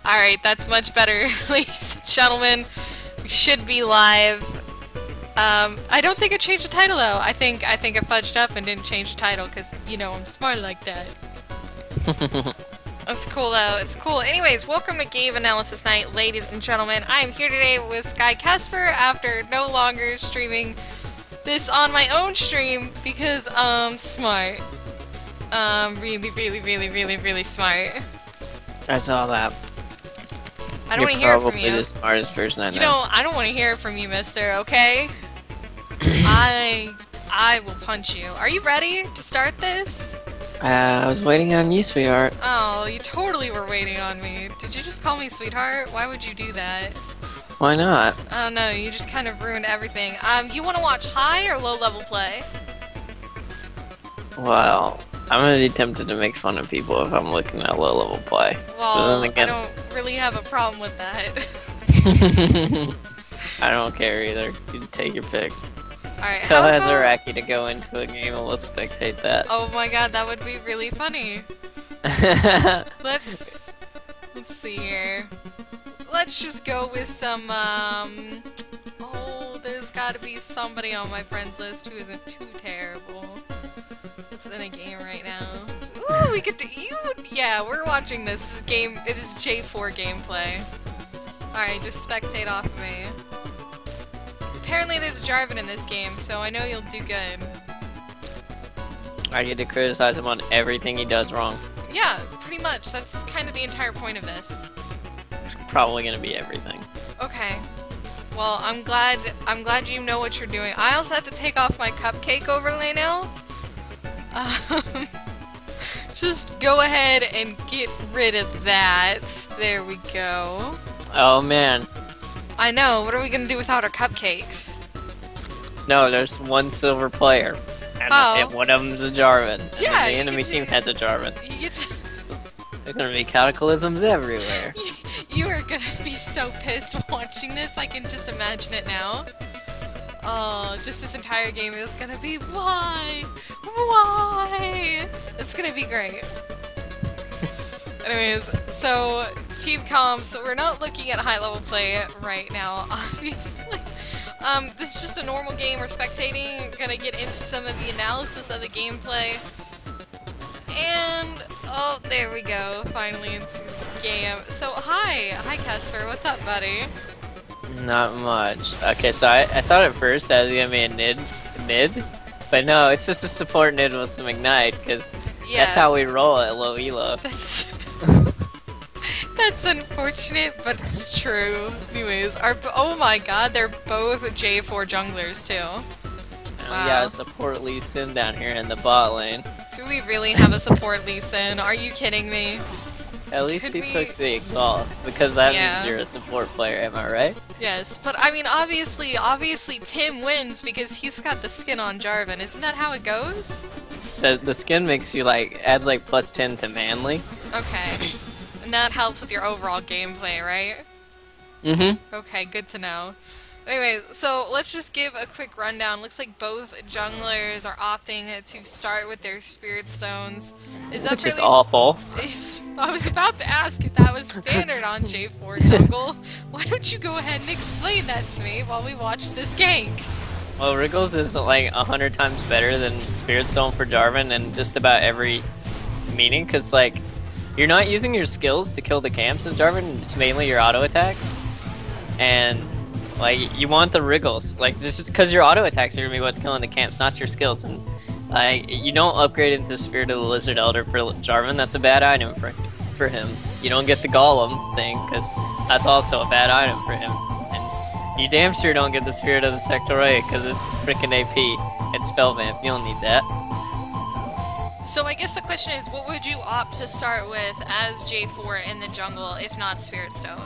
Alright, that's much better, ladies and gentlemen. We should be live. I don't think I changed the title though. I think I fudged up and didn't change the title because, you know, I'm smart like that. That's cool though, it's cool. Anyways, welcome to Game Analysis Night, ladies and gentlemen. I am here today with SkyKesper after no longer streaming this on my own stream because I'm smart. Really smart. I saw that. I don't want to hear it from you. You're probably the smartest person I know. You know, I don't want to hear it from you, mister, okay? I will punch you. Are you ready to start this? I was waiting on you, sweetheart. Oh, you totally were waiting on me. Did you just call me sweetheart? Why would you do that? Why not? I don't know, you just kind of ruined everything. You want to watch high or low level play? Well, I'm gonna be tempted to make fun of people if I'm looking at low level play. Well, I don't really have a problem with that. I don't care either. You can take your pick. Alright, Tell Azaraki to go into a game and we'll spectate that. Oh my god, that would be really funny. Let's see here. Let's just go with some, oh, there's gotta be somebody on my friends list who isn't too terrible. It's in a game right now. Ooh, we get to yeah, we're watching this game. It is J4 gameplay. Alright, just spectate off of me. Apparently there's Jarvan in this game, so I know you'll do good. I get to criticize him on everything he does wrong. Yeah, pretty much. That's kind of the entire point of this. It's probably gonna be everything. Okay. Well, I'm glad you know what you're doing. I also have to take off my cupcake overlay now. Just go ahead and get rid of that. There we go. Oh man. I know. What are we gonna do without our cupcakes? No, there's one silver player. And one of them's a Jarvan. Yeah, and the enemy team has a Jarvan. You get to There's gonna be cataclysms everywhere. You are gonna be so pissed watching this. I can just imagine it now. Oh, just this entire game is gonna be why? Why? It's gonna be great. Anyways, so team comps, we're not looking at high level play right now, obviously. This is just a normal game we're spectating. Gonna get into some of the analysis of the gameplay. And oh, there we go, finally into the game. So hi Kesper, what's up, buddy? Not much. Okay, so I thought at first that was gonna be a mid, but no, it's just a support mid with some ignite, because that's how we roll at low elo. That's unfortunate, but it's true. Anyways, oh my god, they're both J4 junglers too. Wow. We got a support Lee Sin down here in the bot lane. Do we really have a support Lee Sin? Are you kidding me? At least he took the exhaust, because that means you're a support player, am I right? Yes, but I mean, obviously Tim wins because he's got the skin on Jarvan. Isn't that how it goes? The skin makes you, adds plus 10 to manly. Okay. And that helps with your overall gameplay, right? Mm-hmm. Okay, good to know. Anyways, so let's just give a quick rundown. Looks like both junglers are opting to start with their spirit stones. Which is awful. I was about to ask if that was standard on J4 jungle. Why don't you go ahead and explain that to me while we watch this gank? Well, Wriggles is 100 times better than Spirit Stone for Jarvan in just about every meaning, because you're not using your skills to kill the camps in Jarvan, it's mainly your auto attacks. And you want the Wriggles, just because your auto attacks are gonna be what's killing the camps, not your skills. And you don't upgrade into Spirit of the Lizard Elder for Jarvan, that's a bad item for him. You don't get the Golem thing, because that's also a bad item for him. And you damn sure don't get the Spirit of the Sectoray, because it's freaking AP. It's spell vamp, you don't need that. So I guess the question is, what would you opt to start with as J4 in the jungle, if not Spirit Stone?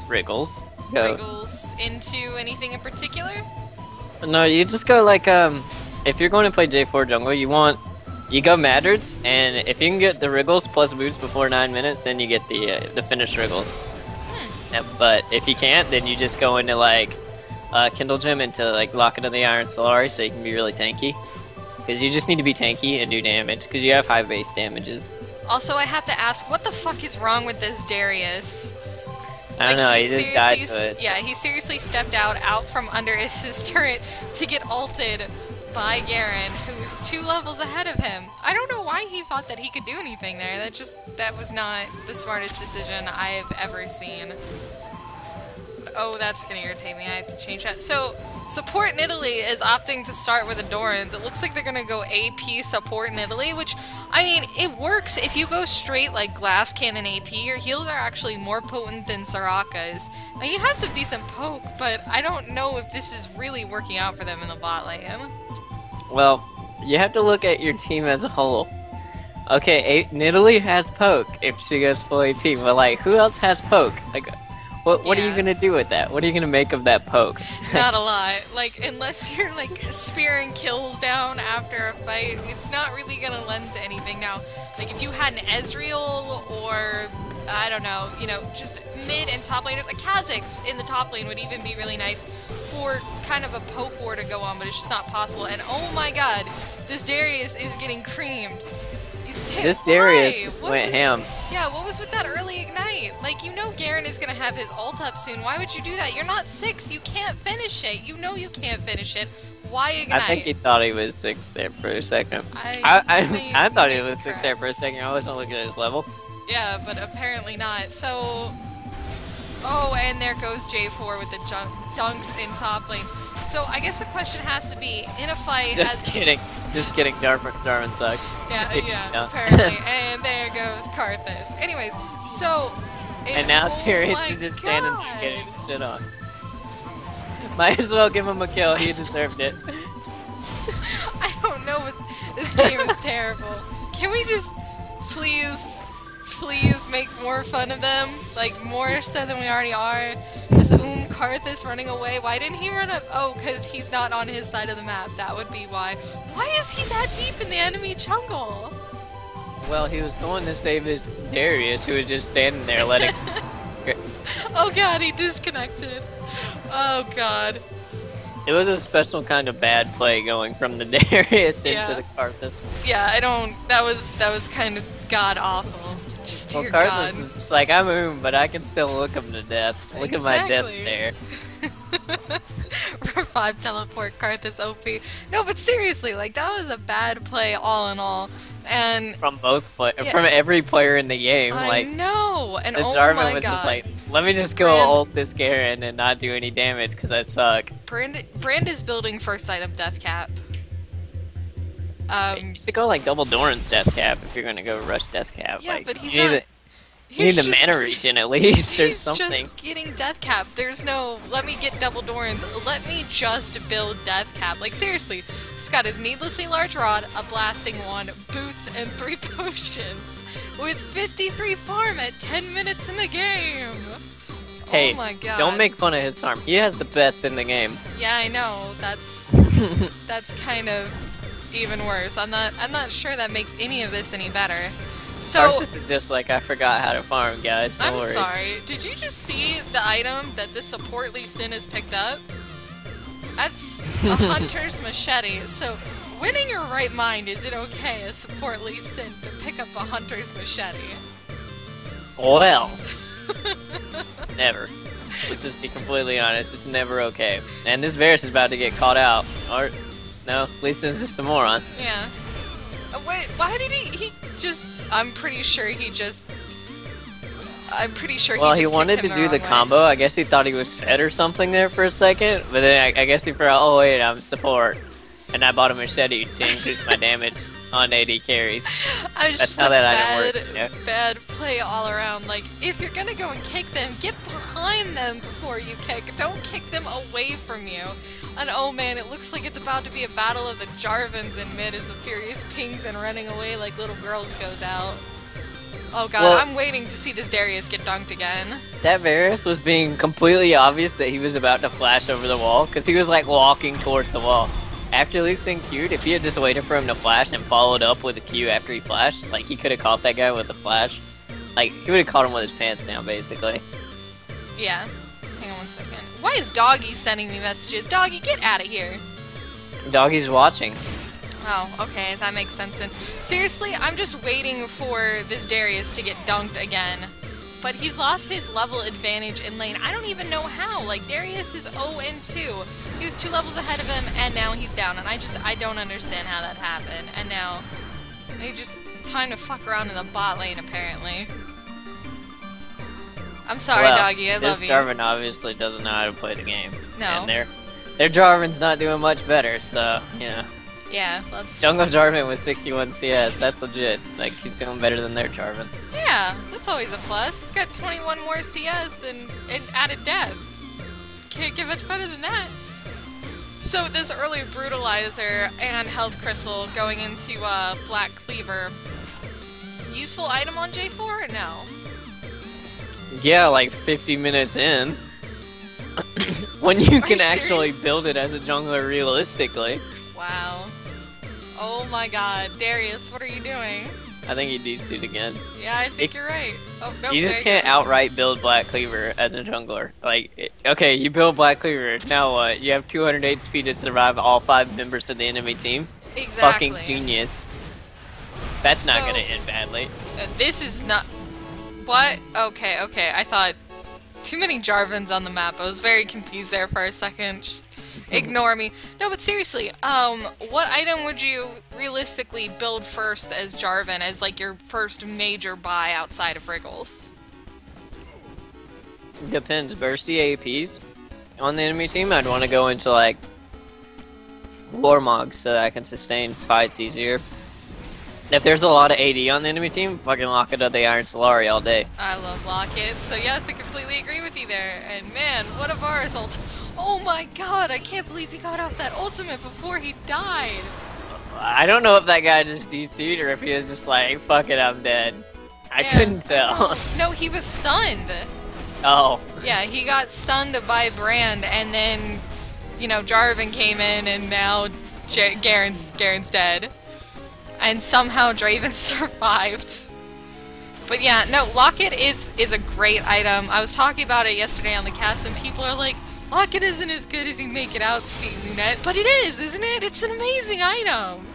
Wriggles. Wriggles into anything in particular? No, you just go if you're going to play J4 jungle, you go Maddards, and if you can get the Wriggles plus boots before 9 minutes, then you get the finished Wriggles. Yeah, but if you can't, then you just go into Kindle Gem into Lock into the Iron Solari, so you can be really tanky. Because you just need to be tanky and do damage, because you have high base damages. Also, I have to ask, what the fuck is wrong with this Darius? I don't know, he just died to it. Yeah, he seriously stepped out from under his turret to get ulted by Garen, who's 2 levels ahead of him. I don't know why he thought that he could do anything there. That was not the smartest decision I've ever seen. Oh, that's gonna irritate me. I have to change that. So, support in Italy is opting to start with Adorans. It looks like they're gonna go AP support in Italy, which, I mean, it works if you go straight like Glass Cannon AP. Your heals are actually more potent than Soraka's. Now, you have some decent poke, but I don't know if this is really working out for them in the bot lane. Well, you have to look at your team as a whole. Okay, Nidalee has poke if she goes full AP, but like, who else has poke? Like, what are you gonna do with that? What are you gonna make of that poke? Not a lot. Like, unless you're like spearing kills down after a fight, it's not really gonna lend to anything. Now, like if you had an Ezreal or I don't know, you know, just mid and top laners, like Kha'Zix in the top lane would even be really nice for kind of a poke war to go on, but it's just not possible. And oh my god, this Darius is getting creamed. This Darius just went ham. Yeah, what was with that early ignite? Like, you know Garen is gonna have his ult up soon. Why would you do that? You're not 6. You can't finish it. You know you can't finish it. Why ignite? I think he thought he was 6 there for a second. I thought he was 6 there for a second. I wasn't looking at his level. Yeah, but apparently not. So... Oh, and there goes J4 with the dunks in top lane. So I guess the question has to be, in a fight... Just kidding. Just kidding. Darwin sucks. Yeah, apparently. And there goes Karthus. Anyways, so... And now Darius is just standing there getting shit on. Might as well give him a kill. He deserved it. I don't know what... This game is terrible. Can we just please make more fun of them? Like, more so than we already are? Just Karthus running away. Why didn't he run up? Oh, because he's not on his side of the map. That would be why. Why is he that deep in the enemy jungle? Well, he was going to save his Darius, who was just standing there letting... Oh god, he disconnected. Oh god. It was a special kind of bad play going from the Darius into the Karthus. Yeah, I don't... That was kind of god-awful. Just dear Karthus god. is just like, I'm but I can still look him to death. Look at my death stare. Revive teleport Karthus OP. No, but seriously, like, that was a bad play all in all. And from from every player in the game, I know. And oh Jarvan my was god. just like, let me just go ult this Garen and not do any damage because I suck. Brand is building first item death cap. You should go like double Doran's death cap if you're gonna go rush death cap. Yeah, like, but he's you not. You need the mana regen at least or something. He's just getting death cap. There's no, let me get double Dorans. Let me just build death cap. Like, seriously, Scott is needlessly large rod, a blasting wand, boots, and 3 potions. With 53 farm at 10 minutes in the game. Hey, oh my god. Don't make fun of his farm. He has the best in the game. Yeah, I know. That's kind of even worse. I'm not sure that makes any of this any better. So this is just like, I forgot how to farm, guys. No worries. Sorry. Did you just see the item that this support Lee Sin has picked up? That's a hunter's machete. So, when in your right mind is it okay as support Lee Sin to pick up a hunter's machete? Well, never. Let's just be completely honest. It's never okay. And this Varus is about to get caught out. Or no, Lee Sin's just a moron. Yeah. Wait, why did he just... I'm pretty sure he just... Well, he wanted to do the combo. I guess he thought he was fed or something there for a second. But then I guess he forgot, oh wait, I'm support. And I bought a machete to increase my damage on AD carries. That's how that item works. Yeah. Bad play all around. Like, if you're gonna go and kick them, get behind them before you kick. Don't kick them away from you. And oh man, it looks like it's about to be a battle of the Jarvans in mid as the Furious pings and running away like little girls goes out. Oh god, well, I'm waiting to see this Darius get dunked again. That Varus was being completely obvious that he was about to flash over the wall, because he was like walking towards the wall. After Lee Sin Q'd, if he had just waited for him to flash and followed up with a Q after he flashed, like he could have caught that guy with a flash. Like, he would have caught him with his pants down, basically. Yeah. Hang on 1 second. Why is Doggy sending me messages? Doggy, get out of here. Doggy's watching. Oh, okay, that makes sense then. Seriously, I'm just waiting for this Darius to get dunked again. But he's lost his level advantage in lane. I don't even know how. Like, Darius is 0-2. He was 2 levels ahead of him, and now he's down. And I don't understand how that happened. And now, they just time to fuck around in the bot lane, apparently. I'm sorry, Doggy, I love you. This Jarvan obviously doesn't know how to play the game. No. And their Jarvan's not doing much better, so, you know. Yeah, let's... Jungle Jarvan with 61 CS, that's legit. Like, he's doing better than their Jarvan. Yeah, that's always a plus. He's got 21 more CS and added death. Can't get much better than that. So this early Brutalizer and Health Crystal going into Black Cleaver. Useful item on J4 or no? Yeah, like 50 minutes in. When you can actually serious? build it as a jungler realistically. Wow. Oh my god. Darius, what are you doing? I think he DC'd again. Yeah, I think you're right. Oh, no, You just can't outright build Black Cleaver as a jungler. Like, okay, you build Black Cleaver, now what? You have 200 HP to survive all 5 members of the enemy team? Exactly. Fucking genius. That's not gonna end badly. This is not... What? Okay, okay. I thought... Too many Jarvans on the map. I was very confused there for a second. Just ignore me. No, but seriously, what item would you realistically build first as Jarvan, as like your first major buy outside of Wriggles? Depends. Bursty APs on the enemy team, I'd want to go into like Warmog so that I can sustain fights easier. If there's a lot of AD on the enemy team, fucking lock it up the Iron Solari all day. I love Locket, so yes, I completely agree with you there. And man, what a Varus ult. Oh my god, I can't believe he got off that ultimate before he died. I don't know if that guy just DC'd or if he was just like, fuck it, I'm dead. I couldn't tell. No, he was stunned. Oh. Yeah, he got stunned by Brand, and then, you know, Jarvan came in, and now Garen's dead. And somehow Draven survived. But yeah, no, Locket is a great item. I was talking about it yesterday on the cast, and people are like, Locket isn't as good as you make it out to be, Lunette. But it is, isn't it? It's an amazing item.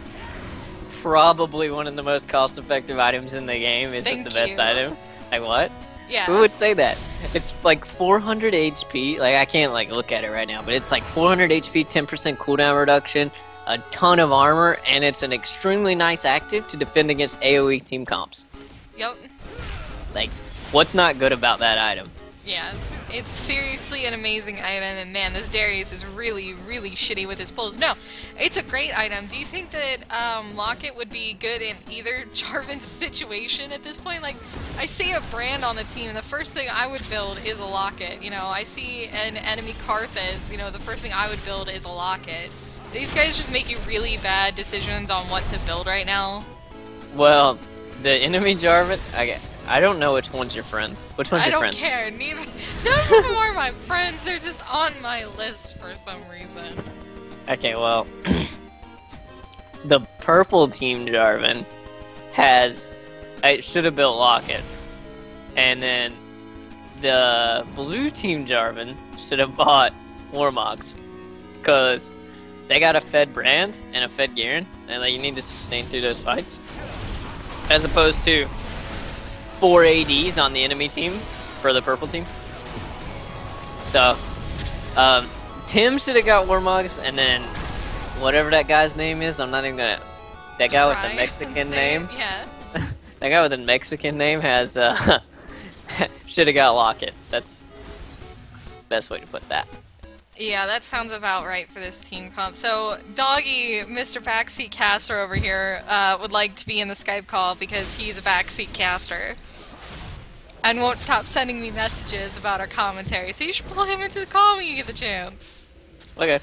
Probably one of the most cost-effective items in the game. Is it the best item? Like what? Yeah. Who would say that? It's like 400 HP. Like I can't like look at it right now, but it's like 400 HP, 10% cooldown reduction, a ton of armor, and it's an extremely nice active to defend against AoE team comps. Yep. Like, what's not good about that item? Yeah, it's seriously an amazing item, and man, this Darius is really, really shitty with his pulls. No, it's a great item. Do you think that Locket would be good in either Jarvan's situation at this point? Like, I see a Brand on the team, and the first thing I would build is a Locket. You know, I see an enemy Karthus, you know, the first thing I would build is a Locket. These guys just make you really bad decisions on what to build right now. Well, the enemy Jarvan, I don't know which one's your friend. Which one's your friend? I don't care. Neither. None of them are my friends. They're just on my list for some reason. Okay, well, the purple team Jarvan has... I should have built Locket. And then the blue team Jarvan should have bought Warmogs. Because they got a fed Brand and a fed Garen, and like, you need to sustain through those fights. As opposed to 4 ADs on the enemy team for the purple team. So, Tim should have got Warmogs, and then whatever that guy's name is, I'm not even gonna... That guy with the Mexican name? Yeah. That guy with the Mexican name has, should have got Locket. That's the best way to put that. Yeah, that sounds about right for this team comp. So, Doggy, Mr. Backseat Caster over here, would like to be in the Skype call because he's a backseat caster. And won't stop sending me messages about our commentary. So you should pull him into the call when you get the chance. Okay.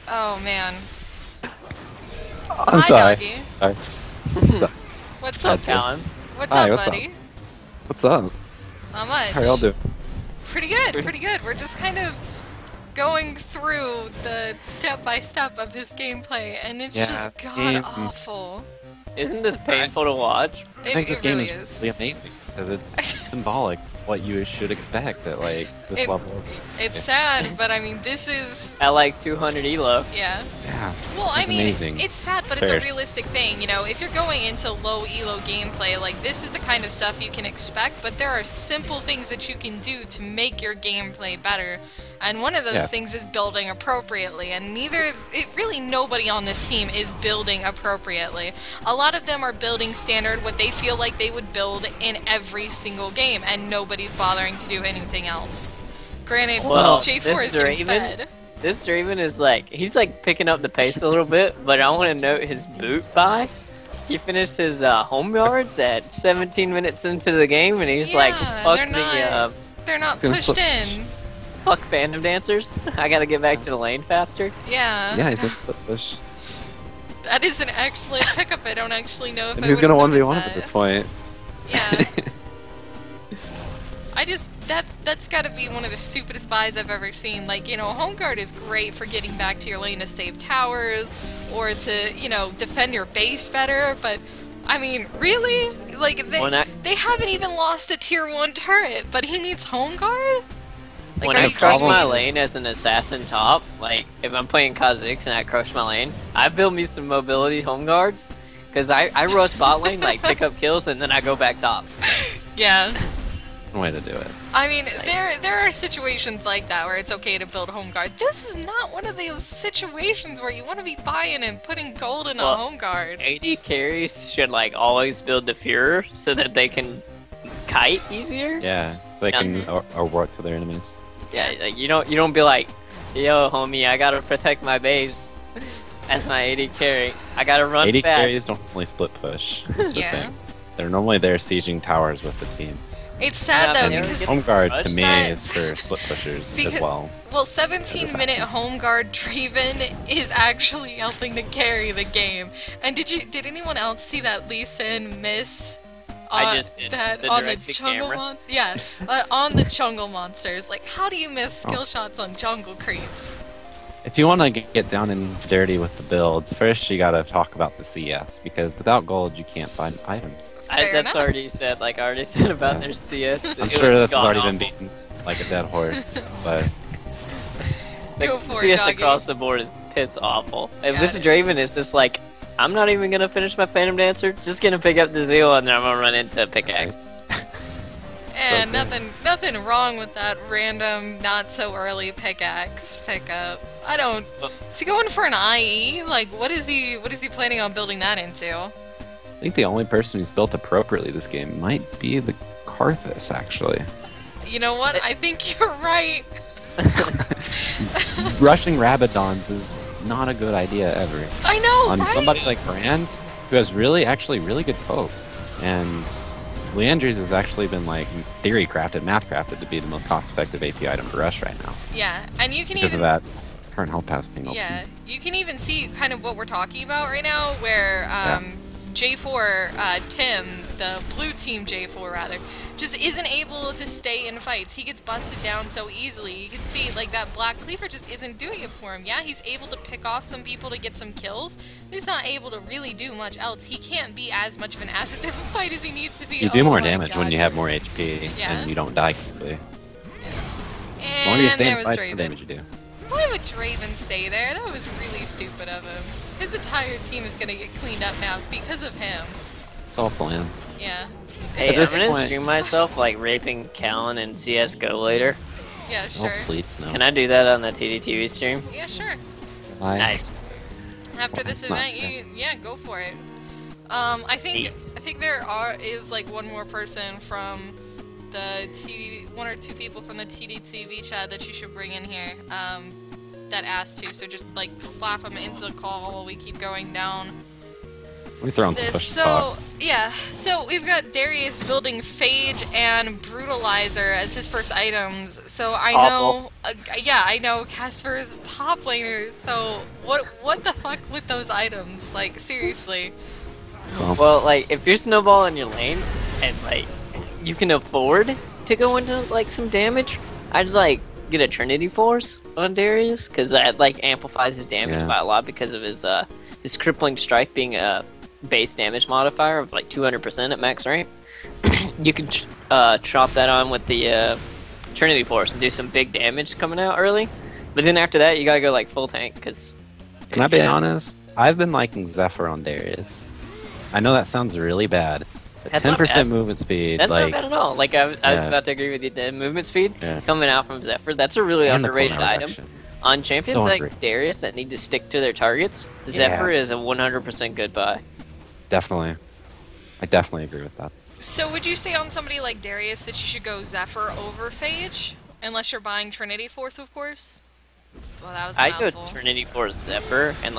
Oh, man. I'm Hi, sorry. Doggy. Hi. What's What's up, up, Callan? What's Hi, up, what's buddy? What's up? Not much. How y'all doing? Pretty good, pretty good. We're just kind of going through the step-by-step of his gameplay, and it's just god-awful. Isn't this painful to watch? I think this game really is really amazing because it's symbolic. what you should expect at like this level. It's sad, but I mean, this is At like 200 elo. yeah. Yeah. Well, this I is mean, amazing. it's sad, but it's a realistic thing. You know, if you're going into low elo gameplay, like this is the kind of stuff you can expect. But there are simple things that you can do to make your gameplay better. And one of those things is building appropriately, and really nobody on this team is building appropriately. A lot of them are building standard what they feel like they would build in every single game, and nobody's bothering to do anything else. Granted, Well, J4 is getting fed. This Draven is like, he's like picking up the pace a little bit, but I want to note his boot buy. He finished his home yards at 17 minutes into the game, and he's like, fuck they're not pushed in. Fuck fandom dancers. I gotta get back to the lane faster. Yeah. Yeah, he's a push. That is an excellent pickup. I don't actually know if And I who's would gonna have 1v1 noticed at this that. point? Yeah. That's gotta be one of the stupidest buys I've ever seen. Like, you know, Home Guard is great for getting back to your lane to save towers, or to, you know, defend your base better, but, I mean, really? Like, they haven't even lost a tier 1 turret, but he needs Home Guard? Like, when I crush my lane as an assassin top, like, if I'm playing Kha'Zix and I crush my lane, I build me some mobility home guards, because I rush bot lane, like, pick up kills, and then I go back top. Yeah. One way to do it. I mean, there are situations like that where it's okay to build Home Guard. This is not one of those situations where you want to be buying and putting gold in a Home Guard. AD carries should, like, always build the Fuhrer so that they can kite easier. Yeah, so they can or work for their enemies. Yeah, like, you don't be like, yo, homie, I gotta protect my base as my AD carry. I gotta run AD fast. carries don't really split push. That's the thing. They're normally there sieging towers with the team. It's sad though because Home Guard to me is for split pushers as well. Well, 17-minute Home Guard Draven is actually helping to carry the game. And did anyone else see that Lee Sin miss? I just did. On the jungle on the jungle monsters. Like, how do you miss skill shots on jungle creeps? If you want to get down and dirty with the builds, first you gotta talk about the CS, because without gold you can't find items. That's already said. Like I already said about their CS. I'm sure that's already been beaten like a dead horse, but the CS across the board is piss awful. If this Draven is just like, I'm not even gonna finish my Phantom Dancer, just gonna pick up the Zeal and then I'm gonna run into a pickaxe. And nothing wrong with that random, not so early pickaxe pickup. I don't. Is he going for an IE? Like, what is he planning on building that into? I think the only person who's built appropriately this game might be the Karthus, actually. You know what? I think you're right. Rushing Rabadons is not a good idea ever. I know, on right? Somebody like Brands, who has really good poke, and Leandry's has actually been like theory crafted, math crafted to be the most cost-effective AP item to rush right now. Yeah, and you can because of that current health pass being open. Yeah, you can even see kind of what we're talking about right now, where J4 Tim, the blue team J4 rather, just isn't able to stay in fights. He gets busted down so easily. You can see like that black cleaver just isn't doing it for him. Yeah, he's able to pick off some people to get some kills, but he's not able to really do much else. He can't be as much of an asset to fight as he needs to be. You do more damage when you have more HP and you don't die quickly. And the longer you stay in fight, the the damage you do. Why would Draven stay there? That was really stupid of him. His entire team is gonna get cleaned up now because of him. It's all plans. Yeah. Hey, I'm gonna stream myself like raping Callan in CS:GO later. Yeah, sure. Oh, please, no. Can I do that on the TDTV stream? Yeah, sure. Nice. After this event, go for it. I think there is like one more person from the one or two people from the TDTV chat that you should bring in here. That asked to, so just like slap them into the call while we keep going down. We're throwing some push talk. Yeah, so we've got Darius building Phage and Brutalizer as his first items. So I know, I know Kesper's top laner. So what the fuck with those items? Like seriously. Well, like if you're snowballing your lane and like you can afford to go into like some damage, I'd like get a Trinity Force on Darius because that like amplifies his damage by a lot because of his crippling strike being a base damage modifier of like 200% at max rank. you can chop that on with the Trinity Force and do some big damage coming out early. But then after that, you gotta go like full tank. Cause can I be honest? I've been liking Zephyr on Darius. I know that sounds really bad. That's 10% movement speed. That's like, not bad at all. Like I was about to agree with you. The movement speed coming out from Zephyr, that's a really and underrated item. On champions so like Darius that need to stick to their targets, Zephyr is a 100% good buy. Definitely. I definitely agree with that. So would you say on somebody like Darius that you should go Zephyr over Phage? Unless you're buying Trinity Force, of course? Well, that was a I go mouthful. Trinity Force Zephyr and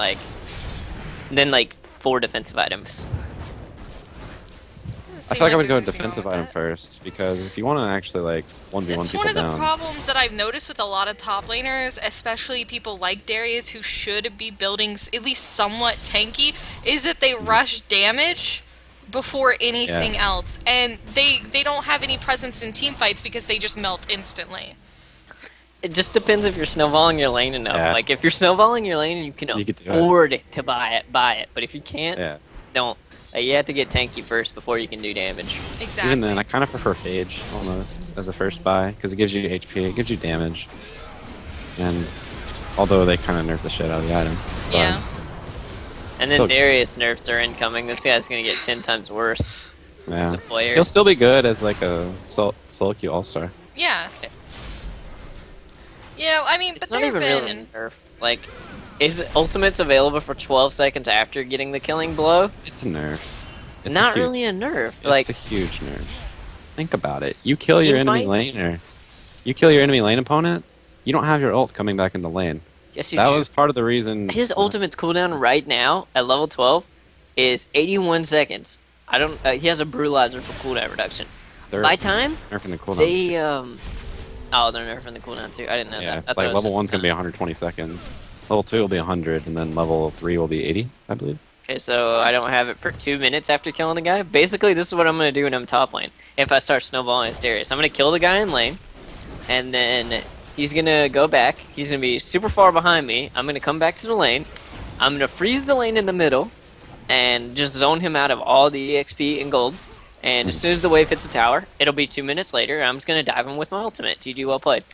then 4 defensive items. I feel like I would go defensive item first, because if you want to actually like 1v1 people down... It's one of the problems that I've noticed with a lot of top laners, especially people like Darius who should be building at least somewhat tanky, is that they rush damage before anything else. And they don't have any presence in team fights because they just melt instantly. It just depends if you're snowballing your lane enough. Yeah. Like if you're snowballing your lane and you can afford to buy it. But if you can't, don't. You have to get tanky first before you can do damage. Exactly. Even then, I kind of prefer Phage almost as a first buy, because it gives you HP, it gives you damage. And although they kind of nerf the shit out of the item. Yeah. And then Darius nerfs are incoming. This guy's gonna get 10 times worse. Yeah. As a player. He'll still be good as like a solo queue all-star. Yeah. Yeah, I mean, it's but not even really a nerf. Like, is ultimates available for 12 seconds after getting the killing blow? It's a nerf. It's not really a nerf. It's a huge nerf. Think about it. You kill your enemy laner. You kill your enemy lane opponent, you don't have your ult coming back into lane. Yes, you do. That was part of the reason. His ultimate's cooldown right now at level 12 is 81 seconds. I don't. He has a brutalizer for cooldown reduction. By time nerfing the cooldown. They oh, they're nerfing the cooldown too. I didn't know that. Like level 1's gonna be 120 seconds. Level 2 will be 100, and then level 3 will be 80, I believe. Okay, so I don't have it for 2 minutes after killing the guy. Basically, this is what I'm gonna do when I'm top lane. If I start snowballing as Darius, I'm gonna kill the guy in lane, and then he's gonna go back. He's gonna be super far behind me. I'm gonna come back to the lane. I'm gonna freeze the lane in the middle, and just zone him out of all the EXP and gold. And as soon as the wave hits the tower, it'll be 2 minutes later, and I'm just gonna dive him with my ultimate. GG, well played.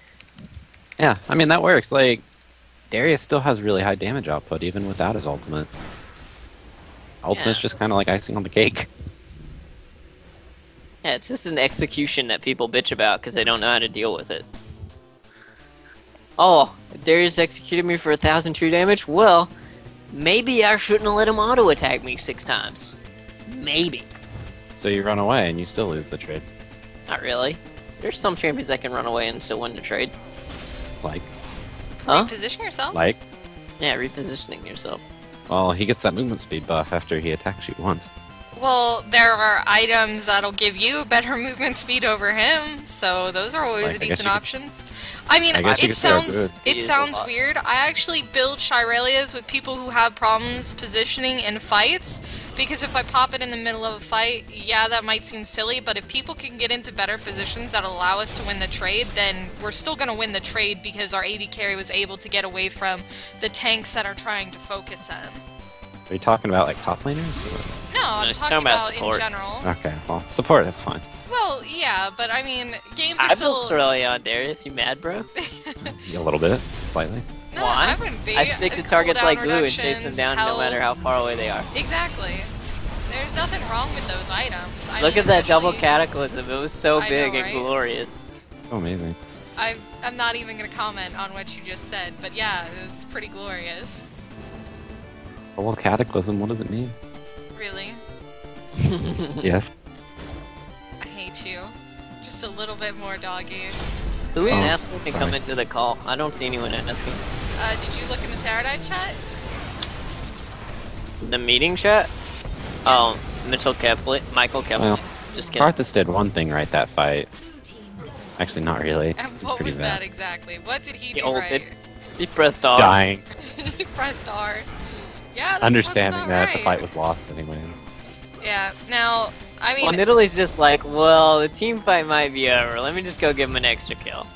Yeah, I mean that works. Like, Darius still has really high damage output even without his ultimate. Ultimate's just kind of like icing on the cake. Yeah, it's just an execution that people bitch about because they don't know how to deal with it. Oh, Darius executed me for 1,000 true damage? Well, maybe I shouldn't have let him auto-attack me 6 times. Maybe. So you run away and you still lose the trade. Not really. There's some champions that can run away and still win the trade. Like? Huh? Reposition yourself? Like? Yeah, repositioning yourself. Well, he gets that movement speed buff after he attacks you once. Well, there are items that'll give you better movement speed over him, so those are always decent options. I mean, it sounds weird. I actually build Shirelias with people who have problems positioning in fights, because if I pop it in the middle of a fight, yeah, that might seem silly, but if people can get into better positions that allow us to win the trade, then we're still going to win the trade because our AD carry was able to get away from the tanks that are trying to focus them. Are you talking about like top laners? No, I'm talking about in general. Okay, well, support, that's fine. Well, yeah, but I mean, games are I still... built Aurelia on Darius, you mad, bro? A little bit, slightly. No, Why? I wouldn't be. I stick to targets like glue and chase them down no matter how far away they are. Exactly. There's nothing wrong with those items. Look at that double cataclysm, it was so big and glorious. So amazing. I'm not even going to comment on what you just said, but yeah, it was pretty glorious. Double cataclysm, what does it mean? Really? Yes. I hate you. Just a little bit more, doggy. Who is asking to come into the call? I don't see anyone asking. Did you look in the TowerDive chat? The meeting chat? Oh, Michael Kepler. Well, just kidding. Karthus did one thing right that fight. Actually, not really. What was that exactly? What did he do right? He pressed R. Dying. He pressed R. Yeah, understanding that right. the fight was lost anyways. Yeah, now, I mean... Well, Nidalee just like, well, the team fight might be over. Let me just go give him an extra kill.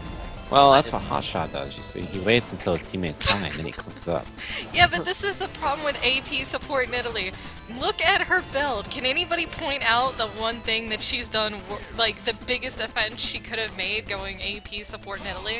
Well, that's what Hotshot does, you see. He waits until his teammates fine, then he cleans up. Yeah, but this is the problem with AP support in Italy. Look at her build. Can anybody point out the one thing that she's done, like the biggest offense she could have made going AP support in Italy?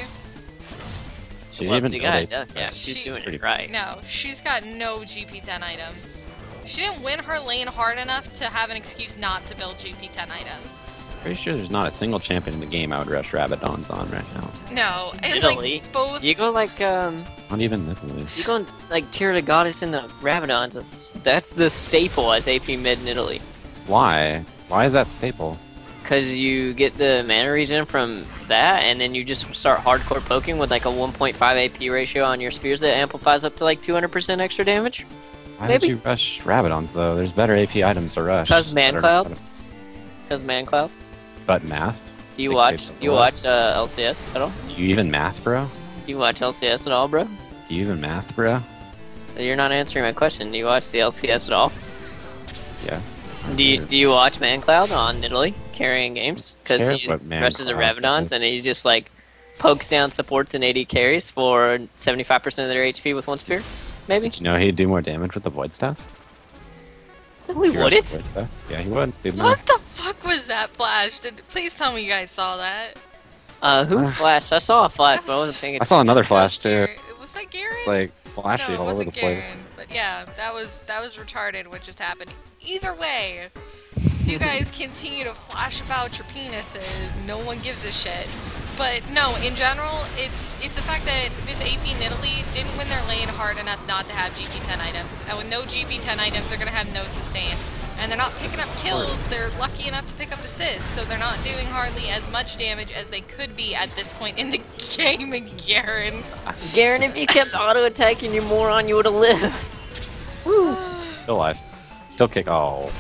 So Well, even you though got it. Yeah, she's doing it right. No, she's got no GP10 items. She didn't win her lane hard enough to have an excuse not to build GP10 items. Pretty sure there's not a single champion in the game I would rush Rabadons on right now. No, and Italy? like both. You go like Not even Italy. you go like Tear the Goddess and the Rabadons. That's the staple as AP mid in Italy. Why? Why is that staple? Because you get the mana regen from that, and then you just start hardcore poking with like a 1.5 AP ratio on your spears that amplifies up to like 200% extra damage. Why Maybe. did you rush Rabadons though? There's better AP items to rush. 'Cause Man Better Cloud? items. Because Mancloud. But math? Do you Dictates watch? the list. LCS at all? Do you even math, bro? Do you watch LCS at all, bro? Do you even math, bro? You're not answering my question. Do you watch the LCS at all? Yes. Do you watch Mancloud on Italy carrying games? Because Care he what Man rushes the Cloud Rabadons is. and he just like pokes down supports and AD carries for 75% of their HP with one spear. Maybe. Did you know he'd do more damage with the Void Staff? We If you rushed wouldn't. the Void Staff? Yeah, he would. Dude, What the fuck was that flash? Please tell me you guys saw that. Who flashed? I saw a flash, but I wasn't thinking. I saw another flash too. Was that Garen? It's like flashy no, it all over wasn't the Garen. place. But yeah, that was retarded what just happened. Either way, so you guys continue to flash about your penises. No one gives a shit. But no, in general, it's the fact that this AP in Italy didn't win their lane hard enough not to have GP10 items. And with no GP10 items, they're gonna have no sustain. And they're not picking up kills, they're lucky enough to pick up assists, so they're not doing hardly as much damage as they could be at this point in the game, Garen. Garen, if you kept auto attacking, you moron, you would have lived. Still alive. Still kick. Oh.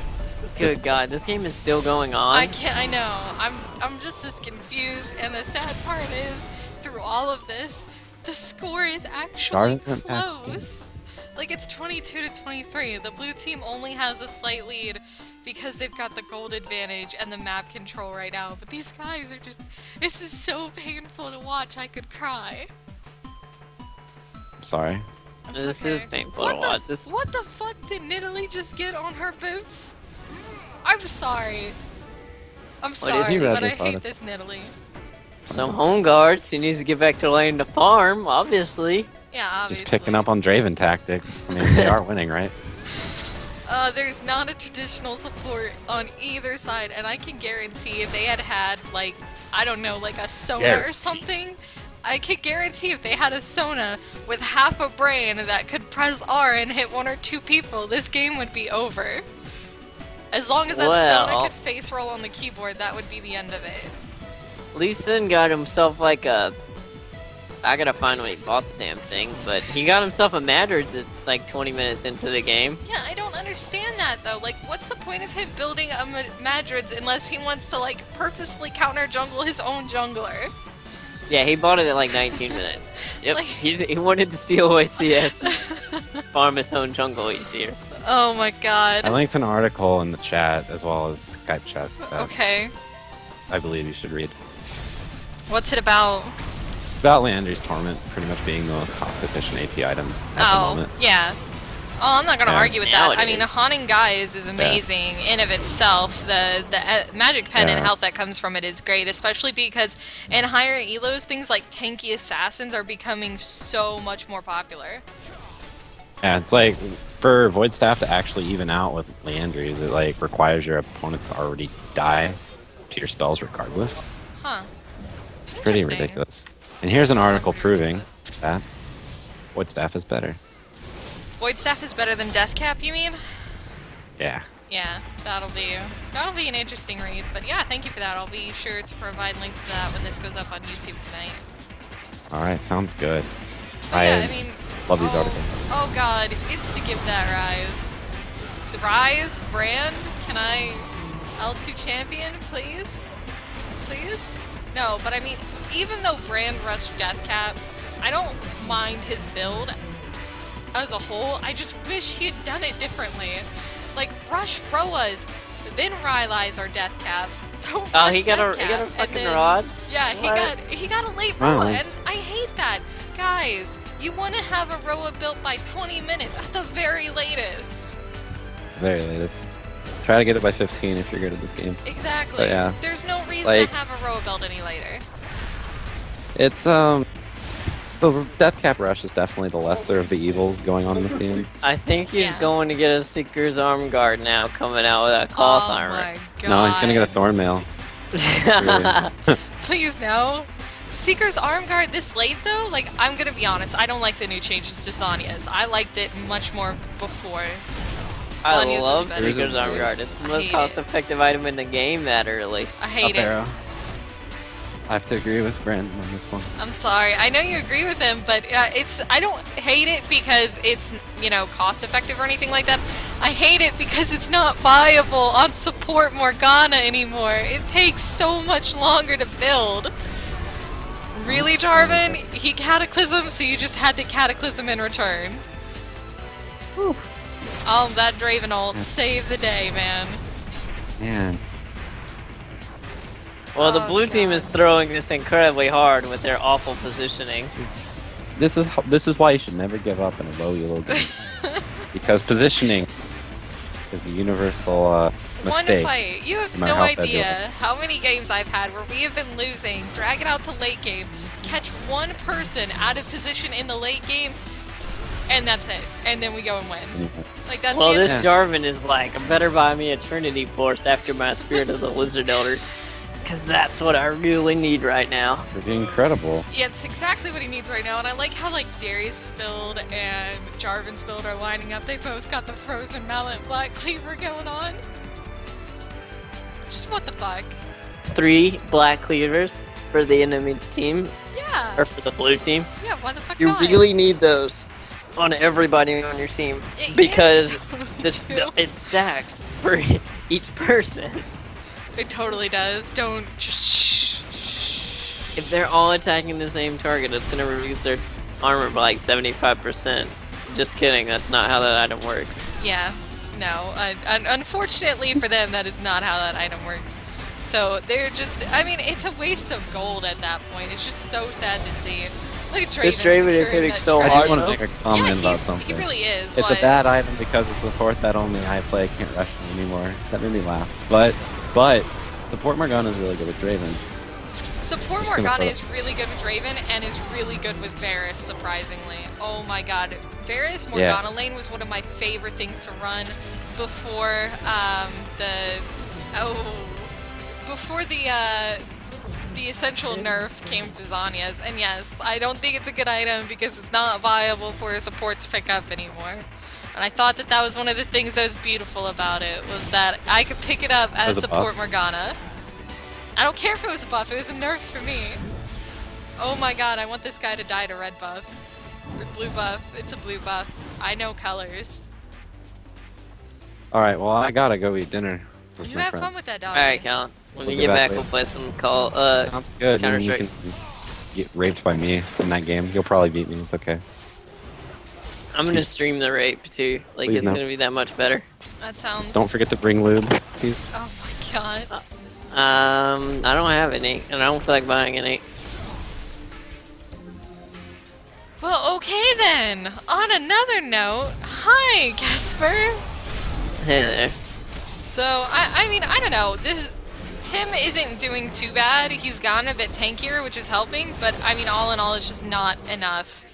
Good God, this game is still going on. I know. I'm just as confused, and the sad part is, through all of this, the score is actually Darn it, close. Like, it's 22 to 23. The blue team only has a slight lead because they've got the gold advantage and the map control right now. But these guys are just... This is so painful to watch, I could cry. I'm sorry. It's This okay. is painful to watch. What the fuck did Nidalee just get on her boots? I'm sorry. I'm sorry, you read but I this hate article? this Nidalee. Some home guards. He needs to get back to lane to farm, obviously. Yeah, obviously. Just picking up on Draven tactics. I mean, they are winning, right? There's not a traditional support on either side, and I can guarantee if they had like, I don't know, like a Sona or Guaranteed. something, I could guarantee if they had a Sona with half a brain that could press R and hit one or two people, this game would be over. As long as that Sona could face roll on the keyboard, that would be the end of it. Lee Sin got himself like a... I gotta find when he bought the damn thing, but he got himself a Madrids at like 20 minutes into the game. Yeah, I don't understand that though. Like, what's the point of him building a Madrids unless he wants to like purposefully counter jungle his own jungler? Yeah, he bought it at like 19 minutes. Yep, Like- he wanted to steal away CS, farm his own jungle each year. Oh my god. I linked an article in the chat as well as Skype chat that Okay. I believe you should read. What's it about? It's about Leandri's Torment pretty much being the most cost-efficient AP item at the moment. Yeah. Oh, I'm not gonna Yeah. argue with that. I mean, Nowadays. Haunting Guise is amazing in of itself. The magic pen and Yeah. health that comes from it is great, especially because in higher elos, things like tanky assassins are becoming so much more popular. Yeah, it's like for Void Staff to actually even out with Leandri's, it like requires your opponent to already die to your spells regardless. Huh. It's pretty Interesting. ridiculous. And here's an article proving that Void Staff is better. Void Staff is better than Deathcap, you mean? Yeah. Yeah, that'll be an interesting read. But yeah, thank you for that. I'll be sure to provide links to that when this goes up on YouTube tonight. Alright, sounds good. But yeah, I mean, love these articles. Oh god, it's to give that Rise. The Rise brand, can I L2 champion, please? Please? No, but I mean, even though Brand rushed Deathcap, I don't mind his build as a whole. I just wish he had done it differently. Like, rush Roas, then Rylai's our Deathcap, Don't Oh, rush he got a Death Cap, fucking and then, rod. Yeah, What? he got a late Wow, Roa, and it's- I hate that. Guys, you want to have a Roa built by 20 minutes at the very latest. Very latest. Try to get it by 15 if you're good at this game. Exactly. But yeah. There's no reason Like- to have a Roa built any later. It's the Death Cap Rush is definitely the lesser of the evils going on in this game. I think he's Yeah. going to get a Seeker's Arm Guard now, coming out with that cloth Oh armor. my god. No, he's gonna get a Thorn Mail. Really. Please no. Seeker's Arm Guard this late though? Like, I'm gonna be honest, I don't like the new changes to Sonya's. I liked it much more before. I Sonya's was love better. Seeker's Arm good. Guard. It's the I most hate it. cost-effective item in the game that early. I hate Up it. arrow. I have to agree with Brandon on this one. I'm sorry. I know you agree with him, but I don't hate it because it's, you know, cost effective or anything like that. I hate it because it's not viable on support Morgana anymore. It takes so much longer to build. Really, Jarvan? He cataclysm, so you just had to cataclysm in return. Oh, that Draven ult saved the day, man. Man. Well, the Oh, blue team God. is throwing this incredibly hard with their awful positioning. This is why you should never give up in a low elo game. Because positioning is a universal One mistake. fight. You have no matter no how bad you idea how many games I've had where we have been losing, drag it out to late game, catch one person out of position in the late game, and that's it. And then we go and win. Like, that's Well, the this end. Jarvan is like, better buy me a Trinity Force after my Spirit of the Lizard Elder. Because that's what I really need right now. It's pretty incredible. Yeah, it's exactly what he needs right now, and I like how, like, Darius' build and Jarvan's build are lining up. They both got the Frozen Mallet Black Cleaver going on. Just what the fuck? 3 black cleavers for the enemy team, Yeah. or for the blue team. Yeah, why the fuck You not? really need those on everybody on your team. Yeah, Because you this do. it stacks for each person. It totally does. Don't just shh. If they're all attacking the same target, it's going to reduce their armor by like 75%. Just kidding, that's not how that item works. Yeah, no. Unfortunately for them, that is not how that item works. So they're just, I mean, it's a waste of gold at that point. It's just so sad to see. Look at Draven. This Draven is securing hitting that so I treasure. hard, do want to though. make a comment Yeah, about he something. really is. It's What? a bad item because it's support that only I play can't rush me anymore. That made me laugh. But support Morgana is really good with Draven. Support Just gonna Morgana put- is really good with Draven and is really good with Varus, surprisingly. Oh my god. Varus Morgana lane was one of my favorite things to run before the essential nerf came to Zanya's. And yes, I don't think it's a good item because it's not viable for a support to pick up anymore. And I thought that that was one of the things that was beautiful about it, was that I could pick it up as Was it buff? support Morgana. I don't care if it was a buff, it was a nerf for me. Oh my god, I want this guy to die to red buff. Or blue buff. It's a blue buff. I know colors. Alright, well, I gotta go eat dinner with You my have friends. fun with that dog. Alright, Cal. When We'll we get get back back, we'll later. play some call. Sounds good. And you Counter-Strike. can get raped by me in that game. You'll probably beat me. It's okay. I'm gonna stream the rape too. Like, Please it's no. gonna be that much better. That sounds... Just don't forget to bring lube, please. Oh my god. I don't have any, and I don't feel like buying any. Well, okay then. On another note, hi, Kesper. Hey there. So, I mean, I don't know. Tim isn't doing too bad. He's gotten a bit tankier, which is helping, but I mean, all in all, it's just not enough.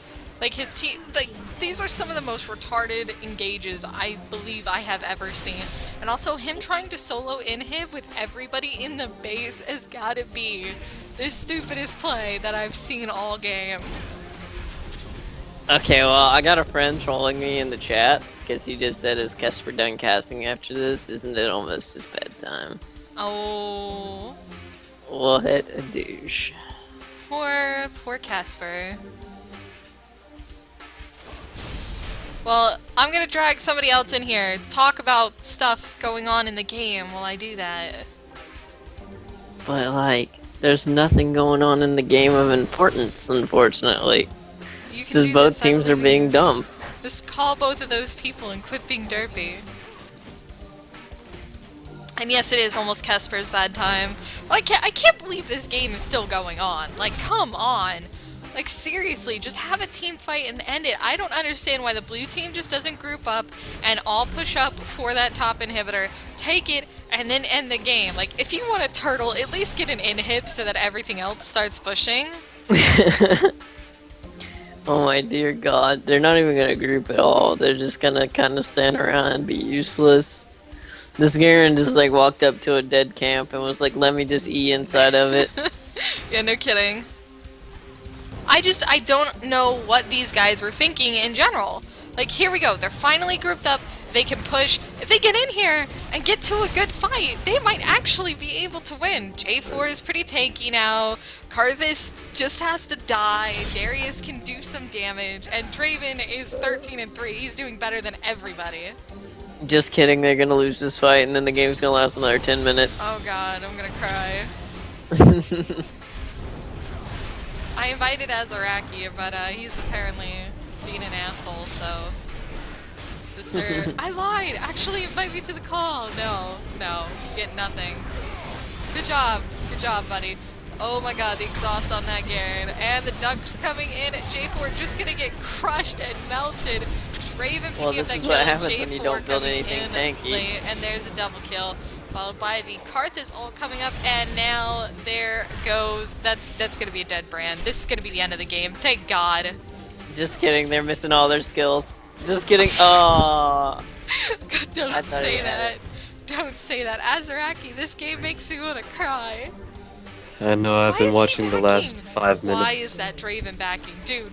Like, his team, like, these are some of the most retarded engages I believe I have ever seen. And also, him trying to solo inhib with everybody in the base has gotta be the stupidest play that I've seen all game. Okay, well, I got a friend trolling me in the chat because he just said, "Is Kesper done casting after this? Isn't it almost his bedtime?" Oh, What a douche. poor Kesper. Well, I'm gonna drag somebody else in here, talk about stuff going on in the game while I do that. But, like, there's nothing going on in the game of importance, unfortunately. You can Just do both this, teams I are believe being in you. dumb. Just call both of those people and quit being derpy. And yes, it is almost Kesper's bad time. But I can't believe this game is still going on. Like, come on. Like, seriously, just have a team fight and end it. I don't understand why the blue team just doesn't group up and all push up for that top inhibitor, take it, and then end the game. Like, if you want a turtle, at least get an inhib so that everything else starts pushing. Oh my dear god, they're not even gonna group at all. They're just gonna kind of stand around and be useless. This Garen just like walked up to a dead camp and was like, let me just E inside of it. Yeah, no kidding. I don't know what these guys were thinking in general. Like, here we go. They're finally grouped up. They can push. If they get in here and get to a good fight, they might actually be able to win. J4 is pretty tanky now. Karthus just has to die. Darius can do some damage. And Draven is 13-3. He's doing better than everybody. Just kidding, they're gonna lose this fight and then the game's gonna last another 10 minutes. Oh god, I'm gonna cry. I invited Azaraki, but he's apparently being an asshole, so... I lied! Actually, invite me to the call! No, get nothing. Good job, buddy. Oh my god, the exhaust on that Garen. And the dunk's coming in. J4 just gonna get crushed and melted. Draven picking up that kill. What happens J4 when you don't build coming anything in tanky. late, and there's a double kill. Followed by the Karthus ult coming up, and now there goes... That's gonna be a dead brand. This is gonna be the end of the game. Thank God. Just kidding, they're missing all their skills. Just kidding. Oh. Don't say that. Don't say that. Azaraki, this game makes me want to cry. I know, I've been watching the last 5 minutes. Why is that Draven backing? Dude,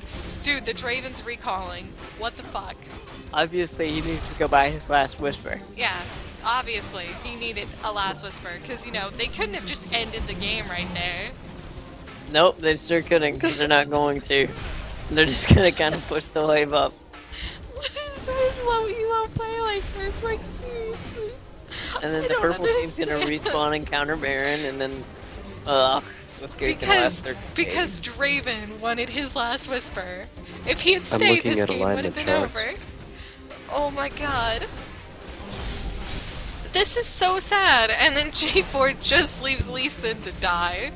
the Draven's recalling. What the fuck? Obviously, he needs to go buy his last whisper. Yeah, obviously, he needed a last whisper, because, you know, they couldn't have just ended the game right there. Nope, they sure couldn't, because they're not going to. They're just gonna kind of push the wave up. What is with low elo play like this? Like, seriously? And then the purple team's gonna respawn and counter Baron, and then, let's go because Draven wanted his last whisper. If he had stayed, this game would have been over. Oh my god. This is so sad. And then J4 just leaves Lee Sin to die.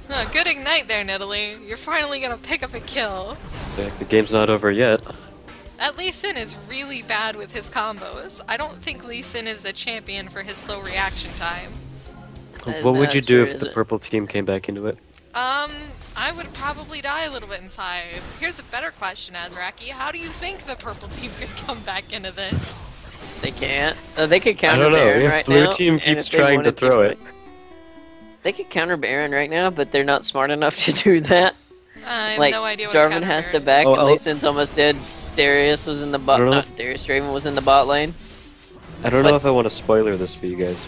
Huh, good ignite there, Nidalee. You're finally gonna pick up a kill. The game's not over yet. That Lee Sin is really bad with his combos. I don't think Lee Sin is the champion for his slow reaction time. What would you do if the purple team came back into it? I would probably die a little bit inside. Here's a better question, Azaraki. How do you think the purple team could come back into this? They can't. They could counter I don't know. Baron If right blue now. team keeps trying to throw it. They could counter Baron right now, but they're not smart enough to do that. I have like, no idea what Jarvan has to back, and Lee Sin's almost dead. Darius was in the bot. Not Darius. Draven was in the bot lane. I don't know if I want to spoiler this for you guys.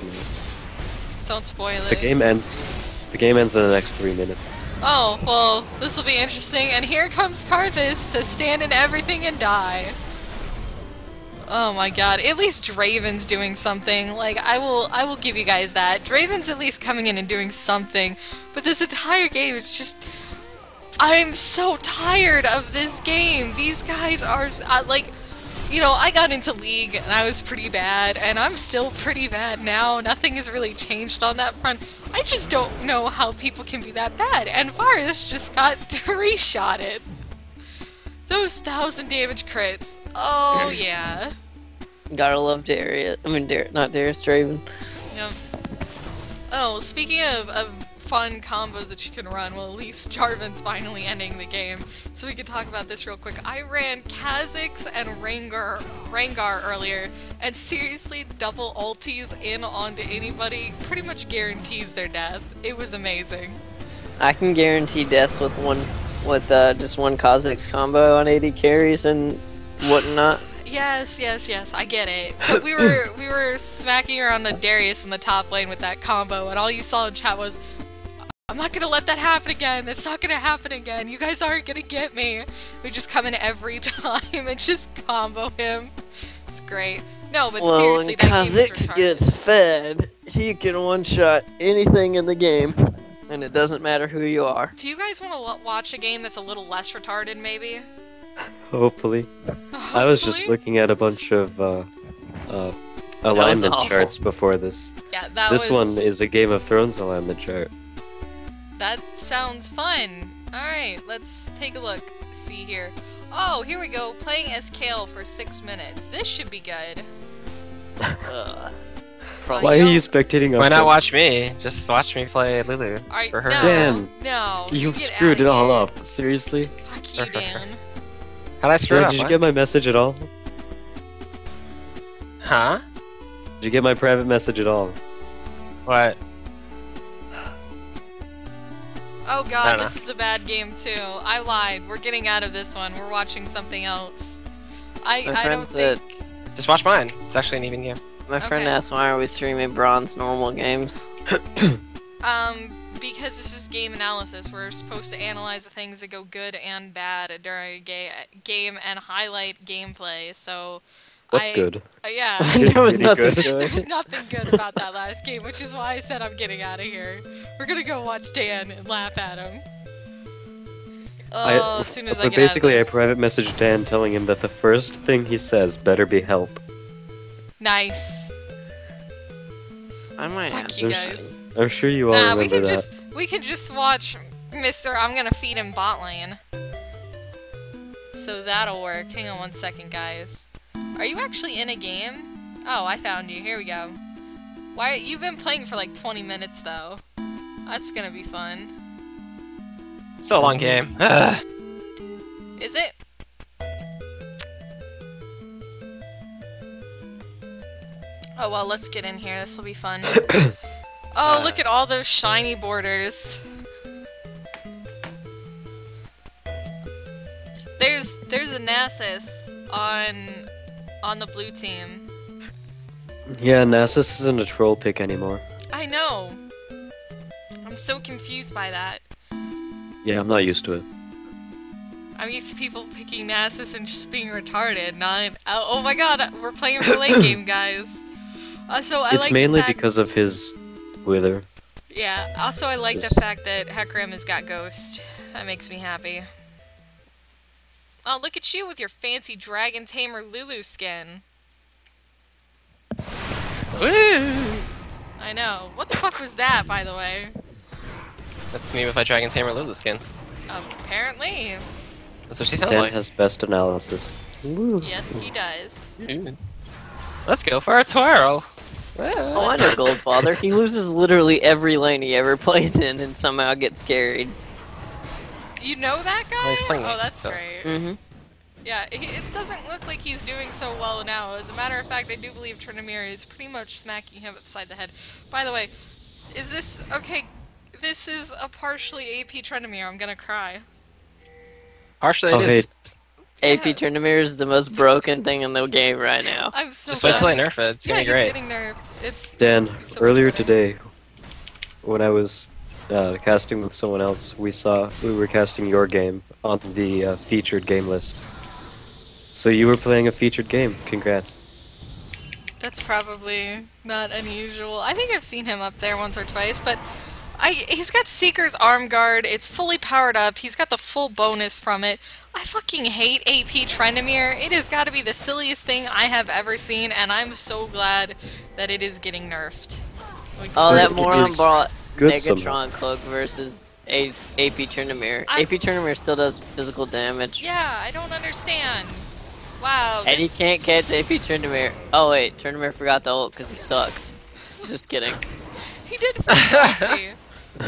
Don't spoil it. The game ends in the next 3 minutes. Oh, well, this will be interesting. And here comes Karthus to stand in everything and die. Oh my god. At least Draven's doing something. Like, I will give you guys that. Draven's at least coming in and doing something. But this entire game, it's just... I'm so tired of this game. These guys are, like... You know, I got into League and I was pretty bad, and I'm still pretty bad now. Nothing has really changed on that front. I just don't know how people can be that bad. And Varus just got 3-shotted. Those 1000 damage crits. Oh, yeah. Gotta love Darius. I mean, not Darius, Draven. Yep. Oh, speaking of fun combos that you can run, well, at least Jarvan's finally ending the game. So we can talk about this real quick. I ran Kha'Zix and Rengar earlier, and seriously, double ultis in onto anybody pretty much guarantees their death. It was amazing. I can guarantee deaths with just one Kha'Zix combo on 80 carries and whatnot. Yes, I get it. But we were smacking around the Darius in the top lane with that combo, and all you saw in chat was, I'm not gonna let that happen again. That's not gonna happen again. You guys aren't gonna get me. We just come in every time and just combo him. It's great. No, but seriously, that game is retarded. Kha'Zix gets fed, he can one-shot anything in the game, and it doesn't matter who you are. Do you guys want to watch a game that's a little less retarded, maybe? Hopefully. I was just looking at a bunch of alignment charts before this. Yeah, that This was... one is a Game of Thrones alignment chart. That sounds fun. Alright, let's take a look. See here. Oh, here we go. Playing as Kale for 6 minutes. This should be good. Why are you spectating? Why not watch me? Just watch me play Lulu for her. No, Dan, no. You get screwed it outta all here. up. Seriously? Fuck you, Dan. How'd I screw it Dan, up? did you What? get my message at all? Huh? Did you get my private message at all? What? Oh I god, don't this is a bad game too. I lied. We're getting out of this one. We're watching something else. I don't friend think... Just watch mine. It's actually an even game. My friend Okay. asked why are we streaming bronze normal games? Because this is game analysis. We're supposed to analyze the things that go good and bad during a game and highlight gameplay, so... What's good? Yeah. There was really nothing good. good. There's nothing good about that last game, which is why I said I'm getting out of here. We're gonna go watch Dan and laugh at him. Oh, as soon as I get basically, out I of this. private messaged Dan telling him that the first thing he says better be help. Nice. I might Fuck have you to- guys. I'm sure you all Nah, remember we can just watch Mr. I'm gonna feed him bot lane. So that'll work. Hang on 1 second, guys. Are you actually in a game? Oh, I found you. Here we go. Why? You've been playing for like 20 minutes though. That's gonna be fun. Still a long game. Ugh. Is it? Oh well, let's get in here. This will be fun. Oh, look at all those shiny borders. There's a Nasus on the blue team. that. Yeah, Nasus isn't a troll pick anymore. I know. I'm so confused by that. Yeah, I'm not used to it. I'm used to people picking Nasus and just being retarded. Not. Oh my god, we're playing for late game, guys. So I It's like mainly the fact, because of his wither. Yeah. Also, I like the Just- fact that Hecarim has got Ghost. That makes me happy. Oh, look at you with your fancy Dragon Tamer Lulu skin. Woo! I know. What the fuck was that, by the way? That's me with my Dragon Tamer Lulu skin. Apparently. That's what she sounds Dan like. has best analysis. Woo. Yes, he does. Ooh. Let's go for a twirl. Oh, I know Goldfather. He loses literally every lane he ever plays in and somehow gets carried. You know that guy? Well, he's playing Oh, Aces, that's so- great. Mm-hmm. Yeah, it doesn't look like he's doing so well now. As a matter of fact, I do believe Trinamir is pretty much smacking him upside the head. By the way, is this... Okay, this is a partially AP Trinamir. I'm gonna cry. Partially Oh, it is. AP Yeah. Trinamir is the most broken thing in the game right now. I'm so Just wait till they glad. nerf it. It's Yeah, gonna he's be great. getting nerfed. It's... Dan, So much earlier better. today, when I was casting with someone else, we were casting your game on the featured game list. So you were playing a featured game. Congrats. That's probably not unusual. I think I've seen him up there once or twice, but he's got Seeker's Arm Guard. It's fully powered up. He's got the full bonus from it. I fucking hate AP Tryndamere. It has got to be the silliest thing I have ever seen, and I'm so glad that it is getting nerfed. Like, Oh, that It's- moron it's brought good Megatron somehow. Cloak versus AP Tryndamere. I- AP Tryndamere still does physical damage. Yeah, I don't understand. Wow. And he this- can't catch AP Tryndamere. Oh wait, Tryndamere forgot the ult because he sucks. Just kidding. He did forget the ulti.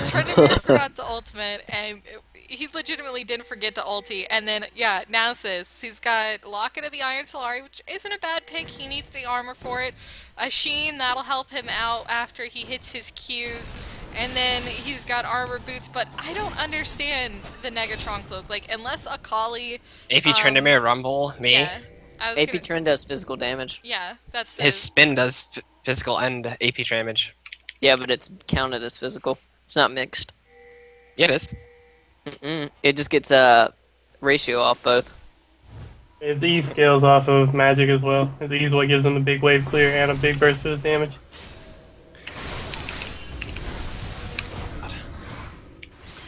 Tryndamere forgot the ultimate, and he legitimately didn't forget the ulti. And then, yeah, Nasus. He's got Locket of the Iron Solari, which isn't a bad pick. He needs the armor for it. A Sheen, that'll help him out after he hits his Qs. And then he's got armor boots, but I don't understand the Negatron cloak. Like, unless Akali... AP Tryndamere Rumble, me. Yeah. I was AP gonna, Trend does physical damage. yeah, that's the... His spin does physical and AP damage. Yeah, but it's counted as physical. It's not mixed. Yeah, it is. It just gets a ratio off both. His E scales off of magic as well. His E is what gives him the big wave clear and a big burst of damage.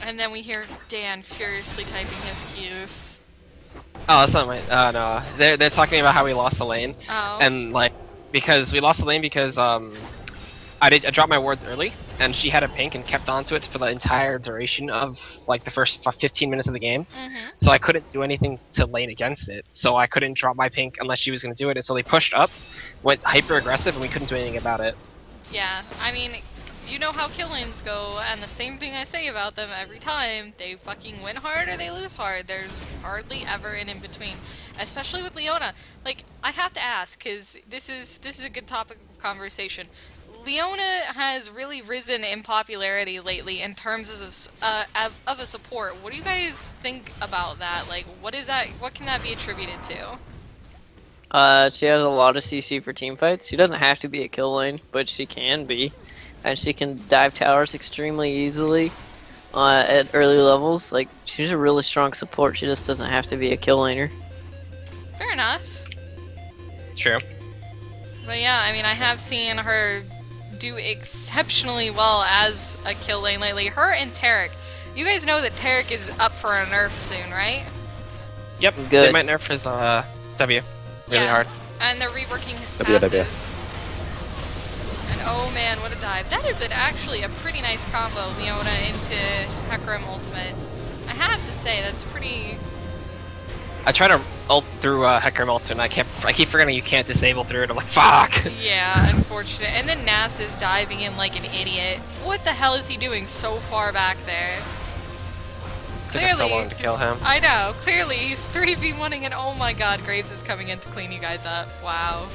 And then we hear Dan furiously typing his Qs. Oh, that's not my. No. They're talking about how we lost the lane, Oh. and like because we lost the lane because I dropped my wards early, and she had a pink and kept onto it for the entire duration of like the first 15 minutes of the game. So I couldn't do anything to lane against it. So I couldn't drop my pink unless she was going to do it. And so they pushed up, went hyper aggressive, and we couldn't do anything about it. Yeah, I mean, you know how kill lanes go, and the same thing I say about them every time. They fucking win hard or they lose hard. There's hardly ever an in-between. Especially with Leona. Like, I have to ask, because this is a good topic of conversation. Leona has really risen in popularity lately in terms of a support. What do you guys think about that? Like, what can that be attributed to? She has a lot of CC for team fights. She doesn't have to be a kill lane, but she can be. And she can dive towers extremely easily at early levels. Like, she's a really strong support. She just doesn't have to be a kill laner. Fair enough. True. But yeah, I mean, I have seen her do exceptionally well as a kill lane lately. Her and Taric. You guys know that Taric is up for a nerf soon, right? Yep. Good. They might nerf his W really hard. And they're reworking his W. passive. And oh man, what a dive. That is actually a pretty nice combo, Leona into Hecarim ultimate. I have to say, that's pretty... I try to ult through Hecarim ult, and I keep forgetting you can't disable through it. I'm like, fuck! Yeah, unfortunate. And then Nass is diving in like an idiot. What the hell is he doing so far back there? Took us so long to kill him. I know. Clearly, he's 3v1ing, and oh my god, Graves is coming in to clean you guys up. Wow.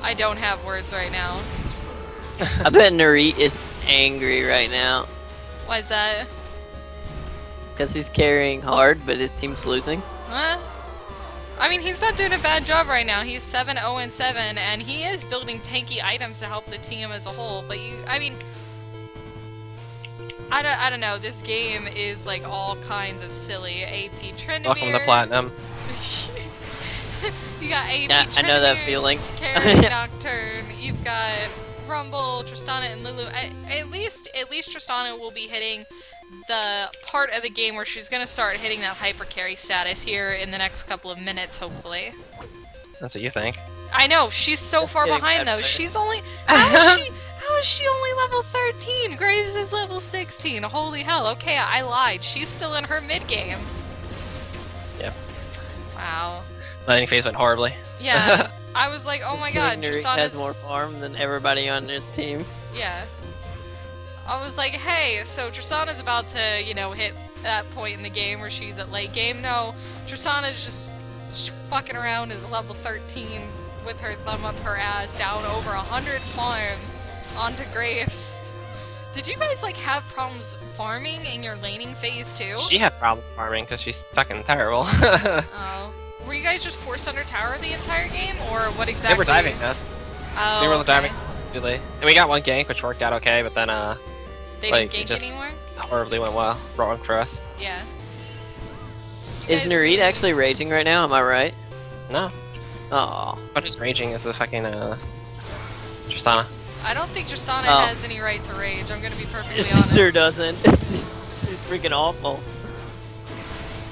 I don't have words right now. I bet Narit is angry right now. Why is that? Because he's carrying hard, but his team's losing. Huh? I mean, he's not doing a bad job right now. He's 7-0-7, and he is building tanky items to help the team as a whole. But I mean, I don't know. This game is like all kinds of silly. AP Tryndamere. Welcome to Platinum. You got AP Yeah, Tryndamere, I know that feeling. Carry Nocturne. You've got Rumble, Tristana, and Lulu. At least Tristana will be hitting the part of the game where she's gonna start hitting that hyper carry status here in the next couple of minutes, hopefully. That's what you think. I know, she's so Just far kidding, behind though. that's She's only how is she only level 13? Graves is level 16. Holy hell. Okay, I lied. She's still in her mid game. Yeah. Wow. Landing phase went horribly. Yeah. I was like, oh my god, Narit Tristana's has more farm than everybody on this team. Yeah. I was like, hey, so Tristana's about to, you know, hit that point in the game where she's at late game. No, Tristana's just fucking around as level 13 with her thumb up her ass, down over 100 farm onto Graves. Did you guys, like, have problems farming in your laning phase, too? She had problems farming because she's fucking terrible. Oh. Were you guys just forced under tower the entire game, or what exactly? They were diving us. Oh, They were okay. diving really. And we got one gank, which worked out okay, but then, They like, didn't it gank just anymore? horribly went wrong for us. Yeah. Is Narit actually raging right now? Am I right? No. Oh. But his raging is the fucking, Tristana. I don't think Tristana Oh. has any right to rage, I'm gonna be perfectly She honest. sure doesn't. she's freaking awful.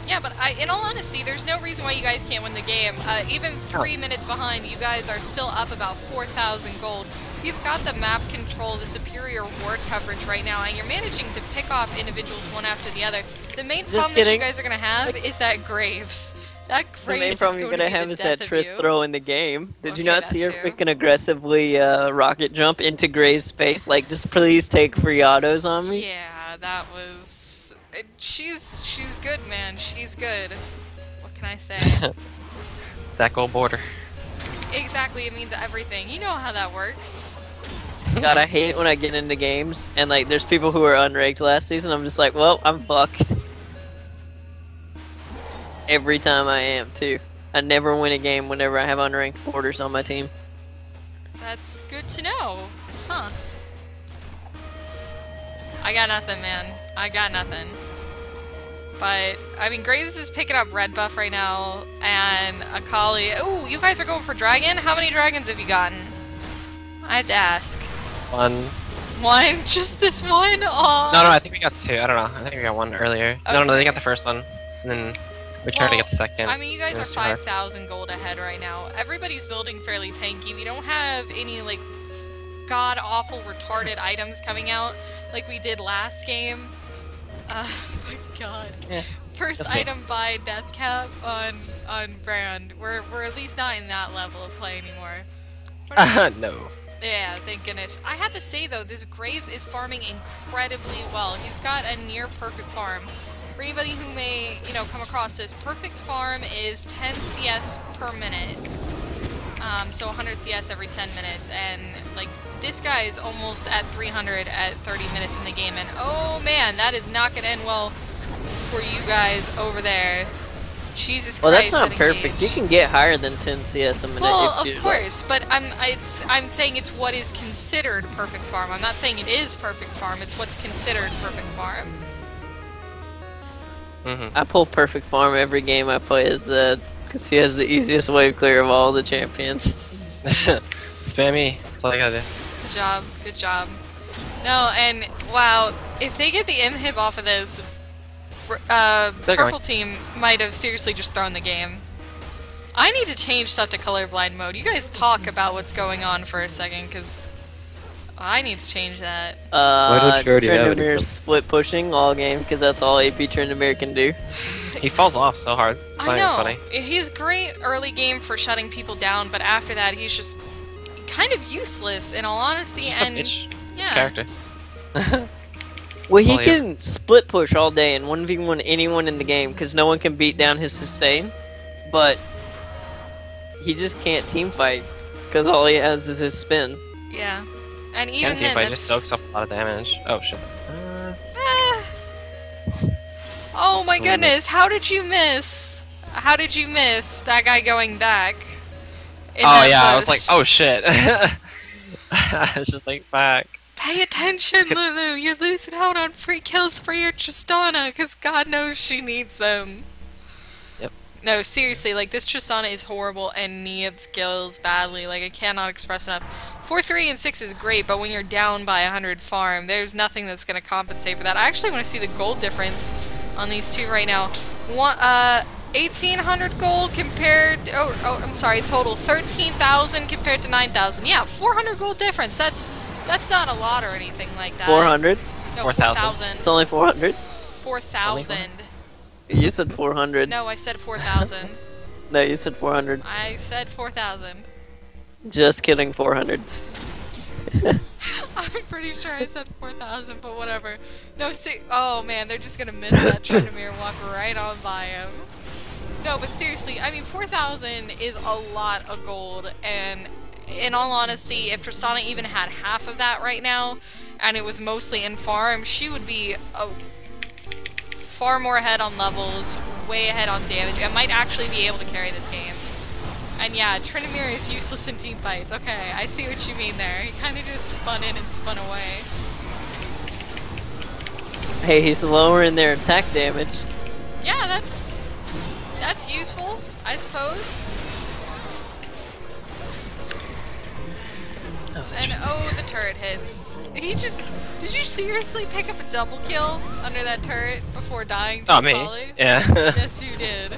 Yeah, but in all honesty, there's no reason why you guys can't win the game. Even 3 minutes behind, you guys are still up about 4,000 gold. You've got the map control, the superior ward coverage right now, and you're managing to pick off individuals one after the other. The main problem that you guys are going to have is that Graves. That Graves The main problem you're going gonna to have is that Triss you. throw in the game. Did you Okay, not see her that too. freaking aggressively rocket jump into Graves' face? Like, just please take free autos on me? Yeah, that was... She's good, man. She's good. What can I say? That gold border. Exactly, it means everything. You know how that works. God, I hate it when I get into games and, like, there's people who were unranked last season. I'm just like, well, I'm fucked. Every time I am, too. I never win a game whenever I have unranked borders on my team. That's good to know. Huh. I got nothing, man. I got nothing. But, I mean, Graves is picking up red buff right now, and Akali... Ooh, you guys are going for dragon? How many dragons have you gotten? I have to ask. One. One? Just this one? Aww. No, I think we got two. I don't know. I think we got one earlier. No, they Okay. got the first one. And then we tried to get the second. I mean, you guys It are was hard. 5,000 gold ahead right now. Everybody's building fairly tanky. We don't have any, like, god-awful, retarded items coming out like we did last game. Oh my god. Yeah, First that's it. item by death cap on brand. We're at least not in that level of play anymore. No. Yeah, thank goodness. I have to say though, this Graves is farming incredibly well. He's got a near perfect farm. For anybody who may, you know, come across this, perfect farm is 10 CS per minute. So 100 CS every 10 minutes, and like this guy is almost at 300 at 30 minutes in the game, and oh man, that is not gonna end well for you guys over there. Jesus Well, Christ. that's not that perfect. You engage. can get higher than 10 CS a minute. Well, if you of course, but I'm saying it's what is considered perfect farm. I'm not saying it is perfect farm. It's what's considered perfect farm. I pull perfect farm every game I play as Zed, because he has the easiest wave clear of all the champions. Spammy. That's all I gotta do. Good job. Good job. No, and wow, if they get the inhib off of this, purple team might have seriously just thrown the game. I need to change stuff to colorblind mode. You guys talk about what's going on for a second, because I need to change that. Why don't you already have any Tryndamere split pushing all game, because that's all AP Tryndamere can do. He falls off so hard. It's I not know. even funny. He's great early game for shutting people down, but after that, he's just kind of useless, in all honesty. He's just a And bitch yeah, character. Well, he Oh, yeah. can split push all day and 1v1 anyone in the game, because no one can beat down his sustain, but he just can't team fight, because all he has is his spin. yeah. And even Can't team then, fight, that's... just soaks up a lot of damage. Oh shit. Oh my goodness, how did you miss? How did you miss that guy going back? in Oh that yeah, I was bush? like, oh shit. I was just like, fuck. Pay attention, Lulu! You're losing out on free kills for your Tristana, because God knows she needs them. Yep. No, seriously, like, this Tristana is horrible and needs kills badly. Like, I cannot express enough. 4, 3, and 6 is great, but when you're down by 100 farm, there's nothing that's going to compensate for that. I actually want to see the gold difference on these two right now. 1,800 gold compared... Oh, I'm sorry, total 13,000 compared to 9,000. Yeah, 400 gold difference. That's not a lot or anything like that. 400? No, 4,000. 4,000. It's only 400? 4,000. You said 400. No, I said 4,000. No, you said 400. I said 4,000. Just kidding, 400. I'm pretty sure I said 4,000, but whatever. No, oh man, they're just gonna miss that Tryndamere and walk right on by him. No, but seriously, I mean, 4,000 is a lot of gold, and in all honesty, if Tristana even had half of that right now, and it was mostly in farm, she would be far more ahead on levels, way ahead on damage, and might actually be able to carry this game. And yeah, Tryndamere is useless in team fights. Okay, I see what you mean there. He kind of just spun in and spun away. Hey, he's lowering their attack damage. Yeah, that's useful, I suppose. And oh, the turret hits. He just... Did you seriously pick up a double kill under that turret before dying to Oh, a me? volley? Yeah. Yes, you did.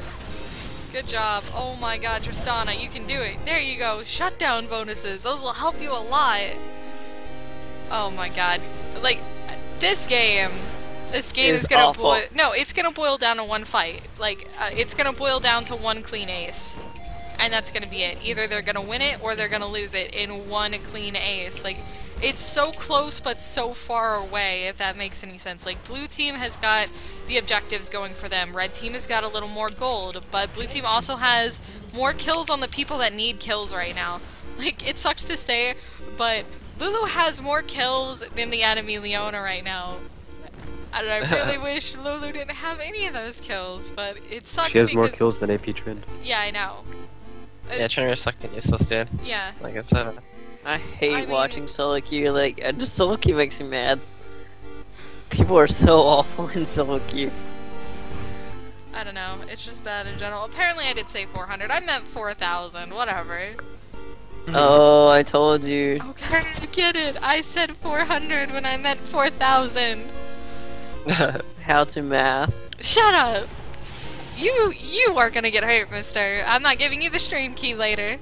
Good job. Oh my god, Tristana, you can do it. There you go. Shutdown bonuses. Those will help you a lot. Oh my god. Like, this game is gonna awful. boil... No, it's gonna boil down to one fight. Like, it's gonna boil down to one clean ace. And that's gonna be it. Either they're gonna win it or they're gonna lose it in one clean ace. Like, it's so close but so far away, if that makes any sense. Like, blue team has got the objectives going for them. Red team has got a little more gold, but blue team also has more kills on the people that need kills right now. Like, it sucks to say, but Lulu has more kills than the enemy Leona right now. And I really wish Lulu didn't have any of those kills, but it sucks She has because... more kills than AP Trend. Yeah, I know. Yeah, Tryndamere fucking useless, dude. Yeah. Like I said. I hate I mean- watching solo queue. Like, just solo queue makes me mad. People are so awful in solo queue. I don't know. It's just bad in general. Apparently I did say 400. I meant 4,000. Whatever. Oh, I told you. Okay, I get it. I said 400 when I meant 4,000. How to math. Shut up. You are gonna get hurt, mister. I'm not giving you the stream key later.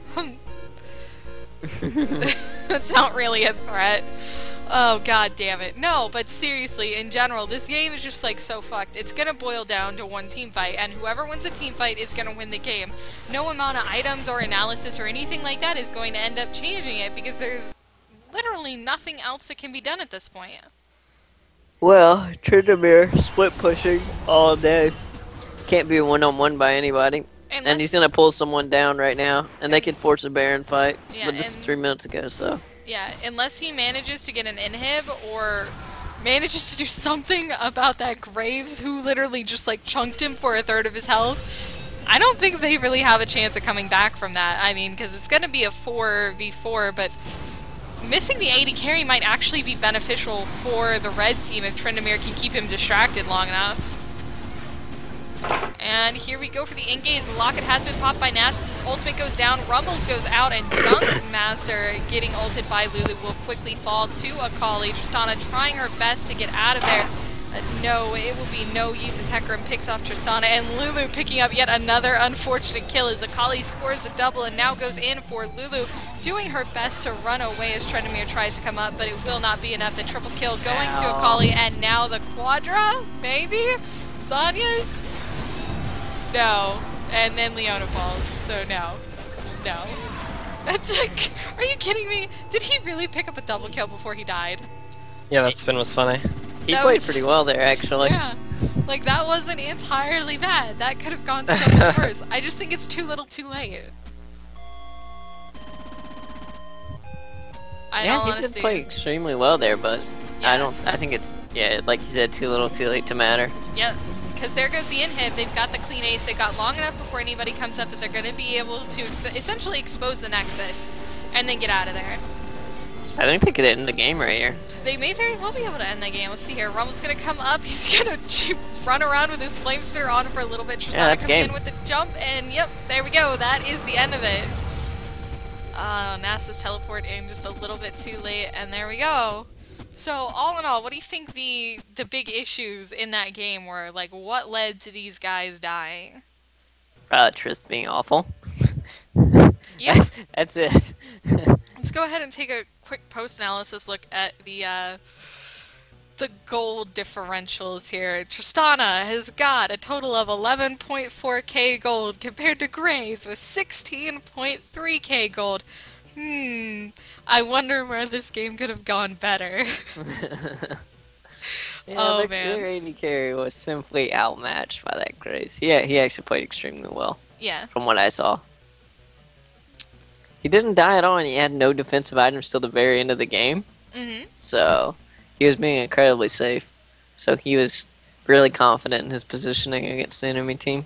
That's not really a threat. Oh, god damn it. No, but seriously, in general, this game is just like so fucked. It's gonna boil down to one team fight, and whoever wins a team fight is gonna win the game. No amount of items or analysis or anything like that is going to end up changing it, because there's literally nothing else that can be done at this point. Well, Tryndamere split pushing all day. Can't be one-on-one by anybody. And he's gonna pull someone down right now, and they can force a Baron fight. Yeah, but this is 3 minutes ago, so. Yeah, unless he manages to get an inhib or manages to do something about that Graves who literally just like chunked him for a third of his health, I don't think they really have a chance of coming back from that. I mean, because it's gonna be a 4v4, but missing the AD carry might actually be beneficial for the red team if Tryndamere can keep him distracted long enough. And here we go for the engage. The locket has been popped by Nasus. His ultimate goes down. Rumbles goes out, and Dunk Master getting ulted by Lulu will quickly fall to Akali. Tristana trying her best to get out of there. No, it will be no use as Hecarim picks off Tristana, and Lulu picking up yet another unfortunate kill as Akali scores the double and now goes in for Lulu, doing her best to run away as Tryndamere tries to come up, but it will not be enough. The triple kill going to Akali, and now the Quadra, maybe? Sonya's? No. And then Leona falls, so no. Just no. That's like, are you kidding me? Did he really pick up a double kill before he died? Yeah, that spin was funny. He played pretty well there, actually. Yeah. Like, that wasn't entirely bad. That could have gone so much worse. I just think it's too little too late. Yeah, he did play extremely well there, but yeah. I think it's, yeah, like you said, too little too late to matter. Yep. Because there goes the inhib. They've got the clean ace. They got long enough before anybody comes up that they're going to be able to essentially expose the Nexus and then get out of there. I think they could end the game right here. They may very well be able to end the game. Let's see here. Rumble's going to come up. He's going to run around with his flame spitter on for a little bit. Tristana coming in with the jump, and yep, there we go. That is the end of it. Nasus teleport in just a little bit too late, and there we go. So, all in all, what do you think the big issues in that game were? Like, what led to these guys dying? Trist being awful. Yeah. That's it. Let's go ahead and take a quick post-analysis look at the gold differentials here. Tristana has got a total of 11.4k gold compared to Graves with 16.3k gold. I wonder where this game could have gone better. Yeah, oh man. Their AD carry was simply outmatched by that Graves. Yeah, he actually played extremely well. Yeah. From what I saw. He didn't die at all, and he had no defensive items till the very end of the game. So, he was being incredibly safe. So he was really confident in his positioning against the enemy team.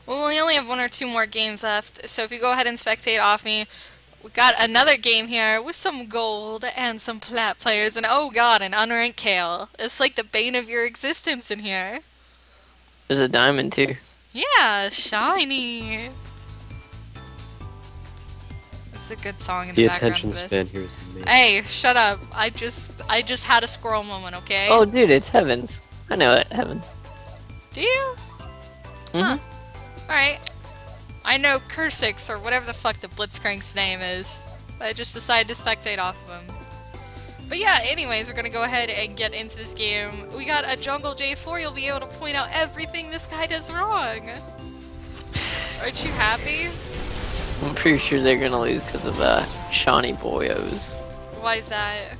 Well, we only have 1 or 2 more games left, so if you go ahead and spectate off me, we got another game here with some gold and some plat players, and oh god, an unranked Kale. It's like the bane of your existence in here. There's a diamond too. Yeah, shiny. It's a good song in the background for this. The attention span here is amazing. Hey, shut up. I just had a squirrel moment, okay? Oh dude, it's Heavens. I know it, Heavens. Do you? Huh. Alright. I know Kursix, or whatever the fuck the Blitzcrank's name is. I just decided to spectate off of him. But yeah, anyways, we're gonna go ahead and get into this game. We got a Jungle J4, you'll be able to point out everything this guy does wrong. Aren't you happy? I'm pretty sure they're gonna lose because of Shawnee Boyos. Why is that?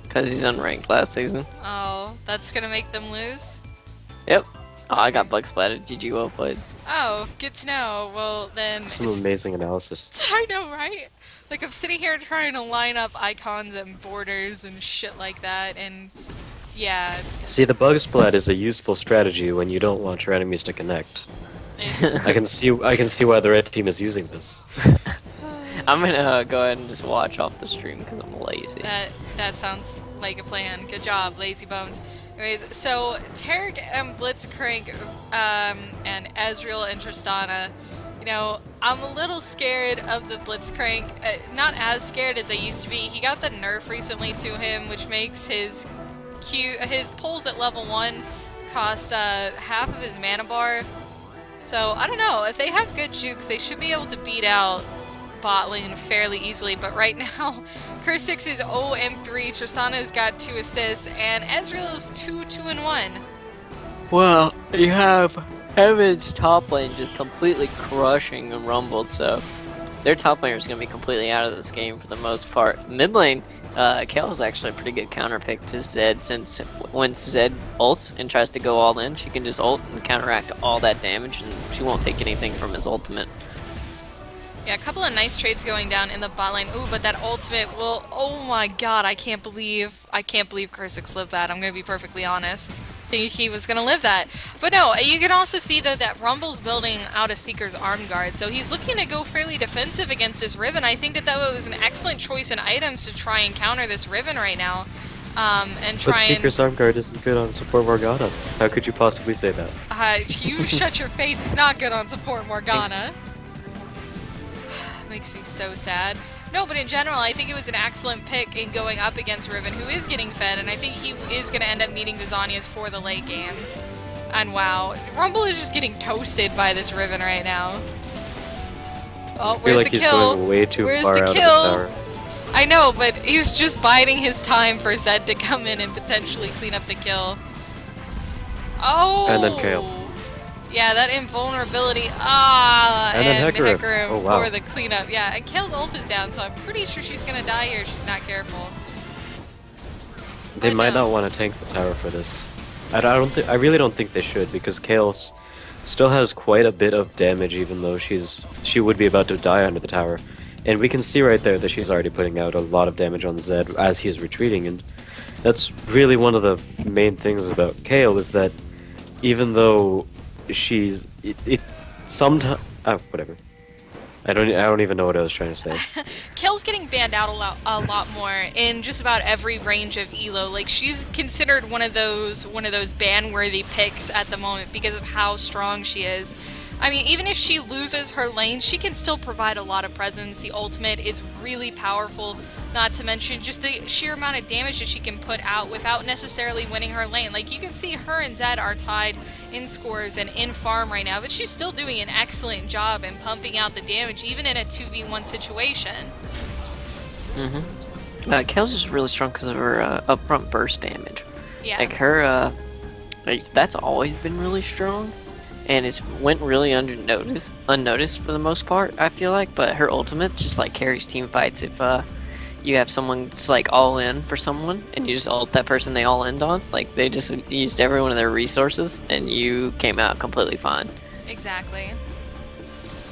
Because he's unranked last season. Oh, that's gonna make them lose? Yep. Oh, I got bug splatted. GG, well played. Oh, good to know. Well, then... Some amazing analysis. I know, right? Like, I'm sitting here trying to line up icons and borders and shit like that, and... yeah, it's... See, the bug splat is a useful strategy when you don't want your enemies to connect. I can see why the red team is using this. I'm gonna go ahead and just watch off the stream because I'm lazy. That sounds like a plan. Good job, lazy bones. Anyways, so Tarek and Blitzcrank and Ezreal and Tristana, you know, I'm a little scared of the Blitzcrank. Not as scared as I used to be. He got the nerf recently to him, which makes his pulls at level 1 cost half of his mana bar. So, I don't know. If they have good jukes, they should be able to beat out bot lane fairly easily, but right now, Kursix is 0-3, Tristana's got 2 assists, and Ezreal's 2-1. Well, you have Heaven's top lane just completely crushing and rumbled, so their top laner is going to be completely out of this game for the most part. Mid lane, Kale is actually a pretty good counter pick to Zed, since when Zed ults and tries to go all in, she can just ult and counteract all that damage, and she won't take anything from his ultimate. Yeah, a couple of nice trades going down in the bot lane. Ooh, but that ultimate will... Oh my god, I can't believe Kursix lived that. I'm going to be perfectly honest. I think he was going to live that. But no, you can also see, though, that Rumble's building out a Seeker's Arm Guard. So he's looking to go fairly defensive against this Riven. I think that was an excellent choice in items to try and counter this Riven right now. And try but Seeker's Arm Guard isn't good on support Morgana. How could you possibly say that? You shut your face. It's not good on support Morgana. Makes me so sad. No, but in general, I think it was an excellent pick in going up against Riven, who is getting fed, and I think he is going to end up needing the Zhonya's for the late game. And wow, Rumble is just getting toasted by this Riven right now. Oh, where's the kill? Where's the kill? I know, but he was just biding his time for Zed to come in and potentially clean up the kill. Oh! And then Kale. Yeah, that invulnerability. And then Hecarim wow. for the cleanup. Yeah, and Kale's ult is down, so I'm pretty sure she's gonna die here if she's not careful. They might not want to tank the tower for this. I really don't think they should, because Kale still has quite a bit of damage, even though she would be about to die under the tower. And we can see right there that she's already putting out a lot of damage on Zed as he's retreating, and that's really one of the main things about Kale, is that even though she's sometimes whatever. I don't even know what I was trying to say. Kale's getting banned out a lot more in just about every range of elo. Like, she's considered one of those ban-worthy picks at the moment because of how strong she is. I mean, even if she loses her lane, she can still provide a lot of presence. The ultimate is really powerful, not to mention just the sheer amount of damage that she can put out without necessarily winning her lane. Like, you can see her and Zed are tied in scores and in farm right now, but she's still doing an excellent job in pumping out the damage, even in a 2v1 situation. Kale's just really strong because of her upfront burst damage. Yeah. Like, her, that's always been really strong. And it went really unnoticed for the most part, I feel like. But her ultimate just like carries team fights if you have someone just like all in for someone, and you just ult that person they all end on. Like, they just used every one of their resources, and you came out completely fine. Exactly.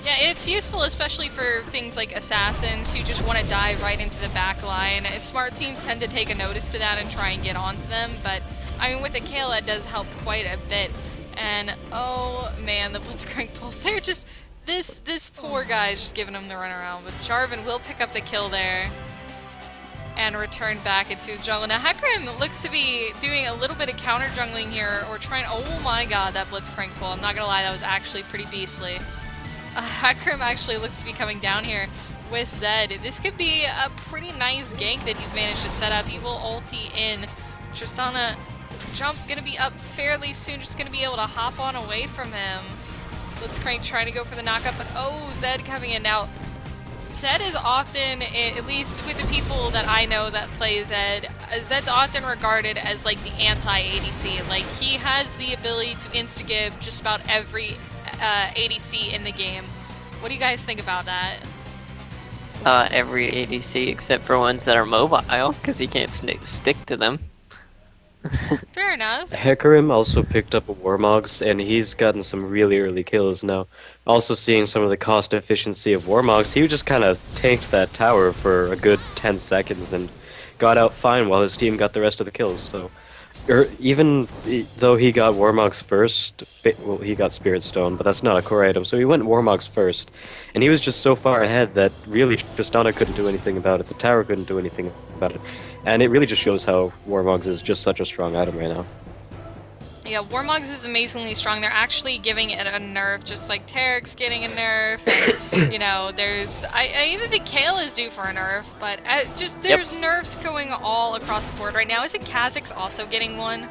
Yeah, it's useful especially for things like assassins who just want to dive right into the back line. Smart teams tend to take a notice to that and try and get onto them, but I mean, with a Kale, that does help quite a bit. And oh man, the Blitzcrank pulse. They're just this poor guy is just giving him the runaround. But Jarvan will pick up the kill there and return back into his jungle. Now Hecarim looks to be doing a little bit of counter jungling here, or trying. Oh my god, that Blitzcrank pull! I'm not gonna lie, that was actually pretty beastly. Hecarim actually looks to be coming down here with Zed. This could be a pretty nice gank that he's managed to set up. He will ulti in. Tristana. Jump gonna be up fairly soon, just gonna be able to hop on away from him. Blitzcrank trying to go for the knockup, but oh, Zed coming in now. Zed is often, at least with the people that I know that play Zed, Zed's often regarded as like the anti-ADC. Like, he has the ability to insta-give just about every ADC in the game. What do you guys think about that? Every ADC except for ones that are mobile, because he can't stick to them. Fair enough. Hecarim also picked up a Warmogs, and he's gotten some really early kills now. Also seeing some of the cost efficiency of Warmogs, he just kind of tanked that tower for a good 10 seconds and got out fine while his team got the rest of the kills. So, even though he got Warmogs first, well, he got Spirit Stone, but that's not a core item, so he went Warmogs first. And he was just so far ahead that really Tristana couldn't do anything about it, the tower couldn't do anything about it. And it really just shows how Warmogs is just such a strong item right now. Yeah, Warmogs is amazingly strong. They're actually giving it a nerf, just like Tarek's getting a nerf. And, you know, there's... I even think Kale is due for a nerf, but there's nerfs going all across the board right now. Isn't Kha'Zix also getting one?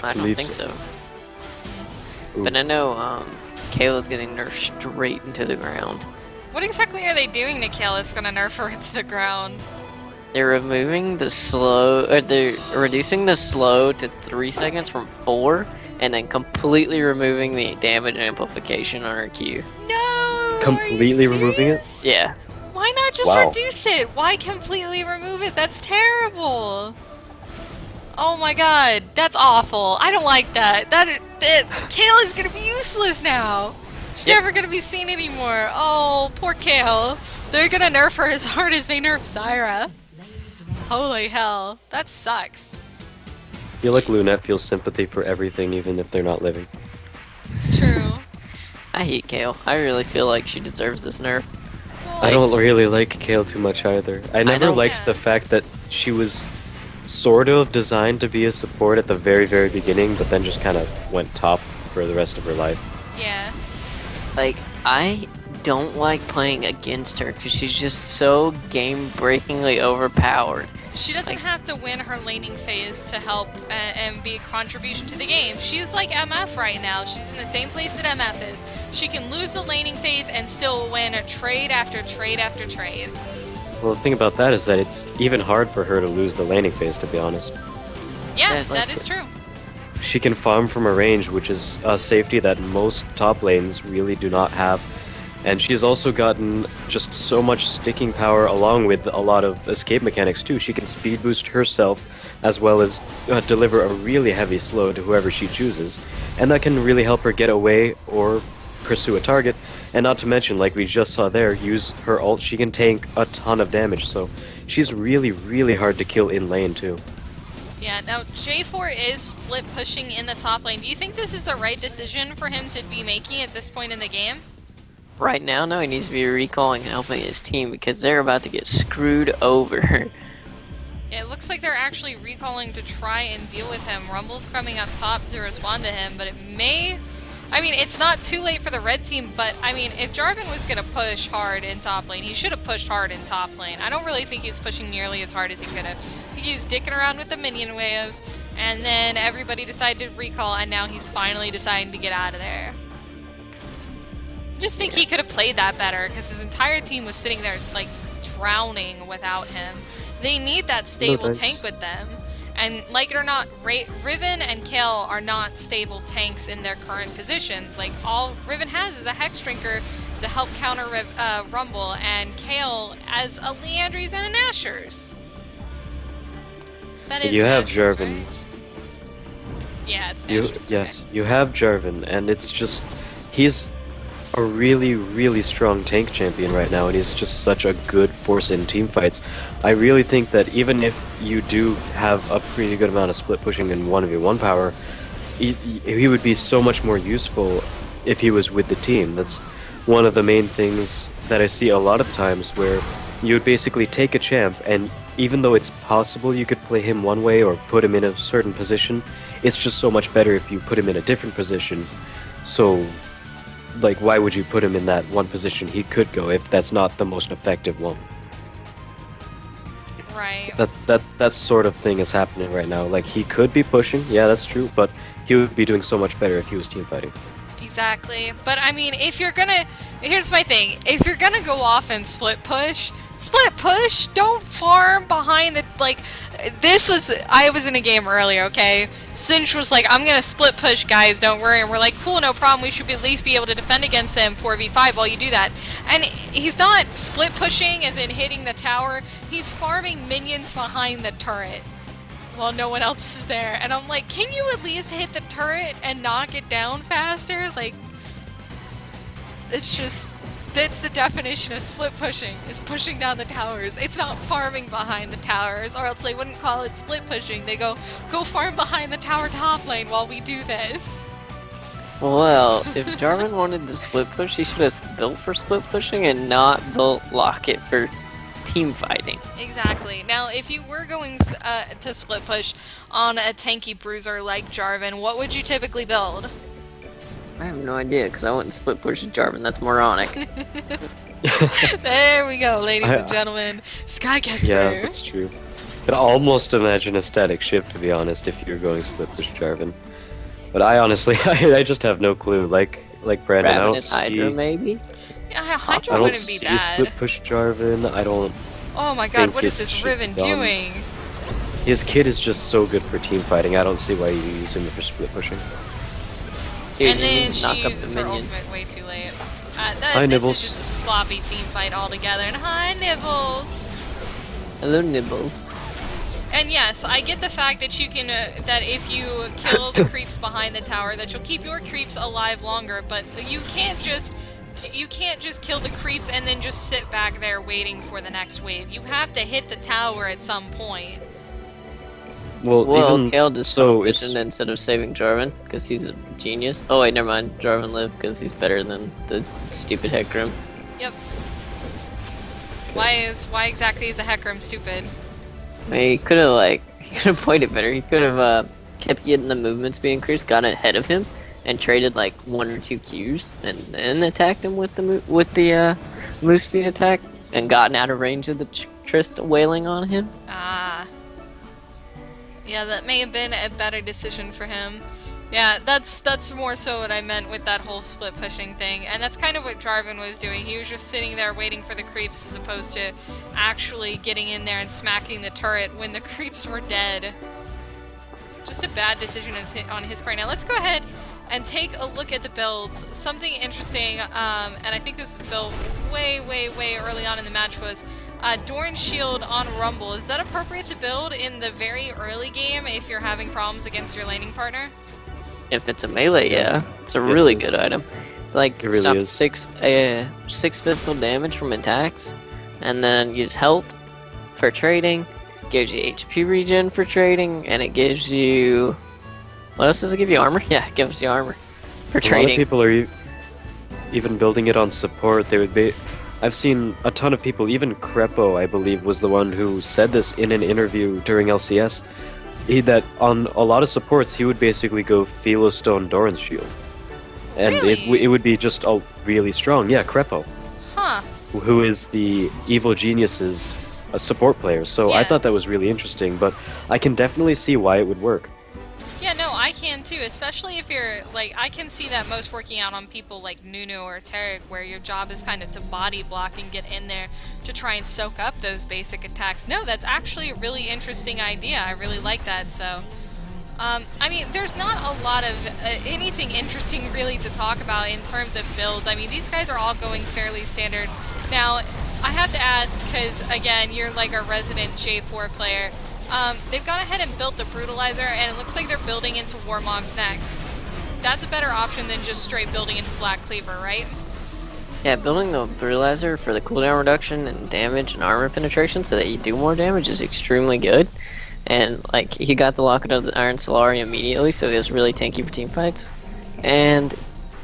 I don't think so. But I know Kale is getting nerfed straight into the ground. What exactly are they doing to Kale that's gonna nerf her into the ground? They're removing the slow, or they're reducing the slow to 3 seconds from 4, and then completely removing the damage amplification on her Q. No! Completely removing it? Yeah. Why not just Wow. reduce it? Why completely remove it? That's terrible! Oh my god, that's awful. I don't like that. Kale is gonna be useless now. She's never gonna be seen anymore. Oh, poor Kale. They're gonna nerf her as hard as they nerf Zyra. Holy hell, that sucks. I feel like Lunette feels sympathy for everything, even if they're not living. It's true. I hate Kale. I really feel like she deserves this nerf. Well, I don't really like Kale too much either. I never don't- liked Yeah. the fact that she was sort of designed to be a support at the very, very beginning, but then just kind of went top for the rest of her life. yeah. Like, I don't like playing against her because she's just so game-breakingly overpowered. She doesn't have to win her laning phase to help and be a contribution to the game. She's like MF right now. She's in the same place that MF is. She can lose the laning phase and still win a trade after trade after trade. Well, the thing about that is that it's even hard for her to lose the laning phase, to be honest. Yeah, Yeah, like- that is true. She can farm from a range, which is a safety that most top lanes really do not have. And she's also gotten just so much sticking power along with a lot of escape mechanics too. She can speed boost herself as well as deliver a really heavy slow to whoever she chooses. And that can really help her get away or pursue a target. And not to mention, like we just saw there, use her ult, she can tank a ton of damage. So she's really, really hard to kill in lane too. Yeah, now J4 is split pushing in the top lane. Do you think this is the right decision for him to be making at this point in the game? Right now, no, he needs to be recalling and helping his team because they're about to get screwed over. Yeah, it looks like they're actually recalling to try and deal with him. Rumble's coming up top to respond to him, but it may... I mean, it's not too late for the red team, but, I mean, if Jarvan was going to push hard in top lane, he should have pushed hard in top lane. I don't really think he was pushing nearly as hard as he could have. He was dicking around with the minion waves, and then everybody decided to recall, and now he's finally deciding to get out of there. I just think he could have played that better, because his entire team was sitting there, like, drowning without him. They need that stable nice. tank with them. And like it or not, Riven and Kale are not stable tanks in their current positions. Like, all Riven has is a Hex Drinker to help counter Rumble, and Kale as a Leandries and a Nashers. That is You have Nashers, Jarvan. right? Yeah, it's You, Nashers. yes, you have Jarvan, and it's just... He's a really, really strong tank champion right now, and he's just such a good force in team fights. I really think that even if you do have a pretty good amount of split pushing in 1v1 power, he would be so much more useful if he was with the team. That's one of the main things that I see a lot of times, where you would basically take a champ, and even though it's possible you could play him one way or put him in a certain position, it's just so much better if you put him in a different position. So, like, why would you put him in that one position he could go if that's not the most effective one? Right. That sort of thing is happening right now. Like, he could be pushing, yeah, that's true, but he would be doing so much better if he was team fighting. Exactly. But I mean, if you're gonna... Here's my thing. If you're gonna go off and split push, don't farm behind the... Like, this was... I was in a game earlier, okay? Cinch was like, I'm gonna split push, guys, don't worry. And we're like, cool, no problem. We should at least be able to defend against them 4v5 while you do that. And he's not split pushing as in hitting the tower. He's farming minions behind the turret while no one else is there. And I'm like, can you at least hit the turret and knock it down faster? Like, it's just... That's the definition of split pushing, is pushing down the towers. It's not farming behind the towers, or else they wouldn't call it split pushing. They go farm behind the tower top lane while we do this. Well, if Jarvan wanted to split push, he should have built for split pushing and not built Locket for team fighting. Exactly. Now, if you were going to split push on a tanky bruiser like Jarvan, what would you typically build? I have no idea, because I wouldn't split push with Jarvan. That's moronic. There we go, ladies and gentlemen. SkyKesper. Yeah, that's true. Could almost imagine a static shift, to be honest, if you're going split push Jarvan. But I honestly, I just have no clue. Like Brandon, I don't Ravenous Hydra, see... maybe? Yeah, Hydra I don't wouldn't be see bad. split push Jarvan. I don't. Oh my god, think what is it this should Riven be done. doing? His kid is just so good for team fighting. I don't see why you use him for split pushing. Dude, And you then need to she knock up uses the her minions. ultimate way too late. Hi, This Nibbles. is just a sloppy team fight altogether. And hi, Nibbles! Hello, Nibbles. And yes, I get the fact that you can, that if you kill the creeps behind the tower, that you'll keep your creeps alive longer, but you can't just kill the creeps and then just sit back there waiting for the next wave. You have to hit the tower at some point. Well, even Kale just so, so instead of saving Jarvan, because he's a genius. Oh wait, never mind. Jarvan lived because he's better than the stupid Hecarim. Yep. Why exactly is a Hecarim stupid? He could have played it better. He could have kept getting the movement speed increased, got ahead of him, and traded like 1 or 2 Qs, and then attacked him with the move speed attack, and gotten out of range of the Trist wailing on him. Ah. Yeah, that may have been a better decision for him. Yeah, that's more so what I meant with that whole split pushing thing, and that's kind of what Jarvan was doing. He was just sitting there waiting for the creeps as opposed to actually getting in there and smacking the turret when the creeps were dead. Just a bad decision on his part. Now let's go ahead and take a look at the builds. Something interesting, and I think this is built way early on in the match, was Doran's Shield on Rumble. Is that appropriate to build in the very early game if you're having problems against your laning partner? If it's a melee, yeah, it's a really good item. It's like It really stops is. 6 physical damage from attacks, and then gives health for trading, gives you HP regen for trading, and it gives you... What else does it give you? Armor? Yeah, it gives you armor for A lot of trading. people are even building it on support. They would be. I've seen a ton of people. Even Crepo, I believe, was the one who said this in an interview during LCS. That on a lot of supports, he would basically go Philostone Doran's Shield, and Really? it would be just a really strong. Yeah, Crepo, Huh. who is the Evil Genius's support player. So I Yeah. thought that was really interesting. But I can definitely see why it would work. Yeah, no, I can too, especially if you're, like, I can see that most working out on people like Nunu or Tarek, where your job is kind of to body block and get in there to try and soak up those basic attacks. No, that's actually a really interesting idea. I really like that, so... I mean, there's not a lot of anything interesting really to talk about in terms of builds. I mean, these guys are all going fairly standard. Now, I have to ask, because, again, you're like a resident J4 player, they've gone ahead and built the Brutalizer, and it looks like they're building into Warmogs next. That's a better option than just straight building into Black Cleaver, right? Yeah, building the Brutalizer for the cooldown reduction and damage and armor penetration so that you do more damage is extremely good. And, like, he got the Locket of the Iron Solari immediately, so he was really tanky for team fights. And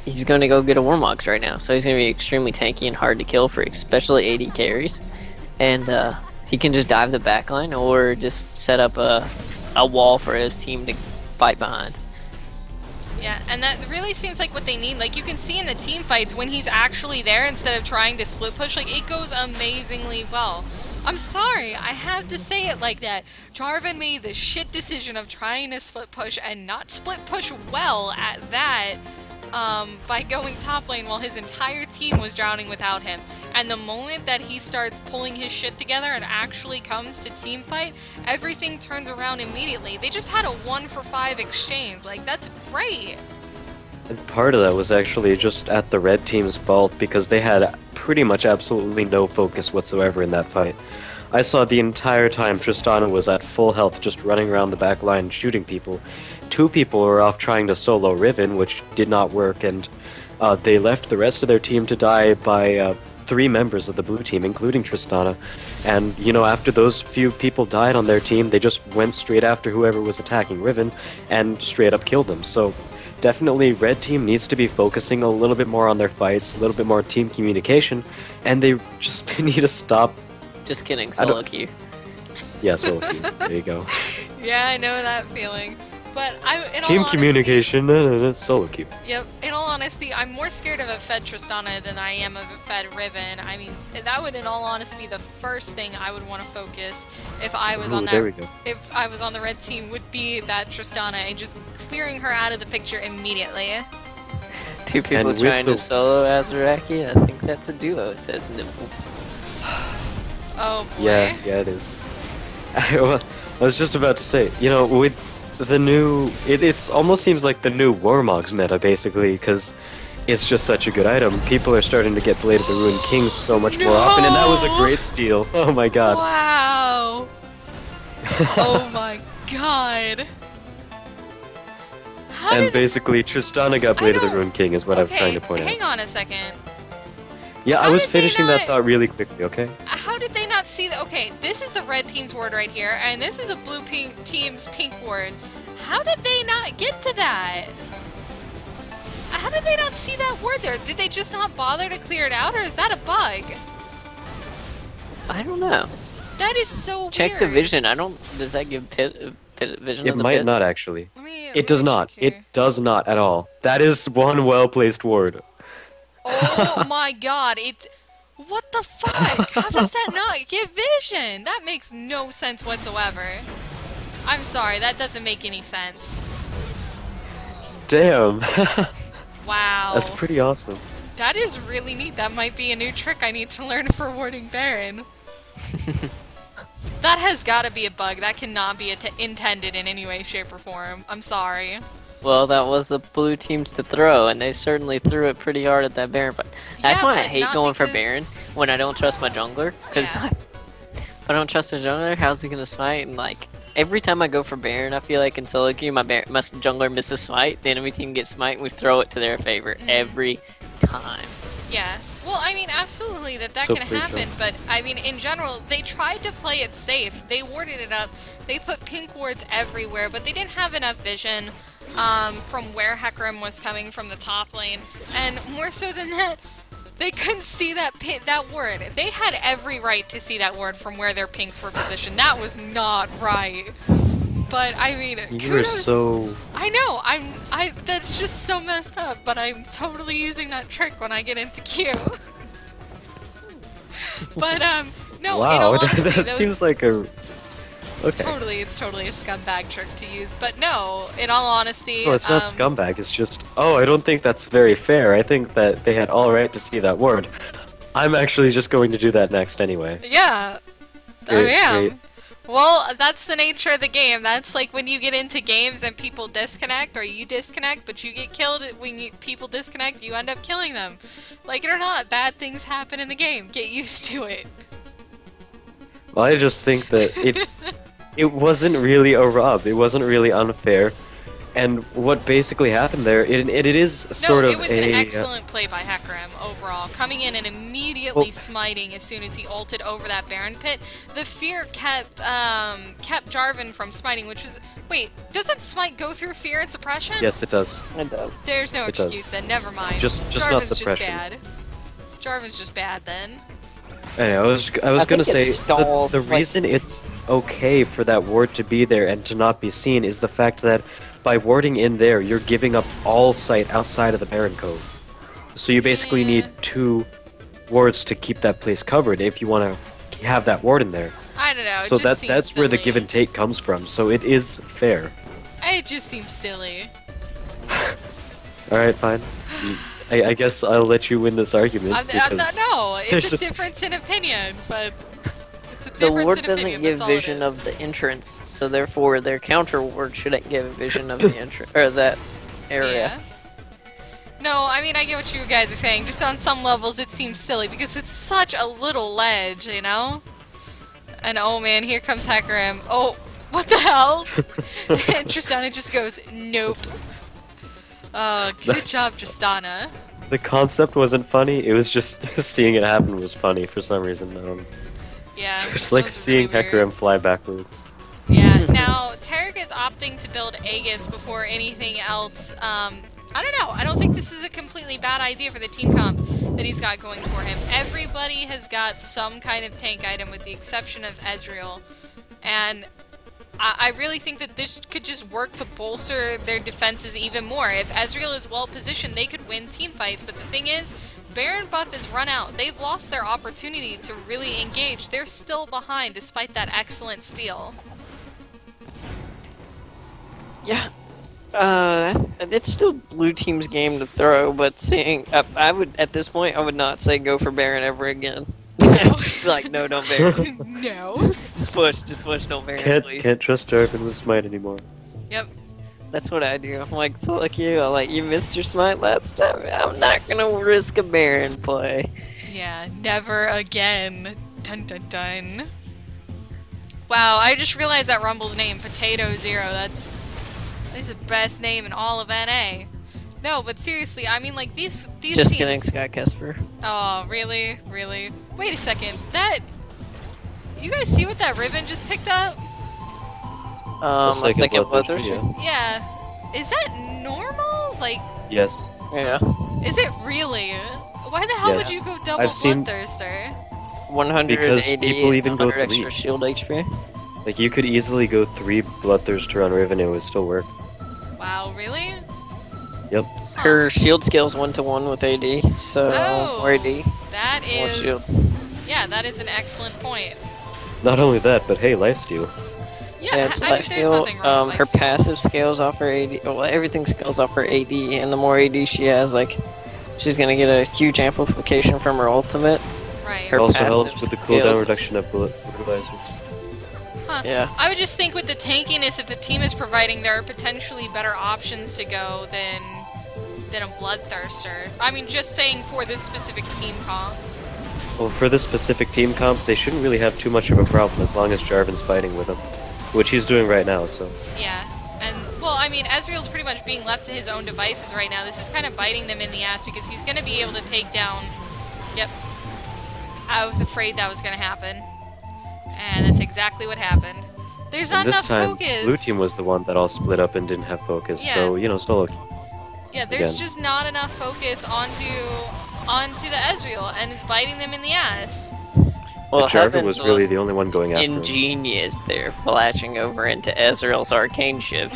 he's going to go get a Warmogs right now, so he's going to be extremely tanky and hard to kill for especially AD carries. And, he can just dive the backline or just set up a wall for his team to fight behind. Yeah, and that really seems like what they need. Like, you can see in the team fights when he's actually there instead of trying to split push, like, it goes amazingly well. I'm sorry, I have to say it like that. Jarvan made the shit decision of trying to split push and not split push well at that by going top lane while his entire team was drowning without him. And the moment that he starts pulling his shit together and actually comes to team fight, everything turns around immediately. They just had a 1-for-5 exchange. Like, that's great. And part of that was actually just at the red team's fault because they had pretty much absolutely no focus whatsoever in that fight. I saw the entire time Tristana was at full health just running around the back line shooting people. 2 people were off trying to solo Riven, which did not work, and they left the rest of their team to die by 3 members of the blue team, including Tristana. And, you know, after those few people died on their team, they just went straight after whoever was attacking Riven and straight up killed them. So definitely red team needs to be focusing a little bit more on their fights, a little bit more team communication, and they just need to stop. Just kidding, solo queue. Yeah, solo queue. There you go. Yeah, I know that feeling. But in Team all honesty, communication, solo queue. Yep, in all honesty, I'm more scared of a Fed Tristana than I am of a Fed Riven. I mean, that would, in all honesty, be the first thing I would want to focus if I was on that. There we go. If I was on the red team, would be that Tristana and just clearing her out of the picture immediately. Two people with trying to the- solo Azaraki? I think that's a duo, says Nipples. Oh boy. Yeah, it is. I was just about to say, you know, with the new, it's almost seems like the new Warmogs meta, basically, because it's just such a good item. People are starting to get Blade of the Ruined King so much more often, and that was a great steal. Oh my god. Wow. Oh my god. How And did basically, Tristana got Blade of the Ruined King, is what I'm trying to point out. hang on a second. Yeah, I how was did they finishing that not- thought really quickly, okay? How did they not see that? Okay, this is the red team's ward right here, and this is a blue team's pink ward. How did they not get to that? How did they not see that ward there? Did they just not bother to clear it out, or is that a bug? I don't know. That is so Check weird. the vision. I don't. Does that give pit vision It of the might pit? not, actually. Let me It does check not. here. It does not at all. That is one well-placed ward. Oh my god, it... What the fuck? How does that not give vision? That makes no sense whatsoever. I'm sorry, that doesn't make any sense. Damn. Wow. That's pretty awesome. That is really neat. That might be a new trick I need to learn for warding Baron. That has got to be a bug. That cannot be intended in any way, shape, or form. I'm sorry. Well, that was the blue teams to throw, and they certainly threw it pretty hard at that Baron. But that's Yeah, why I but hate not going for because- Baron when I don't trust my jungler. Because Yeah. if I don't trust my jungler, how's he gonna smite? And like every time I go for Baron, I feel like in solo queue, my jungler misses smite, the enemy team gets smite, and we throw it to their favor every time. Yeah. Well, I mean, absolutely that So can free happen, but I mean, in general, they tried to play it safe. They warded it up. They put pink wards everywhere, but they didn't have enough vision from where Hecarim was coming from the top lane, and more so than that, they couldn't see that ward. They had every right to see that ward from where their pinks were positioned. That was not right. But I mean, You were kudos. so... I know. That's just so messed up. But I'm totally using that trick when I get into queue. But no. In all Wow, honesty, that those- seems like a... It's Okay. totally a scumbag trick to use. But no. In all honesty. No, it's not scumbag, it's just... Oh, I don't think that's very fair. I think that they had all right to see that word. I'm actually just going to do that next anyway. Yeah. I Great, am. great. Well, that's the nature of the game. That's like when you get into games and people disconnect, or you disconnect, but you get killed when people disconnect, you end up killing them. Like it or not, bad things happen in the game. Get used to it. Well, I just think that it wasn't really a rub. It wasn't really unfair. And what basically happened there, it is sort No, of it was a... an excellent play by Hecarim overall. Coming in and immediately smiting as soon as he ulted over that Baron pit. The fear kept Jarvan from smiting, which was... Wait, doesn't smite go through fear and suppression? Yes, it does. It does. There's no It does. excuse then, never mind. Just not Jarvan's just suppression. bad. Jarvan's just bad then. Anyway, I was I gonna think it say stalls, the like- reason it's okay for that ward to be there and to not be seen is the fact that by warding in there, you're giving up all sight outside of the Baron Cove. So you basically Yeah. need 2 wards to keep that place covered if you want to have that ward in there. I don't know. It So just seems that's where the silly. give and take comes from. So it is fair. It just seems silly. All right, fine. I guess I'll let you win this argument. I'm because not, no, it's there's a a- difference in opinion, but it's a The difference ward in doesn't opinion. give That's all it vision is. of the entrance, so therefore their counter ward shouldn't give vision of the entrance or that area. Yeah. No, I mean, I get what you guys are saying. Just on some levels, it seems silly because it's such a little ledge, you know? And oh man, here comes Hecarim. Oh, what the hell? And Tristana just goes, nope. Good job, Tristana. The concept wasn't funny. It was just seeing it happen was funny for some reason. Yeah. Just that like was seeing really weird. Hecarim fly backwards. Yeah, now, Tarek is opting to build Aegis before anything else. I don't know. I don't think this is a completely bad idea for the team comp that he's got going for him. Everybody has got some kind of tank item with the exception of Ezreal. And I really think that this could just work to bolster their defenses even more. If Ezreal is well positioned, they could win team fights. But the thing is, Baron buff is run out. They've lost their opportunity to really engage. They're still behind despite that excellent steal. Yeah. It's still blue team's game to throw, but seeing I would at this point I would not say go for Baron ever again. Like no, don't Baron. No. Just push, don't Baron, please. Can't trust Jarvan with Smite anymore. Yep. That's what I do. I'm like, so like you, I'm like, you missed your Smite last time. I'm not gonna risk a Baron play. Yeah, never again. Dun dun dun. Wow, I just realized that Rumble's name, Potato Zero. That's the best name in all of NA. No, but seriously, I mean, like these Just teams. kidding, SkyKesper. Oh, really, really? Wait a second. That. You guys see what that ribbon just picked up? A second bloodthirster. Yeah. Is that normal? Like. Yes. Yeah. Is it really? Why the hell Yes. would you go double I've seen- Bloodthirster? 100 Because AD people is even go 100 3. extra shield HP. Like you could easily go 3 Bloodthirster on Riven, it would still work. Wow, really? Yep. Her shield scales 1-to-1 with AD, so Oh. or AD. That More is. shield. Yeah, that is an excellent point. Not only that, but hey, lifesteal. Yeah, it's I mean, there's nothing wrong with her lifesteal. passive scales off her AD. Well, everything scales off her AD, and the more AD she has, like, she's gonna get a huge amplification from her ultimate. Right. Her It also passive helps with the cooldown scales- reduction of bullet fertilizers. Yeah. I would just think with the tankiness that the team is providing, there are potentially better options to go than a Bloodthirster. I mean, just saying for this specific team comp. Well, for this specific team comp, they shouldn't really have too much of a problem as long as Jarvan's fighting with him. Which he's doing right now, so. Yeah. And, well, I mean, Ezreal's pretty much being left to his own devices right now. This is kind of biting them in the ass because he's going to be able to take down... Yep. I was afraid that was going to happen. And that's exactly what happened. There's not And this enough time, focus. blue team was the one that all split up and didn't have focus, Yeah. so, you know, solo. Yeah, there's Again. just not enough focus onto the Ezreal, and it's biting them in the ass. Well, But Jarvan Heavens was really the only one going after him. ingenious there, flashing over into Ezreal's arcane shift.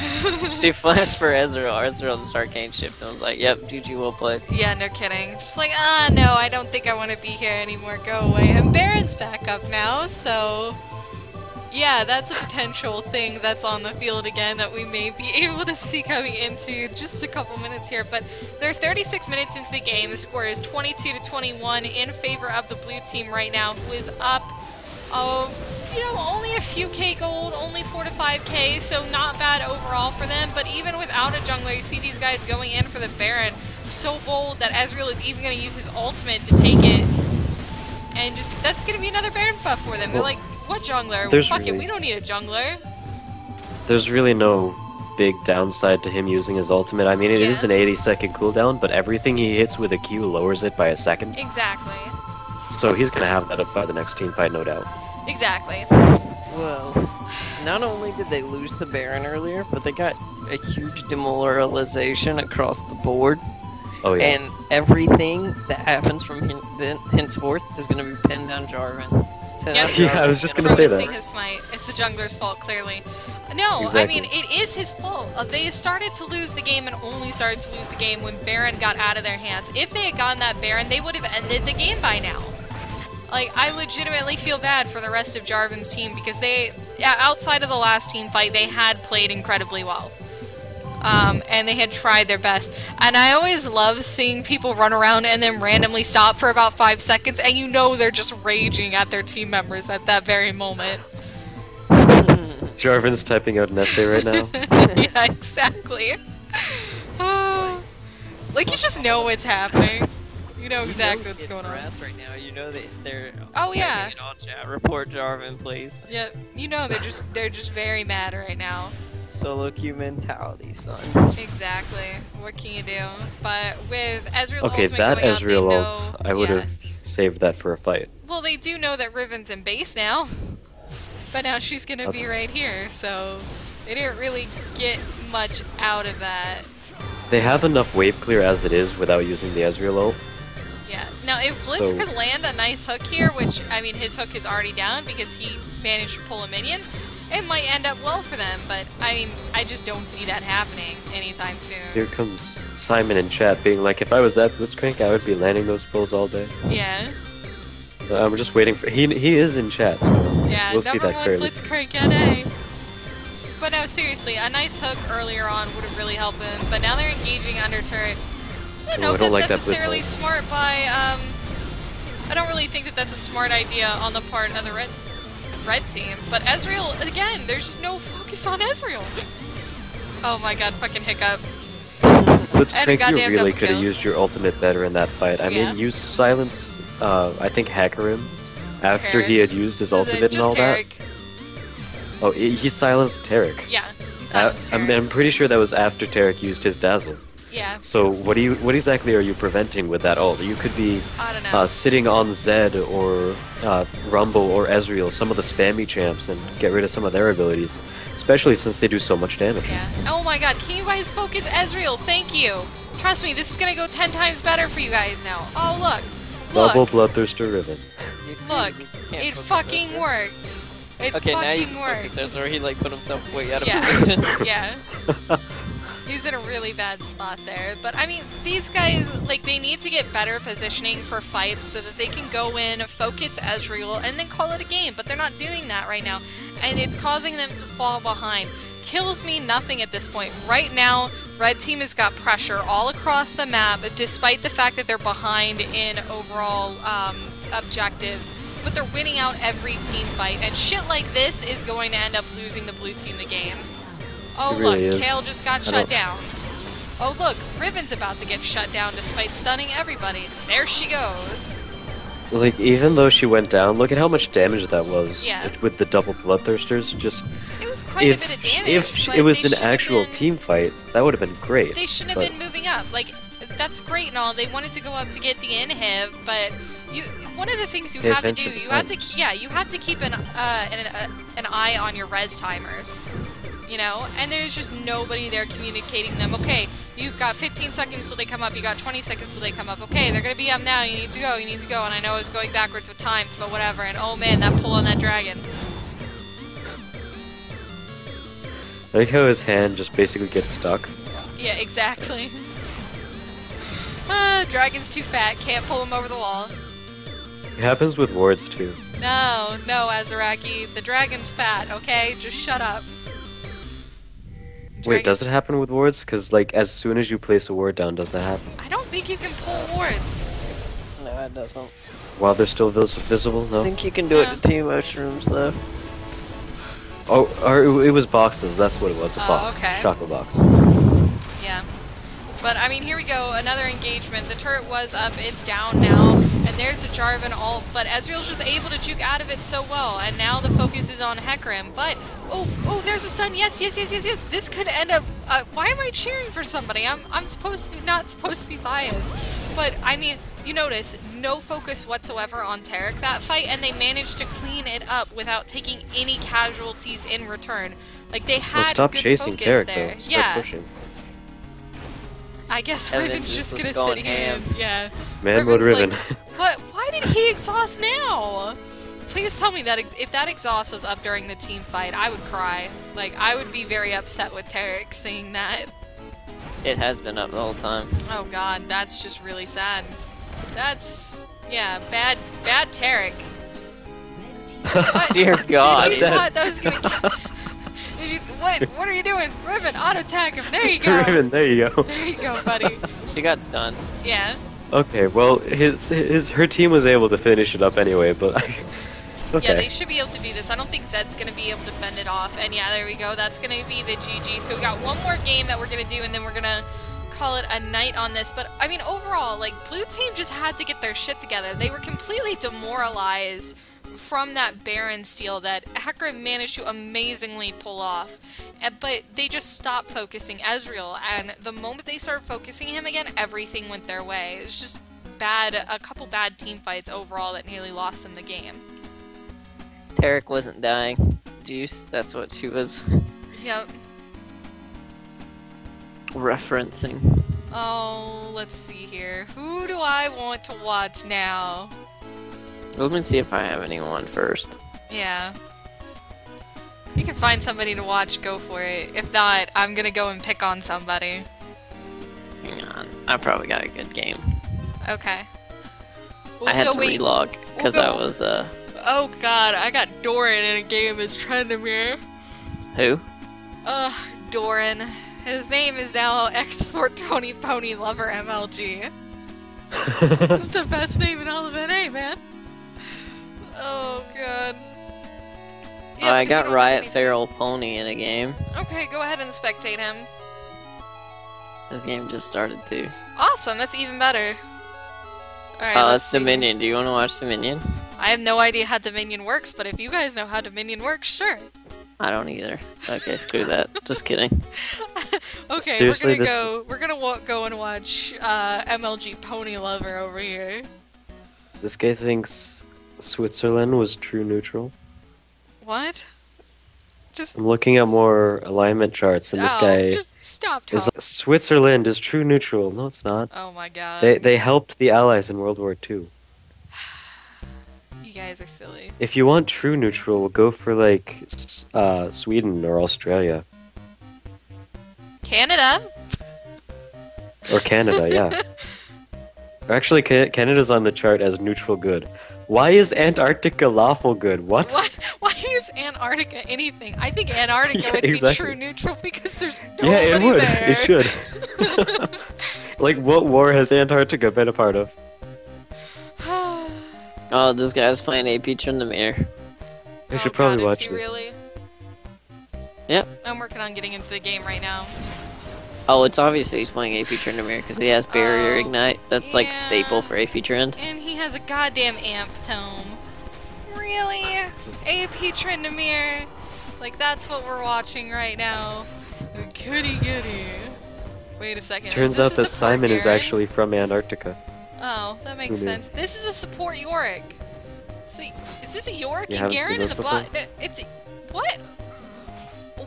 She flashed for Ezreal just arcane shift, and was like, yep, GG, well played. Yeah, no kidding. Just like, no, I don't think I want to be here anymore. Go away. And Baron's back up now, so... Yeah, that's a potential thing that's on the field again that we may be able to see coming into just a couple minutes here. But they're 36 minutes into the game. The score is 22-21 in favor of the blue team right now, who is up, only a few K gold, only 4 to 5K, so not bad overall for them. But even without a jungler, you see these guys going in for the Baron. So bold that Ezreal is even going to use his ultimate to take it. And just, that's going to be another Baron buff for them. They're like, what jungler? Fuck it, we don't need a jungler. There's really no big downside to him using his ultimate. I mean, it is an 80-second cooldown, but everything he hits with a Q lowers it by a second. Exactly. So he's gonna have that up by the next team fight, no doubt. Exactly. Well, not only did they lose the Baron earlier, but they got a huge demoralization across the board. Oh yeah. And everything that happens from henceforth is going to be pinned on Jarvan. So now Yep. Yeah, I was just Jarvan's gonna say Missing that. his smite. It's the jungler's fault, clearly. No, Exactly. I mean, it is his fault. They started to lose the game and only started to lose the game when Baron got out of their hands. If they had gotten that Baron, they would have ended the game by now. Like, I legitimately feel bad for the rest of Jarvan's team because they, outside of the last team fight, they had played incredibly well. And they had tried their best. And I always love seeing people run around and then randomly stop for about 5 seconds, and you know they're just raging at their team members at that very moment. Jarvan's typing out an essay right now. Yeah, exactly. Like, you just know what's happening. You know exactly what's going on. Right now, you know that they're Oh, yeah. typing it all chat. Report Jarvan, please. Yeah, you know they're just very mad right now. Solo queue mentality, son. Exactly. What can you do? But with Ezreal's Okay, ultimate that going out, they Ezreal know... ult, I would have saved that for a fight. Well, they do know that Riven's in base now. But now she's gonna be right here, so... They didn't really get much out of that. They have enough wave clear as it is without using the Ezreal ult. Yeah. Now, if Blitz So- could land a nice hook here, which, I mean, his hook is already down because he managed to pull a minion, it might end up well for them, but, I mean, I just don't see that happening anytime soon. Here comes Simon in chat being like, if I was that Blitzcrank, I would be landing those pulls all day. Yeah. I'm just waiting for... He is in chat, so Yeah, we'll see number that one clearly. Blitzcrank NA. But no, seriously, a nice hook earlier on would have really helped him, but now they're engaging under turret. I don't know if that's necessarily smart by, I don't really think that that's a smart idea on the part of the red team, but Ezreal, again, there's just no focus on Ezreal. Oh my god, fucking hiccups. Let's think you really could have used your ultimate better in that fight. I mean, you silenced, I think, Hackerim after he had used his ultimate and all that. Oh, he silenced Tarek. Yeah, he silenced Tarek. I'm pretty sure that was after Tarek used his Dazzle. Yeah. So what exactly are you preventing with that ult? You could be sitting on Zed or Rumble or Ezreal, some of the spammy champs, and get rid of some of their abilities, especially since they do so much damage. Yeah. Oh my god, can you guys focus Ezreal? Thank you. Trust me, this is gonna go 10 times better for you guys now. Oh look. Double Bloodthirster Riven. Look, it fucking worked. It fucking worked. Or he like put himself way out of position. Yeah. He's in a really bad spot there. But I mean, these guys, like, they need to get better positioning for fights so that they can go in, focus Ezreal, and then call it a game. But they're not doing that right now. And it's causing them to fall behind. Kills mean nothing at this point. Right now, Red Team has got pressure all across the map, despite the fact that they're behind in overall objectives. But they're winning out every team fight. And shit like this is going to end up losing the blue team the game. Oh look, Kale just got shut down. Oh look, Riven's about to get shut down despite stunning everybody. There she goes. Like, even though she went down, look at how much damage that was. Yeah. With the double Bloodthirsters. Just it was quite a bit of damage. If it was an actual team fight, that would have been great. They shouldn't have been moving up. Like, that's great and all. They wanted to go up to get the inhib, but one of the things you have to do, you have to keep an eye on your res timers. You know, and there's just nobody there communicating them. Okay, you've got 15 seconds till they come up, you got 20 seconds till they come up. Okay, they're gonna be up now, you need to go, and I know I was going backwards with times, but whatever, and oh man, that pull on that dragon. I like how his hand just basically gets stuck. Yeah, exactly. Dragon's too fat, can't pull him over the wall. It happens with wards too. No, Azaraki, the dragon's fat, okay? Just shut up. Wait, does it happen with wards? Because, like, as soon as you place a ward down, does that happen? I don't think you can pull wards. No, it doesn't. While they're still visible? No? I think you can do it to team mushrooms, though. Oh, or it was boxes. That's what it was. A box. Okay. Chocolate box. Yeah. But, I mean, here we go. Another engagement. The turret was up. It's down now. And there's a Jarvan ult. But Ezreal's just able to juke out of it so well. And now the focus is on Hecarim. But, oh, there's a stun. Yes. This could end up... why am I cheering for somebody? I'm supposed to be not supposed to be biased. But, I mean, you notice, no focus whatsoever on Tarek that fight. And they managed to clean it up without taking any casualties in return. Like, they had stop good chasing focus Tarek, there. though. Start pushing. I guess Riven's just gonna sit here. Yeah. Man mode Riven. Like, what? Why did he exhaust now? Please tell me that if that exhaust was up during the team fight, I would cry. Like, I would be very upset with Tarek seeing that. It has been up the whole time. Oh god, that's just really sad. That's, yeah, bad Tarek. What? Dear God. Did you thought that was gonna... What are you doing? Riven, auto attack him. There you go. Riven, there you go. There you go, buddy. She got stunned. Yeah. Okay, well, her team was able to finish it up anyway, but okay. Yeah, they should be able to do this. I don't think Zed's gonna be able to fend it off. And yeah, there we go. That's gonna be the GG. So we got one more game that we're gonna do, and then we're gonna call it a night on this. But I mean, overall, like, blue team just had to get their shit together. They were completely demoralized from that Baron steal that Hecarim managed to amazingly pull off. But they just stopped focusing Ezreal, and the moment they started focusing him again, everything went their way. It was just a couple bad team fights overall that nearly lost them the game. Tarek wasn't dying. Juice, that's what she was Yep. referencing. Oh, let's see here. Who do I want to watch now? Let me see if I have anyone first. Yeah. If you can find somebody to watch, go for it. If not, I'm gonna go and pick on somebody. Hang on. I probably got a good game. Okay. I had to relog because I was Oh god, I got Doran in a game as Trendemir. Who? Doran. His name is now Export Tony Pony Lover MLG. It's the best name in all of NA, man. Oh, God. Yeah, I got Riot Feral Pony in a game. Okay, go ahead and spectate him. This game just started too. Awesome, that's even better. Alright, That's Dominion. Do you want to watch Dominion? I have no idea how Dominion works, but if you guys know how Dominion works, sure. I don't either. Okay, screw that. Just kidding. Okay, Seriously, we're gonna go and watch MLG Pony Lover over here. This guy thinks Switzerland was true neutral. What? Just I'm looking at more alignment charts, and this guy just stop is talking. like, Switzerland is true neutral. No, it's not. Oh my god. They helped the Allies in World War II. You guys are silly. If you want true neutral, go for like Sweden or Australia Canada? or Canada. Yeah. Or actually, Canada's on the chart as neutral good. Why is Antarctica lawful good? What? Why is Antarctica anything? I think Antarctica Yeah, would be exactly. true neutral because there's nobody Yeah, it would. there. It should. Like, what war has Antarctica been a part of? Oh, this guy's playing AP Tryndamere. I should probably God, watch is he this. really? Yep. I'm working on getting into the game right now. Oh, it's obviously he's playing AP Tryndamere because he has Barrier Oh, Ignite. That's yeah. like staple for AP Trend. And he has a goddamn amp tome. Really? AP Tryndamere? Like, that's what we're watching right now. Goody goody. Wait a second. Turns is this out a that support Simon is Garen? actually from Antarctica. Oh, that makes Who knew? sense. This is a support Yorick. So, is this a Yorick You and haven't seen Garen in this the before? bot? No, it's what?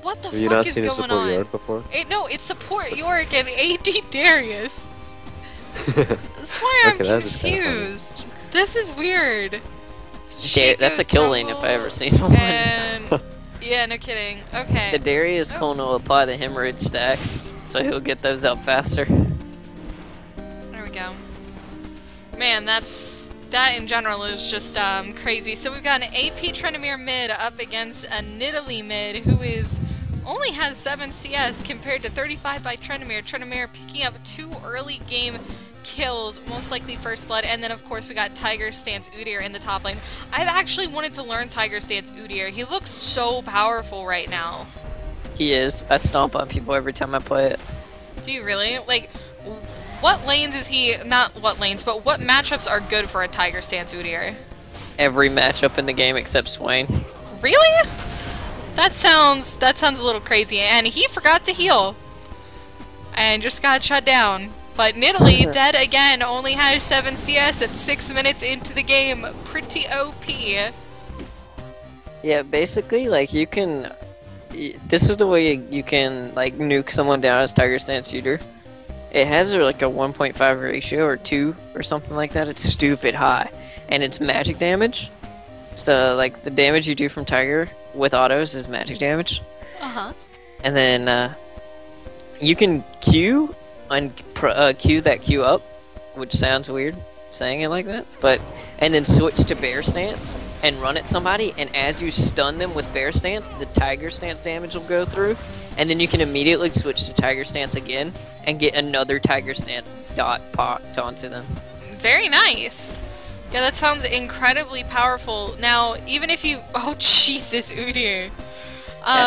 What the Have you fuck not is seen a going support on? yard before? No, it's support Yorick and AD Darius. That's why I'm Okay, that is kinda funny. confused. This is weird. That's a kill lane if I ever seen one. And yeah, no kidding. Okay. The Darius Oh. clone will apply the hemorrhage stacks, so he'll get those up faster. There we go. Man, that in general is just crazy. So we've got an AP Tryndamere mid up against a Nidalee mid who only has 7 CS compared to 35 by Tryndamere. Tryndamere picking up 2 early game kills, most likely first blood, and then of course we got Tiger Stance Udyr in the top lane. I've actually wanted to learn Tiger Stance Udyr. He looks so powerful right now. He is. I stomp on people every time I play it. Do you really? Like, what lanes is he, not what lanes, but what matchups are good for a Tiger Stance Udyr? Every matchup in the game except Swain. Really? That sounds a little crazy, and he forgot to heal. And just got shut down. But Nidalee, dead again, only has 7 CS at 6 minutes into the game. Pretty OP. Yeah, basically, like, you can... This is the way you can, like, nuke someone down as Tiger Stance Udyr. It has, like, a 1.5 ratio or 2 or something like that. It's stupid high. And it's magic damage. So, like, the damage you do from Tiger with autos is magic damage. Uh-huh. And then, you can Q and Q that Q up, which sounds weird saying it like that, and then switch to bear stance and run at somebody, and as you stun them with bear stance, the Tiger Stance damage will go through, and then you can immediately switch to Tiger Stance again and get another Tiger Stance dot popped onto them. Very nice. Yeah, that sounds incredibly powerful. Now, even if you... Oh, Jesus, Udyr.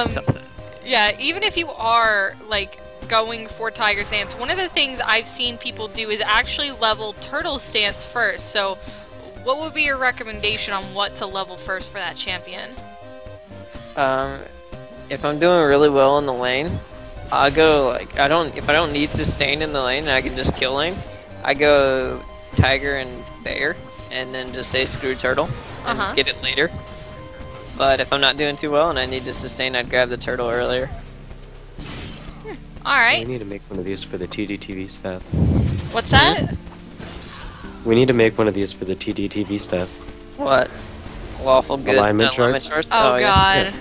Something. Yeah, even if you are, like, going for Tiger Stance, one of the things I've seen people do is actually level Turtle Stance first. So, what would be your recommendation on what to level first for that champion? If I'm doing really well in the lane, I'll go, like, if I don't need sustain in the lane and I can just kill lane, I go Tiger and Bear, and then just say screw Turtle, and just get it later. But if I'm not doing too well and I need to sustain, I'd grab the Turtle earlier. Alright. We need to make one of these for the TDTV staff. What's that? We need to make one of these for the TDTV staff. What? Lawful good Alignment charts? Oh, yeah. God.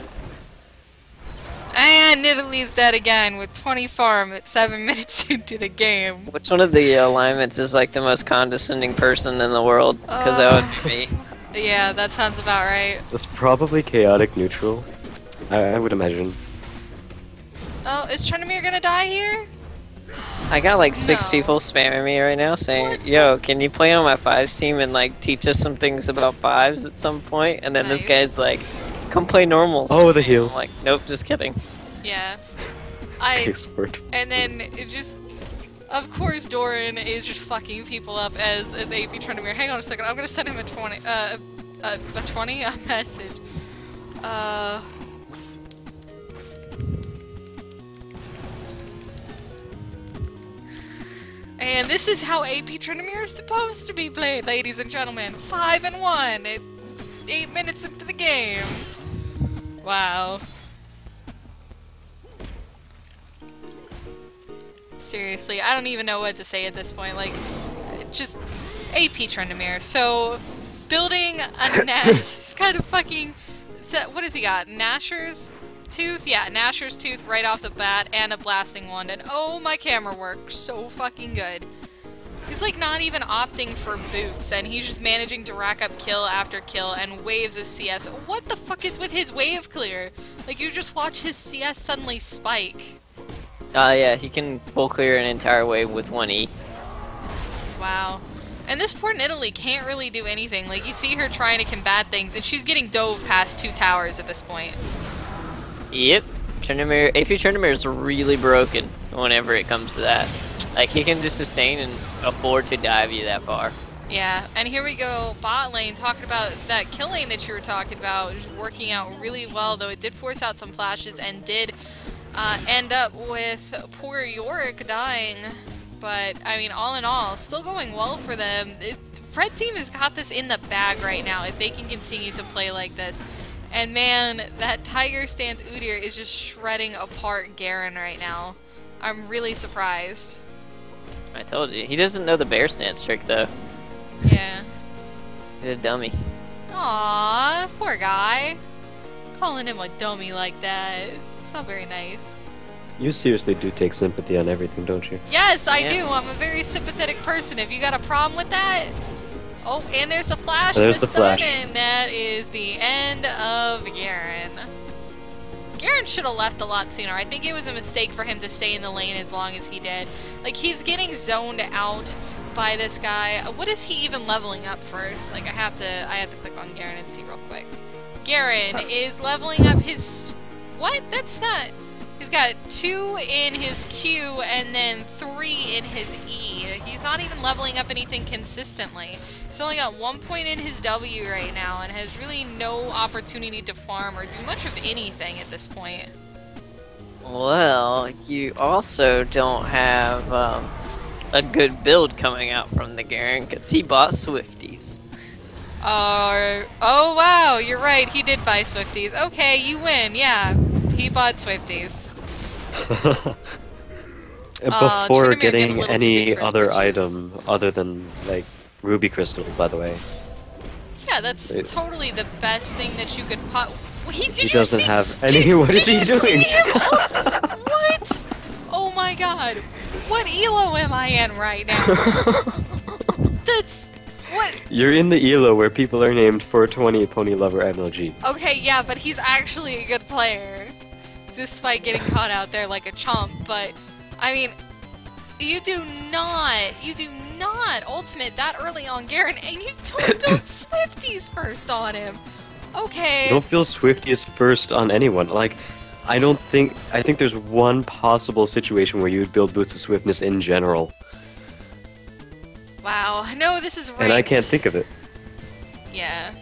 And Nidalee's dead again with 20 farm at 7 minutes into the game. Which one of the alignments is like the most condescending person in the world? Because that would be me. Yeah, that sounds about right. That's probably chaotic neutral. I would imagine. Oh, is Trundamere gonna die here? I got like 6 No. people spamming me right now saying, What yo, can you play on my 5s team and like teach us some things about 5s at some point? And then this Nice. guy's like, come play normals. Oh, the heal. I'm like, nope, just kidding. Yeah. Expert. And then it just, of course, Doran is just fucking people up as AP Trundamere. Hang on a second, I'm gonna send him a 20, a message. And this is how AP Trundamere is supposed to be played, ladies and gentlemen. 5-1 at 8 minutes into the game. Wow. Seriously, I don't even know what to say at this point. Like, just AP Trundamere. So, building a kind of fucking. What has he got? Nasher's Tooth? Yeah, Nasher's Tooth right off the bat, and a Blasting Wand. And oh, my camera works so fucking good. He's like not even opting for boots, and he's just managing to rack up kill after kill and waves his CS. What the fuck is with his wave clear? Like, you just watch his CS suddenly spike. Yeah, he can full clear an entire wave with 1E. Wow. And this poor Nidalee can't really do anything. Like, you see her trying to combat things, and she's getting dove past 2 towers at this point. Yep. Trundamere, AP Trundamere is really broken whenever it comes to that. Like, he can just sustain and afford to dive you that far. Yeah, and here we go, bot lane, talking about that kill lane that you were talking about, just working out really well, though it did force out some flashes and did end up with poor Yorick dying. But, I mean, all in all, still going well for them. Red team has got this in the bag right now if they can continue to play like this. And man, that Tiger Stance Udyr is just shredding apart Garen right now. I'm really surprised. I told you. He doesn't know the bear stance trick, though. Yeah. He's a dummy. Aww, poor guy. Calling him a dummy like that. It's not very nice. You seriously do take sympathy on everything, don't you? Yes, I Yeah. do. I'm a very sympathetic person. If you got a problem with that... Oh, and there's the flash, There's the the stun, flash. and that is the end of Garen. Garen should have left a lot sooner. I think it was a mistake for him to stay in the lane as long as he did. Like, he's getting zoned out by this guy. What is he even leveling up first? Like, I have to click on Garen and see real quick. Garen is leveling up his... What? That's not... He's got 2 in his Q and then 3 in his E. He's not even leveling up anything consistently. He's only got 1 point in his W right now and has really no opportunity to farm or do much of anything at this point. Well, you also don't have a good build coming out from the Garen because he bought Swifties. Oh wow, you're right, he did buy Swifties. Okay, you win, yeah. He bought Swifties. Before Trundamere getting a getting little too any big for his other britches. item other than, like, Ruby Crystal, by the way. Yeah, that's It- totally the best thing that you could pop. He He doesn't have any. Did, What is did he you doing? see him what? Oh my god. What elo am I in right now? That's... What? You're in the ELO where people are named 420 Pony Lover MLG. Okay, yeah, but he's actually a good player. Despite getting caught out there like a chump, but... I mean... You do not ultimate that early on Garen, and you don't build Swifties first on him. Okay. Don't feel Swiftiest first on anyone. Like, I think there's one possible situation where you would build Boots of Swiftness in general. Wow. No, this is ranked. And I can't think of it. Yeah.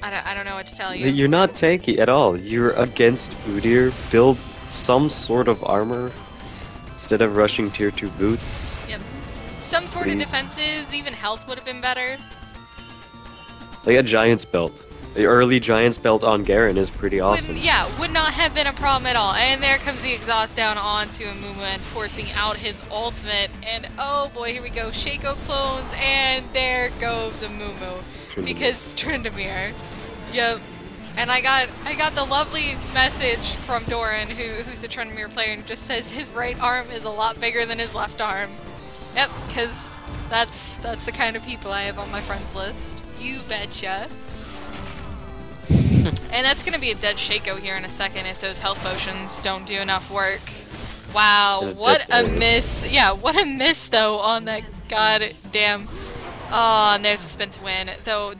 I don't know what to tell you. You're not tanky at all. You're against Udyr. Build some sort of armor instead of rushing tier 2 boots. Yep. Some sort of Please. defenses, even health would have been better. Like a Giant's Belt. The early Giant's Belt on Garen is pretty awesome. Would not have been a problem at all. And there comes the exhaust down onto Amumu and forcing out his ultimate. And oh boy, here we go. Shaco clones, and there goes Amumu. Trindamere. Because Trindamere. Yep. And I got the lovely message from Doran, who's a Trindamere player, and just says his right arm is a lot bigger than his left arm. Yep, because that's the kind of people I have on my friends list. You betcha. And that's gonna be a dead Shaco here in a second if those health potions don't do enough work. Wow, what a miss. Yeah, what a miss though on that goddamn. Oh, and there's the spin to win. Though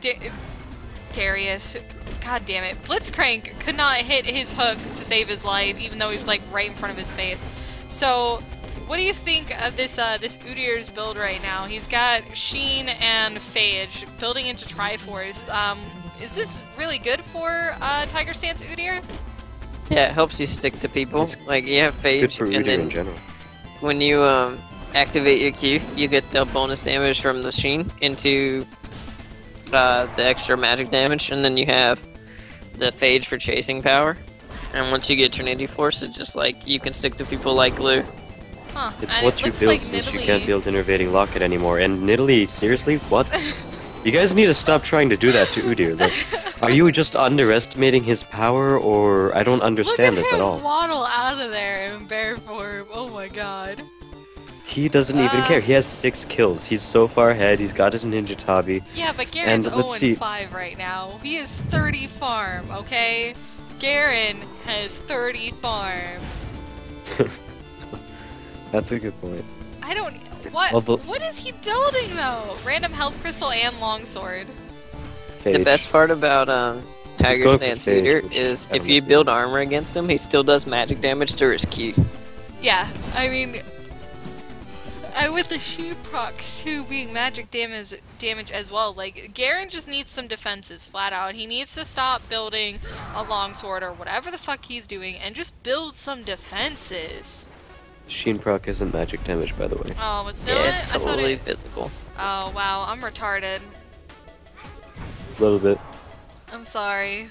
Darius, god damn it. Blitzcrank could not hit his hook to save his life, even though he was like right in front of his face. So what do you think of this this Udyr's build right now? He's got Sheen and Phage building into Triforce. Is this really good for Tiger Stance Udyr? Yeah, it helps you stick to people. It's like, you have Phage, Good for and Udyr then in general. when you activate your Q, you get the bonus damage from the Sheen into the extra magic damage, and then you have the Phage for chasing power. And once you get Trinity Force, it's just like, you can stick to people like glue. Huh. It's And what it you looks build like since you Nidalee- can't build Innervating Locket anymore. And Nidalee, seriously? What? You guys need to stop trying to do that to Udyr. Like, are you just underestimating his power, or I don't understand this at all? Look at him waddle out of there in bear form. Oh my god. He doesn't even care. He has 6 kills. He's so far ahead. He's got his Ninja Tabi. Yeah, but Garen's And let's see. 0-5 right now. He is 30 farm, okay? Garen has 30 farm. That's a good point. I don't... What? Although- What is he building, though? Random health crystal and longsword. The Phage. best part about Tiger going for Stance Phage, Udyr which is I if don't you know. build armor against him, he still does magic damage to his Q. Yeah, I mean... with the She proc too being magic damage as well, like, Garen just needs some defenses, flat out. He needs to stop building a longsword or whatever the fuck he's doing and just build some defenses. Sheen proc isn't magic damage, by the way. Oh, it's not? Yeah, it's I thought totally it... physical. Oh, wow, I'm retarded. A little bit. I'm sorry.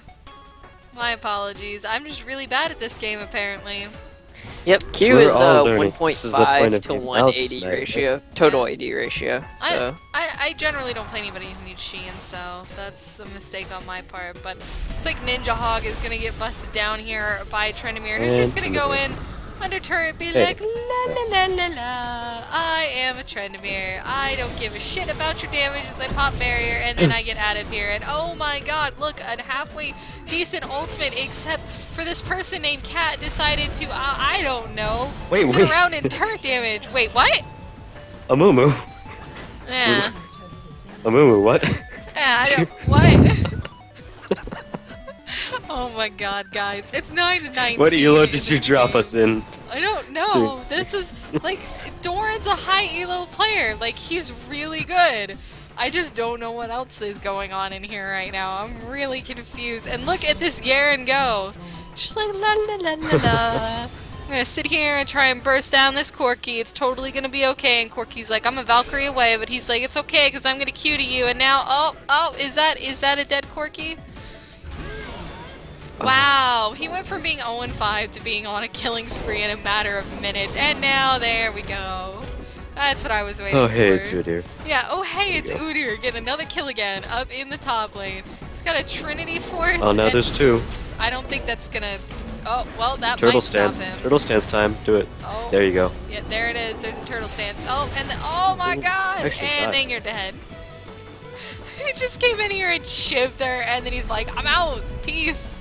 My apologies. I'm just really bad at this game, apparently. Yep, Q We're is all learning. This is the point 1.5 of to the 180 analysis, ratio, total AD ratio, so... I generally don't play anybody who needs Sheen, so that's a mistake on my part, but it's like Ninja Hog is gonna get busted down here by Trendemir, who's just gonna go in under turret, be Hey. like, la la la la la, I am a Trendemir, I don't give a shit about your damage as I pop barrier, and then I get out of here, and oh my god, look, a halfway decent ultimate, except for this person named Cat decided to, I don't know, sit around and turret damage. Wait, what? Amumu. Yeah. Amumu, what? Yeah, I don't. What? Oh my god, guys. It's 9 to 19. What elo in did you this drop game. us in? I don't know. This is, like, Doran's a high elo player. Like, he's really good. I just don't know what else is going on in here right now. I'm really confused. And look at this Garen go. She's like, la la la la la. I'm gonna sit here and try and burst down this Corki. It's totally gonna be okay. And Corki's like, I'm a Valkyrie away, but he's like, it's okay because I'm gonna Q to you. And now, oh, is that a dead Corki? Wow, he went from being 0-5 to being on a killing spree in a matter of minutes. And now, there we go. That's what I was waiting for. Oh, hey, it's Udyr. Yeah, oh hey, it's There Udyr getting another kill again up in the top lane. He's got a Trinity Force. Oh, now and there's 2. I don't think that's gonna... Oh, well, that Turtle might stop stance. him. Turtle stance time. Do it. Oh, There you go. yeah, there it is. There's a turtle stance. Oh, and then, oh my god! Actually And died. then you're dead. He just came in here and shivved her, and then he's like, I'm out! Peace!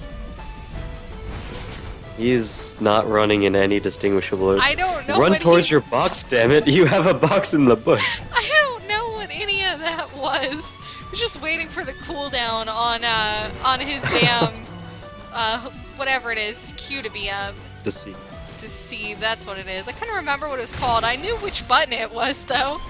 He's not running in any distinguishable order. I don't know Run what towards he's- your box, damn it! You have a box in the bush. I don't know what any of that was. I was just waiting for the cooldown on his damn, whatever it is, his Q to be up. Deceive. Deceive, that's what it is. I couldn't remember what it was called. I knew which button it was, though.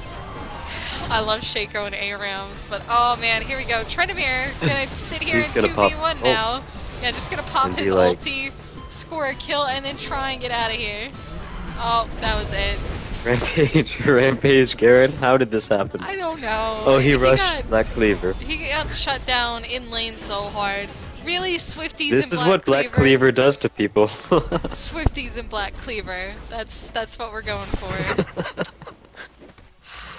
I love Shaco and ARAMs, but oh man, here we go. Trendemir gonna sit here in He's gonna pop 2v1 ult. now. Yeah, just gonna pop And be his like- ulti, score a kill, and then try and get out of here. Oh, that was it. Rampage, Garen. How did this happen? I don't know. Oh, he rushed got, Black Cleaver. He got shut down in lane so hard. Really, Swifties This and is Black what Black Cleaver does to people. Swifties and Black Cleaver. That's what we're going for.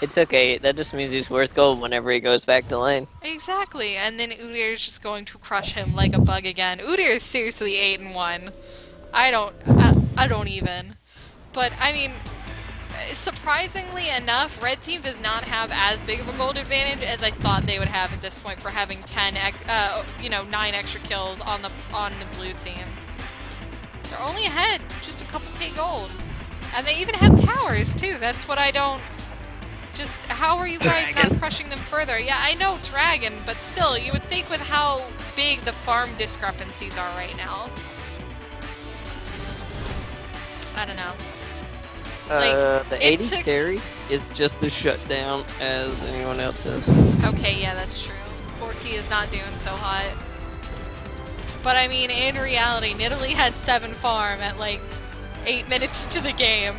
It's okay, that just means he's worth gold whenever he goes back to lane. Exactly, and then Udyr is just going to crush him like a bug again. Udyr is seriously 8-1. I don't even. But I mean, surprisingly enough, red team does not have as big of a gold advantage as I thought they would have at this point for having 9 extra kills on the blue team. They're only ahead, just a couple K gold. And they even have towers too. That's what I don't... Just, how are you guys not crushing them further? Yeah, I know Dragon, but still, you would think with how big the farm discrepancies are right now. I don't know. The 80 carry is just as shut down as anyone else is. Okay, yeah, that's true. Corky is not doing so hot. But I mean, in reality, Nidalee had 7 farm at like 8 minutes into the game.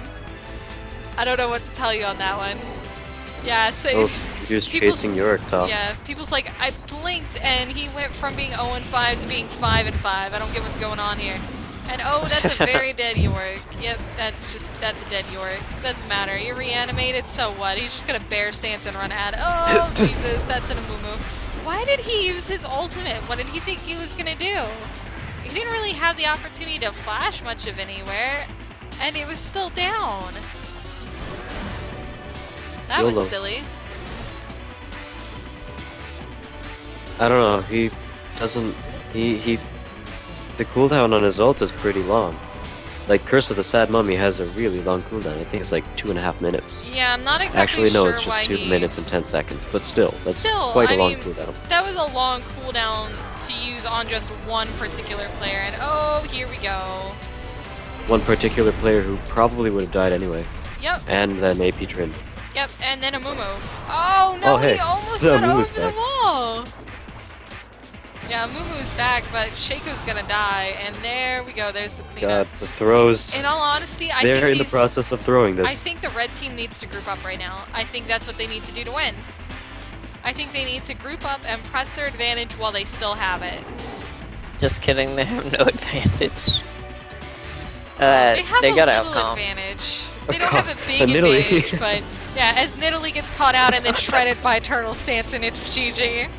I don't know what to tell you on that one. Yeah, so he was chasing Yorick top. Yeah, people's like, I blinked and he went from being 0-5 to being 5-5. I don't get what's going on here. And oh, that's a very dead Yorick. Yep, that's a dead Yorick. Doesn't matter. You're reanimated, so what? He's just gonna bear stance and run at it. Oh, Jesus, that's an Amumu. Why did he use his ultimate? What did he think he was gonna do? He didn't really have the opportunity to flash much of anywhere, and it was still down. That was silly. I don't know, he doesn't... The cooldown on his ult is pretty long. Like, Curse of the Sad Mummy has a really long cooldown. I think it's like 2.5 minutes. Yeah, I'm not exactly Actually, no, sure it's why just 2 minutes and 10 seconds. But still, that's Still, quite I a long mean, cooldown. That was a long cooldown to use on just one particular player. And oh, here we go. One particular player who probably would have died anyway. Yep. And then AP trimmed. Yep, and then Amumu. Oh no, hey, he almost the got Amumu's over the back. wall. Yeah, Amumu's back, but Shaco's gonna die, and there we go. There's the cleanup. God, the throws. In all honesty, I They're think in the process of throwing this. I think the red team needs to group up right now. I think that's what they need to do to win. I think they need to group up and press their advantage while they still have it. Just kidding, they have no advantage. They have they a got little outcomped. advantage. They don't have a big Nidalee. advantage, but yeah, as Nidalee gets caught out and then shredded by Turtle Stance, and it's GG.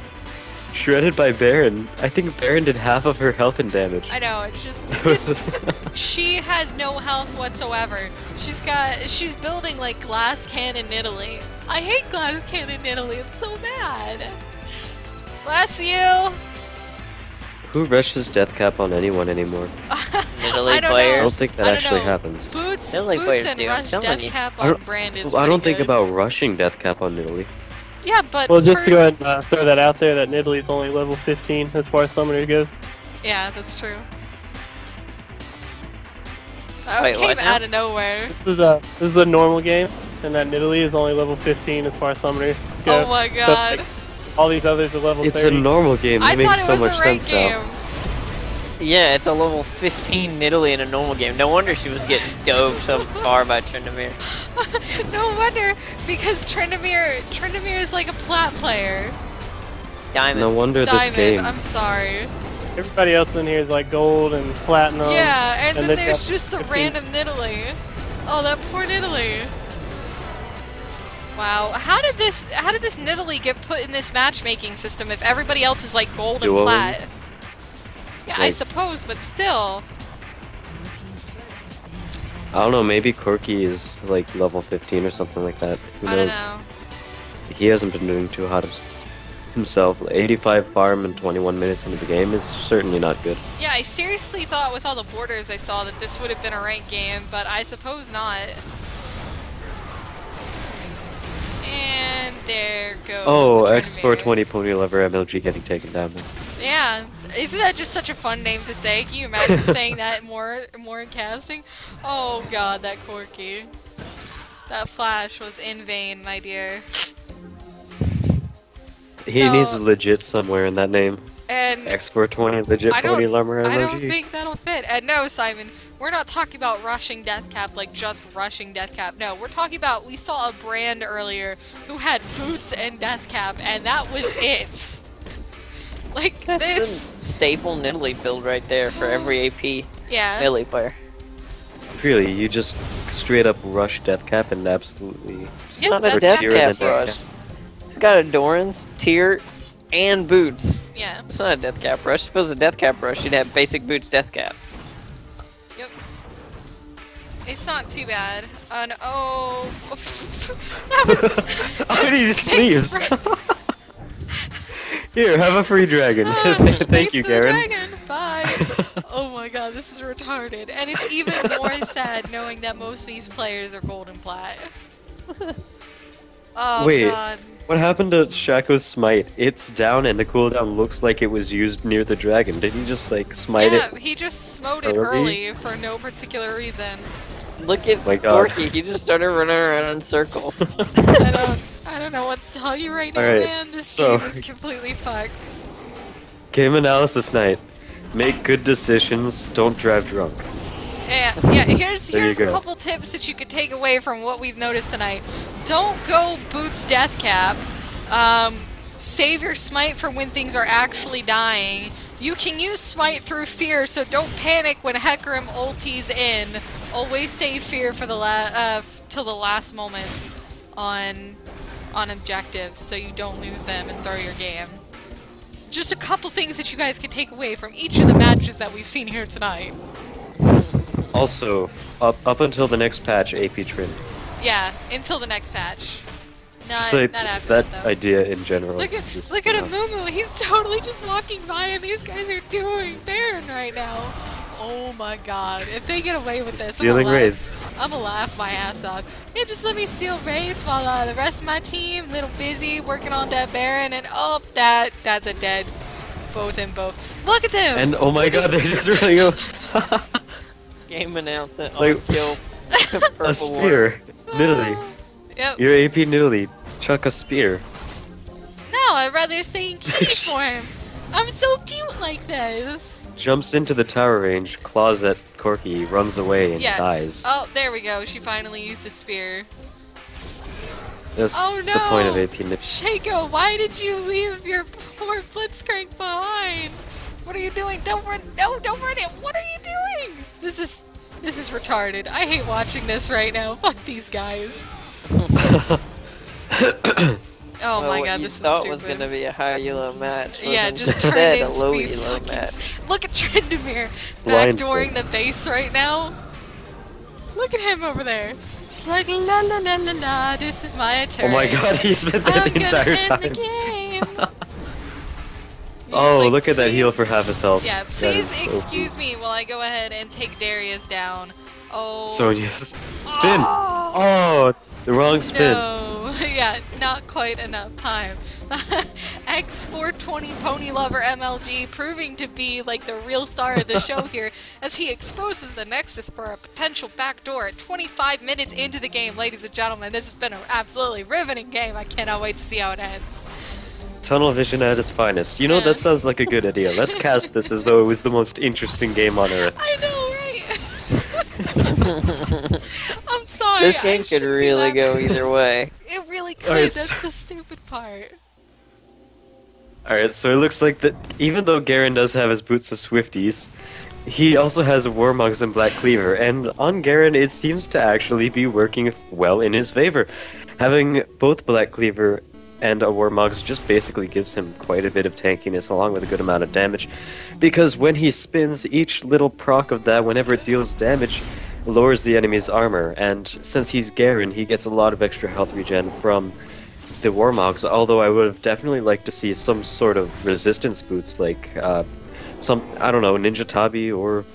Shredded by Baron. I think Baron did half of her health and damage. I know, it's just she has no health whatsoever. She's building like glass cannon Nidalee. I hate glass cannon Nidalee, it's so bad. Bless you! Who rushes death cap on anyone anymore? Nidalee I don't players. I don't think that I don't actually know. happens. Boots Nidalee players and do, I'm rush telling death you. cap I on don't- brand is I don't pretty think good. about rushing death cap on Nidalee. Yeah, but Well, just first... to go ahead and throw that out there, that Nidalee's only level 15 as far as summoner goes. Yeah, that's true. That Wait, came what now? out of nowhere. This is a normal game, and that Nidalee is only level 15 as far as summoner goes. Oh my So, god. like, all these others are level It's 30. a normal game. I It makes thought it so was much a ranked sense game. now. Yeah, it's a level 15 Nidalee in a normal game. No wonder she was getting dove so far by Tryndamere. No wonder, because Tryndamere is like a plat player. Diamond. No wonder this Diamond, game. I'm sorry. Everybody else in here is like gold and platinum. Yeah, and then they there's got just the 15. random Nidalee. Oh, that poor Nidalee. Wow, how did this Nidalee get put in this matchmaking system if everybody else is like gold and Duo? plat? Yeah, I Like- suppose, but still. I don't know, maybe Corky is like level 15 or something like that. Who I don't knows? know. He hasn't been doing too hot himself. 85 farm and 21 minutes into the game is certainly not good. Yeah, I seriously thought with all the borders I saw that this would have been a ranked game, but I suppose not. And there goes Oh, the X420 Pony Lover MLG getting taken down. Yeah, isn't that just such a fun name to say? Can you imagine saying that more in casting? Oh god, that Corky. That flash was in vain, my dear. He No. needs legit somewhere in that name. And X420 legit I Pony don't, Lover MLG. I don't think that'll fit. And no, Simon, we're not talking about rushing Deathcap like just rushing Deathcap. No, we're talking about, we saw a brand earlier who had boots and Deathcap, and that was it. Like That's this. a staple Nidalee build right there for every AP Yeah. melee player. Really, you just straight up rush Deathcap and absolutely... It's Yep, not a Deathcap death and cap tier. rush. It's got a Doran's, tier, and boots. Yeah. It's not a death cap rush. If it was a death cap rush, you'd have basic boots death cap. Yep. It's not too bad. Oh, that was. Oh, he just Thanks, leaves. bro. Here, have a free dragon. Thanks Thank you, for the Garen. dragon. Bye. Oh my god, this is retarded. And it's even more sad knowing that most of these players are gold and plat. Oh Wait, god. what happened to Shaco's smite? It's down and the cooldown looks like it was used near the dragon. Did he just like smite Yeah, it? he just smote it early for no particular reason. Look at My God. Corky, he just started running around in circles. I don't know what to tell you right now, Alright, man. This so- game is completely fucked. Game analysis night. Make good decisions, don't drive drunk. Yeah, here's There you a go. couple tips that you could take away from what we've noticed tonight. Don't go Boots Death Cap. Save your smite for when things are actually dying. You can use smite through fear, so don't panic when Hecarim ulties in. Always save fear for the till the last moments on objectives, so you don't lose them and throw your game. Just a couple things that you guys can take away from each of the matches that we've seen here tonight. Also, up until the next patch, AP trimmed. Yeah, until the next patch. Just like Not after that that, though. idea in general. Look at just, Amumu. He's totally just walking by, and these guys are doing Baron right now. Oh my god! If they get away with this, stealing raids. I'm gonna laugh my ass off. Yeah, just let me steal raids while the rest of my team a little busy working on that Baron, and oh, that's a dead. Both and both. Look at them. And oh my god, they're just running over. Game announcement on Like, kill. A spear. Nidalee. Yep. You're AP Nidalee. Chuck a spear. No, I'd rather stay in cutie form. I'm so cute like this. Jumps into the tower range, claws at Corky, runs away and Yeah. dies. Oh, there we go. She finally used a spear. That's Oh no! the point of AP Nidalee. Shaco, why did you leave your poor Blitzcrank behind? What are you doing? Don't run! No, don't run it! What are you doing? This is retarded. I hate watching this right now. Fuck these guys. Oh my god, this is thought stupid. was gonna be a high elo match. Was Yeah, just instead turned a into low be elo fucking. match. Look at Trendemir Blind backdooring the base right now. Look at him over there. Just like la la la la la. This is my turn. Oh my god, he's been there I'm the gonna entire end time. the game. He's Oh, like, look at that heal "Please- for half his health. Yeah, That please is so excuse me while I go ahead and take Darius down. Oh. Sonya's spin. Oh. Oh, the wrong spin. No, yeah, not quite enough time. X420 Pony Lover MLG proving to be like the real star of the show here as he exposes the Nexus for a potential backdoor at 25 minutes into the game. Ladies and gentlemen, this has been an absolutely riveting game. I cannot wait to see how it ends. Tunnel vision at its finest. You know, Yeah. that sounds like a good idea. Let's cast this as though it was the most interesting game on Earth. I know, right? I'm sorry. This I game could shouldn't be really laughing. go either way. It really could. Alright, That's the stupid part. Alright, so it looks like that even though Garen does have his boots of Swifties, he also has a Warmogs and Black Cleaver, and on Garen it seems to actually be working well in his favor. Having both Black Cleaver and a Warmogs just basically gives him quite a bit of tankiness along with a good amount of damage, because when he spins, each little proc of that, whenever it deals damage, lowers the enemy's armor, and since he's Garen, he gets a lot of extra health regen from the Warmogs, although I would have definitely liked to see some sort of resistance boots, like some, I don't know, Ninja Tabi or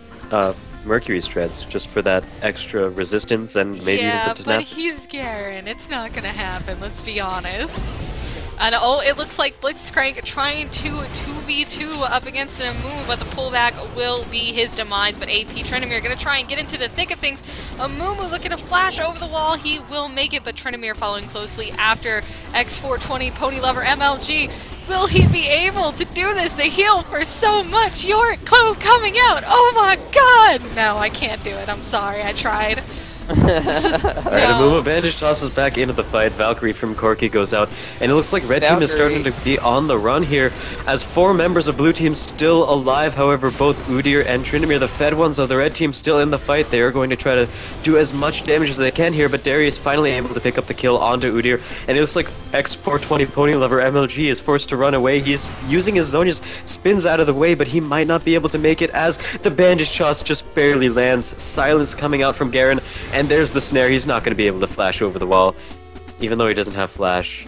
Mercury Shreds, just for that extra resistance and maybe yeah, even the but tenacity. he's Garen. It's not gonna happen, let's be honest. And oh, it looks like Blitzcrank trying to 2v2 up against an Amumu, but the pullback will be his demise. But AP Trendemir gonna try and get into the thick of things. Amumu looking to flash over the wall. He will make it, but Trendemir following closely after X420 Pony Lover MLG. Will he be able to do this? They heal for so much. Yorick Clo coming out. Oh my god! No, I can't do it. I'm sorry. I tried. It's just, Alright, no. Amumu Bandage tosses back into the fight. Valkyrie from Corki goes out. And it looks like Red Team is starting to be on the run here, as 4 members of Blue Team still alive. However, both Udyr and Tryndamere, the fed ones of the Red Team, still in the fight. They are going to try to do as much damage as they can here, but Darius finally able to pick up the kill onto Udyr. And it looks like X420 Pony Lover MLG is forced to run away. He's using his Zhonya's spins out of the way, but he might not be able to make it as the Bandage toss just barely lands. Silence coming out from Garen. And there's the snare. He's not going to be able to flash over the wall, even though he doesn't have flash.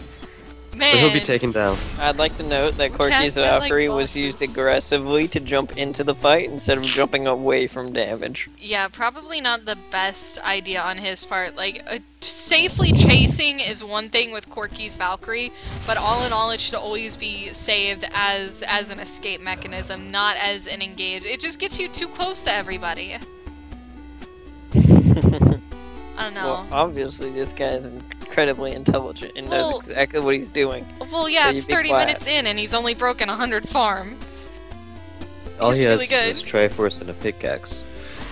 Man. So he'll be taken down. I'd like to note that Corki's Valkyrie was used aggressively to jump into the fight instead of jumping away from damage. Yeah, probably not the best idea on his part. Like, safely chasing is one thing with Corki's Valkyrie, but all in all, it should always be saved as an escape mechanism, not as an engage. It just gets you too close to everybody. I don't know. Well, obviously this guy is incredibly intelligent and knows exactly what he's doing. Well, yeah, So it's 30 minutes in and he's only broken 100 farm. All He's he has really good. is Triforce and a pickaxe.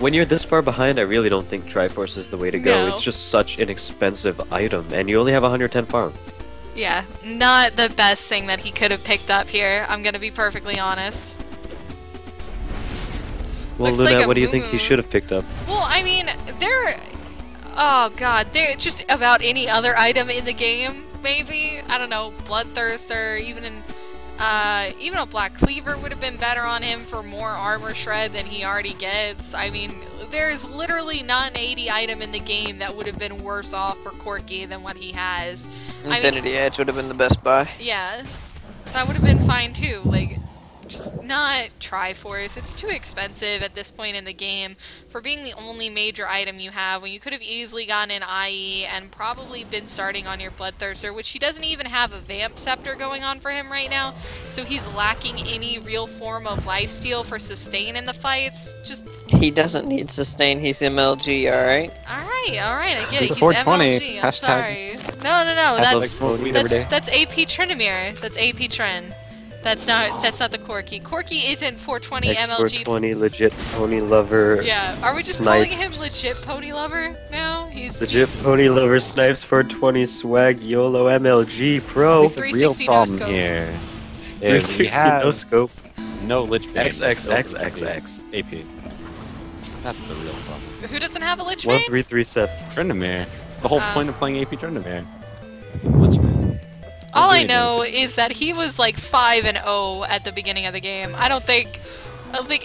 When you're this far behind, I really don't think Triforce is the way to go. No. It's just such an expensive item, and you only have 110 farm. Yeah, not the best thing that he could have picked up here, I'm gonna be perfectly honest. Well, Looks Lunette, like a what do you think he moo-moo. should have picked up? Well, I mean, oh god, they're just about any other item in the game, maybe? I don't know, Bloodthirster, even a Black Cleaver would have been better on him for more armor shred than he already gets. I mean, there's literally not an 80 item in the game that would have been worse off for Corki than what he has. Infinity Edge would have been the best buy. Yeah, that would have been fine too, like, just not Triforce. It's too expensive at this point in the game for being the only major item you have when you could have easily gotten an IE and probably been starting on your Bloodthirster, which he doesn't even have a Vamp Scepter going on for him right now, so he's lacking any real form of lifesteal for sustain in the fights. Just He doesn't need sustain, he's MLG, alright? alright, I get it. He's 420. MLG, I'm Hashtag- sorry. No, that's AP Tryndamere. That's AP Trynd. That's not the Corki. Corki isn't 420 MLG. X420 legit pony lover. Yeah, are we just calling him legit pony lover now? Legit pony lover snipes 420 swag YOLO MLG pro. The real 360 problem no-scope. here is he 360 has no scope. no Lich Bane. XXXXX. AP. That's the real problem. Who doesn't have a Lich Bane? 1337. Tryndamere. The whole point of playing AP Tryndamere. Lich Bane. All I know is that he was like 5-0 at the beginning of the game. I don't think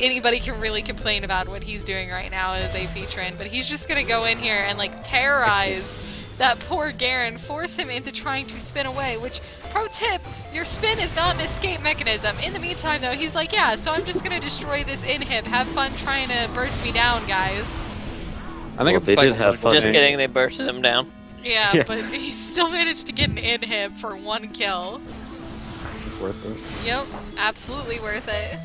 anybody can really complain about what he's doing right now as AP Trynd, but he's just gonna go in here and like terrorize that poor Garen, force him into trying to spin away, which, pro tip, your spin is not an escape mechanism. In the meantime though, he's like, yeah, so I'm just gonna destroy this inhib. Have fun trying to burst me down, guys. I think They did have fun. Just kidding, they bursted him down. Yeah, but he still managed to get an inhib for 1 kill. It's worth it. Yep, absolutely worth it.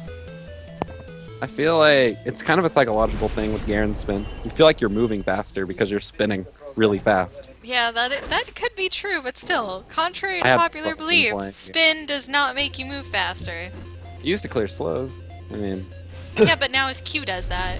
I feel like it's kind of a psychological thing with Garen's spin. You feel like you're moving faster because you're spinning really fast. Yeah, that could be true, but still, contrary I to have popular fucking belief, blank, yeah. spin does not make you move faster. You used to clear slows. I mean, Yeah, but now his Q does that.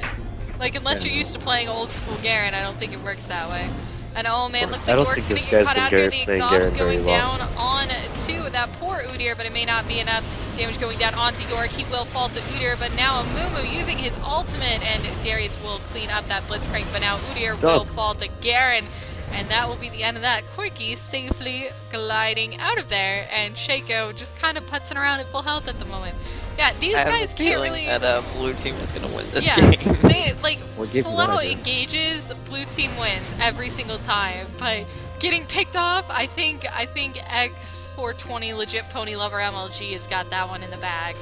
Like, unless you're used to playing old school Garen, I don't think it works that way. And oh man, looks like I don't York's think gonna this get guy's caught been out here. The playing exhaust Garen very going well. down on to that poor Udyr, but it may not be enough. Damage going down onto York. He will fall to Udyr, but now Amumu using his ultimate, and Darius will clean up that Blitzcrank, but now Udyr will fall to Garen. And that will be the end of that. Corki safely gliding out of there, and Shaco just kind of putzing around at full health at the moment. Yeah, these I have guys a can't feeling really... that blue team is gonna win this Yeah, game. they, like, Or give you full that out idea. engages, blue team wins every single time, but getting picked off, I think X420 legit pony lover MLG has got that one in the bag.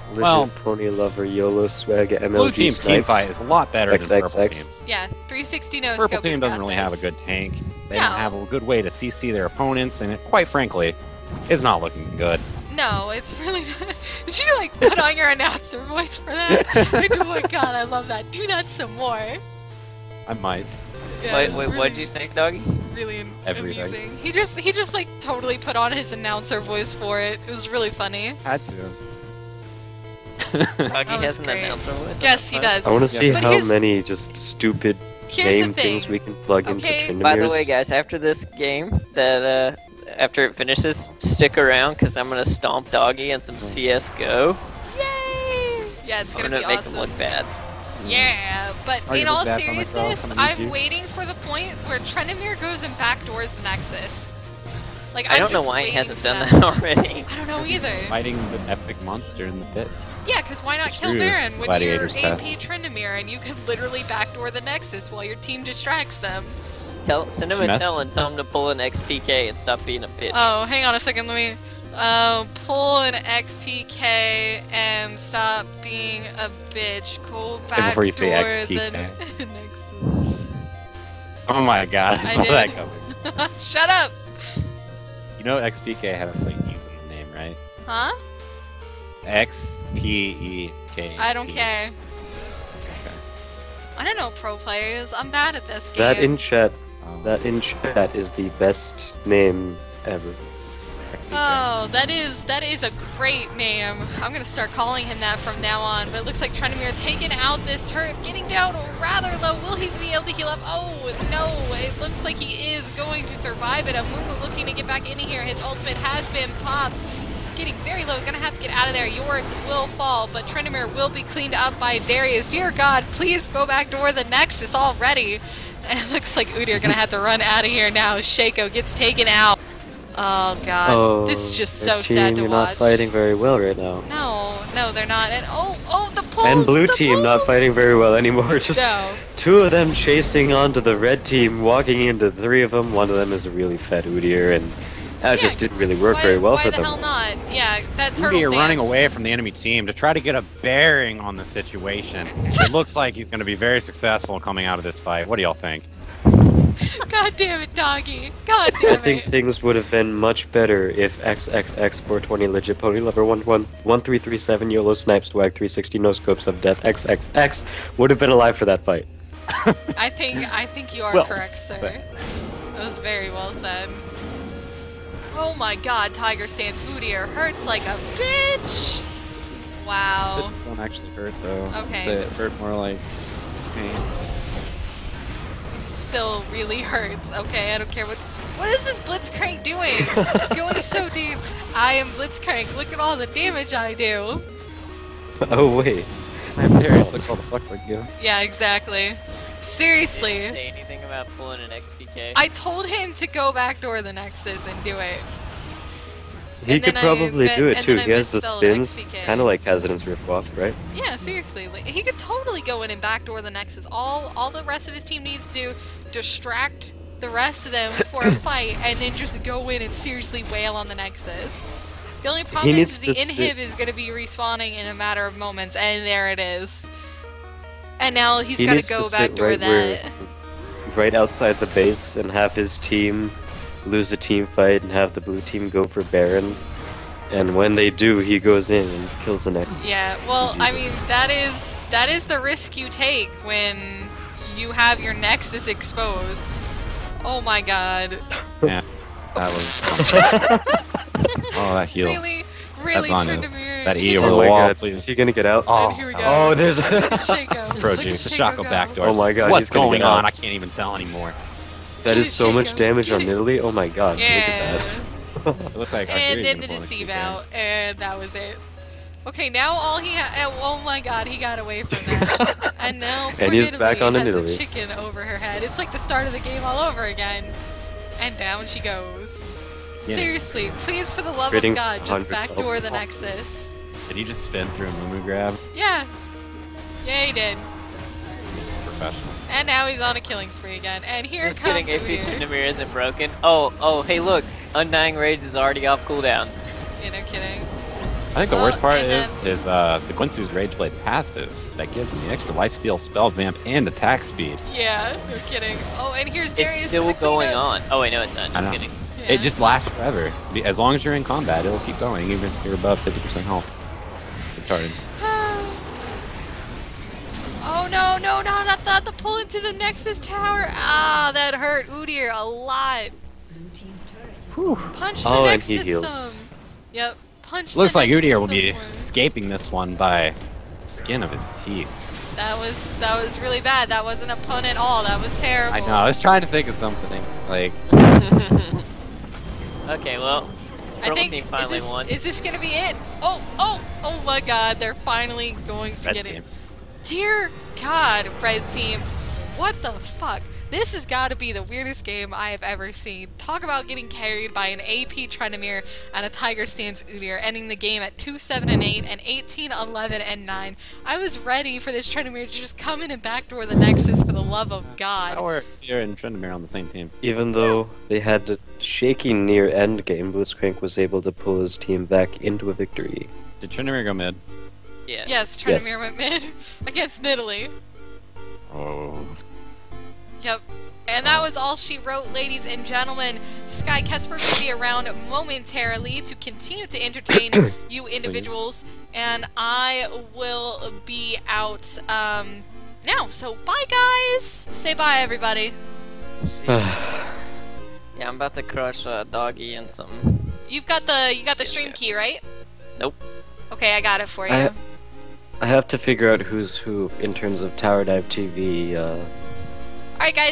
Legit Well, pony lover YOLO swag MLG blue team's team snipes. fight is a lot better than purple XXX. team's. Yeah, 360 no Purple scope team has doesn't got really this. have a good tank. They No. don't have a good way to CC their opponents, and it, quite frankly, is not looking good. No, it's really not. Did you like put on your announcer voice for that? Like, oh my god, I love that. Do that some more. I might. Yeah, Wait, it's wait, really, what'd you say, Doggy? it's really Everything. amusing. He just like totally put on his announcer voice for it. It was really funny. Had to. Doggy That was has an great. announcer voice. Yes, he does. I want to see But how his- many just stupid Here's the name thing. things we can plug into Okay. Trindamirs. By the way, guys, after this game, that after it finishes, stick around because I'm gonna stomp Doggy and some CS:GO. Yay! Yeah, it's I'm gonna be make awesome. him look bad. Yeah, but Are you in all look back on the girl seriousness, coming with I'm you? waiting for the point where Trendamere goes and backdoors the Nexus. Like, I I'm don't know just why he waiting hasn't for done that already. I don't know either. Fighting the epic monster in the pit. Yeah, because why not It's kill true. Baron when Gladiator's you're AP test. Trendamere and you can literally backdoor the Nexus while your team distracts them? Send him She a messed- tell and tell him to pull an XPK and stop being a bitch. Oh, hang on a second, let me pull an XPK and stop being a bitch. Go backdoor before you say the XPK. Nexus. Oh my god, I I saw did. that coming. Shut up! You know XPK had a fake in the name, right? Huh? XPEK. I don't care. Okay. I don't know pro players. I'm bad at this game. That in chat, Oh. that in chat is the best name ever. Oh, that is a great name. I'm gonna start calling him that from now on. But it looks like Trendamere taking out this turret, getting down rather low. Will he be able to heal up? Oh no! It looks like he is going to survive it. Amumu looking to get back in here. His ultimate has been popped. He's getting very low. Gonna have to get out of there. Yorick will fall, but Trendamere will be cleaned up by Darius. Dear God, please go backdoor the Nexus already. And it looks like Udyr gonna have to run out of here now. Shaco gets taken out. Oh God, Oh, this is just their so sad team, to you're watch. not fighting very well right now. No, they're not. And oh, the pulls. And blue the team not pulls! fighting very well anymore. Just No. two of them chasing onto the red team, walking into three of them. One of them is a really fat Udyr, and that just didn't really work very well why for the them. hell not? Yeah, that turtle You're running stance. away from the enemy team to try to get a bearing on the situation. It looks like he's going to be very successful coming out of this fight. What do y'all think? God damn it, doggy. God damn I think it. things would have been much better if XXX420 legit pony lover 1337 YOLO snipe swag 360 no scopes of death XXX would have been alive for that fight. I think you are Well correct, sir. said. That was very well said. Oh my God, Tiger Stance Udyr hurts like a bitch. Wow. Hits don't actually hurt though. Okay. It hurt more like pain. Still really hurts. Okay, I don't care what is this Blitzcrank doing? Going so deep. I am Blitzcrank. Look at all the damage I do. Oh wait. I'm Darius, look at all the fucks I give. Yeah, exactly. Seriously. Didn't say anything about pulling an XPK. I told him to go backdoor the Nexus and do it. He And could then probably do it and too. then I He has the misspelled spins, XPK. kind of like Hazard's ripoff, right? Yeah, seriously. Like, he could totally go in and backdoor the Nexus. All the rest of his team needs to do, distract the rest of them for a fight, and then just go in and seriously wail on the Nexus. The only problem needs is the to sit- inhib is going to be respawning in a matter of moments, and there it is. And now he's He got needs to go sit backdoor right that. right outside the base and have his team lose a team fight and have the blue team go for Baron. And when they do, he goes in and kills the next. Yeah, well, I mean, that is the risk you take when you have your Nexus exposed. Oh my God. Yeah. That was Oh, that heal. Really, That's on tried you. to mirror. That He E just- over Oh the my wall, god, please. is he gonna get out? And here we go. Oh, there's Look at Shaco. Pro Look at juice, the Shaco Shaco go. backdoor. Oh my god, What's he's gonna going get on? out. I can't even tell anymore. That is so much Shaco, damage get on it. Italy. Oh my god, Yeah. look at that. It looks like And Arcuria's then the gonna pull an deceive XP out, and that was it. Okay, now all he oh my God, he got away from that. And now poor And he's Italy back on has Italy. a chicken over her head. It's like the start of the game all over again. And down she goes. Yeah. Seriously, please, for the love Creating of God, just 100 backdoor the oh. Nexus. Did he just spin through a Mumu grab? Yeah. Yeah, he did. Professional. And now he's on a killing spree again. And here Just comes kidding, AP Udyr. Tryndamere isn't broken. Oh, hey look, Undying Rage is already off cooldown. Yeah, no kidding. I think the worst part and is the Quinsu's Rage Blade passive that gives him the extra lifesteal, spell vamp, and attack speed. Yeah, no kidding. Oh, and here's It's Darius. still with the going cleanup. on. Oh wait, no it's not, I just know. kidding. Yeah. It just lasts forever. As long as you're in combat, it'll keep going, even if you're above 50% health. Retarded. Oh no, not the pull into the Nexus Tower. Ah, that hurt Udyr a lot. Punch the Oh, and he Nexus heals. some. Yep, punch Looks the like Nexus Udyr will be some more. escaping this one by the skin of his teeth. That was really bad. That wasn't a pun at all. That was terrible. I know. I was trying to think of something like. Okay, well, I purple think team finally won. is this gonna be it? Oh my God! They're finally going to Red get team. it. Dear God, red team, what the fuck? This has got to be the weirdest game I have ever seen. Talk about getting carried by an AP Tryndamere and a Tiger Stance Udyr, ending the game at 2-7 and 8 and 18-11 and 9. I was ready for this Tryndamere to just come in and backdoor the Nexus for the love of God. Tower and Tryndamere on the same team. Even though they had a shaky near end game, Blitzcrank was able to pull his team back into a victory. Did Tryndamere go mid? Yeah. Yes, Tryndamere went mid against Nidalee. Oh. Yep. And that was all she wrote, ladies and gentlemen. SkyKesper will be around momentarily to continue to entertain you individuals. And I will be out now. So bye, guys. Say bye, everybody. Yeah, I'm about to crush Doggy and some. You got the stream key, right? Nope. Okay, I got it for you. I have to figure out who's who in terms of TowerDiveTV. Alright guys,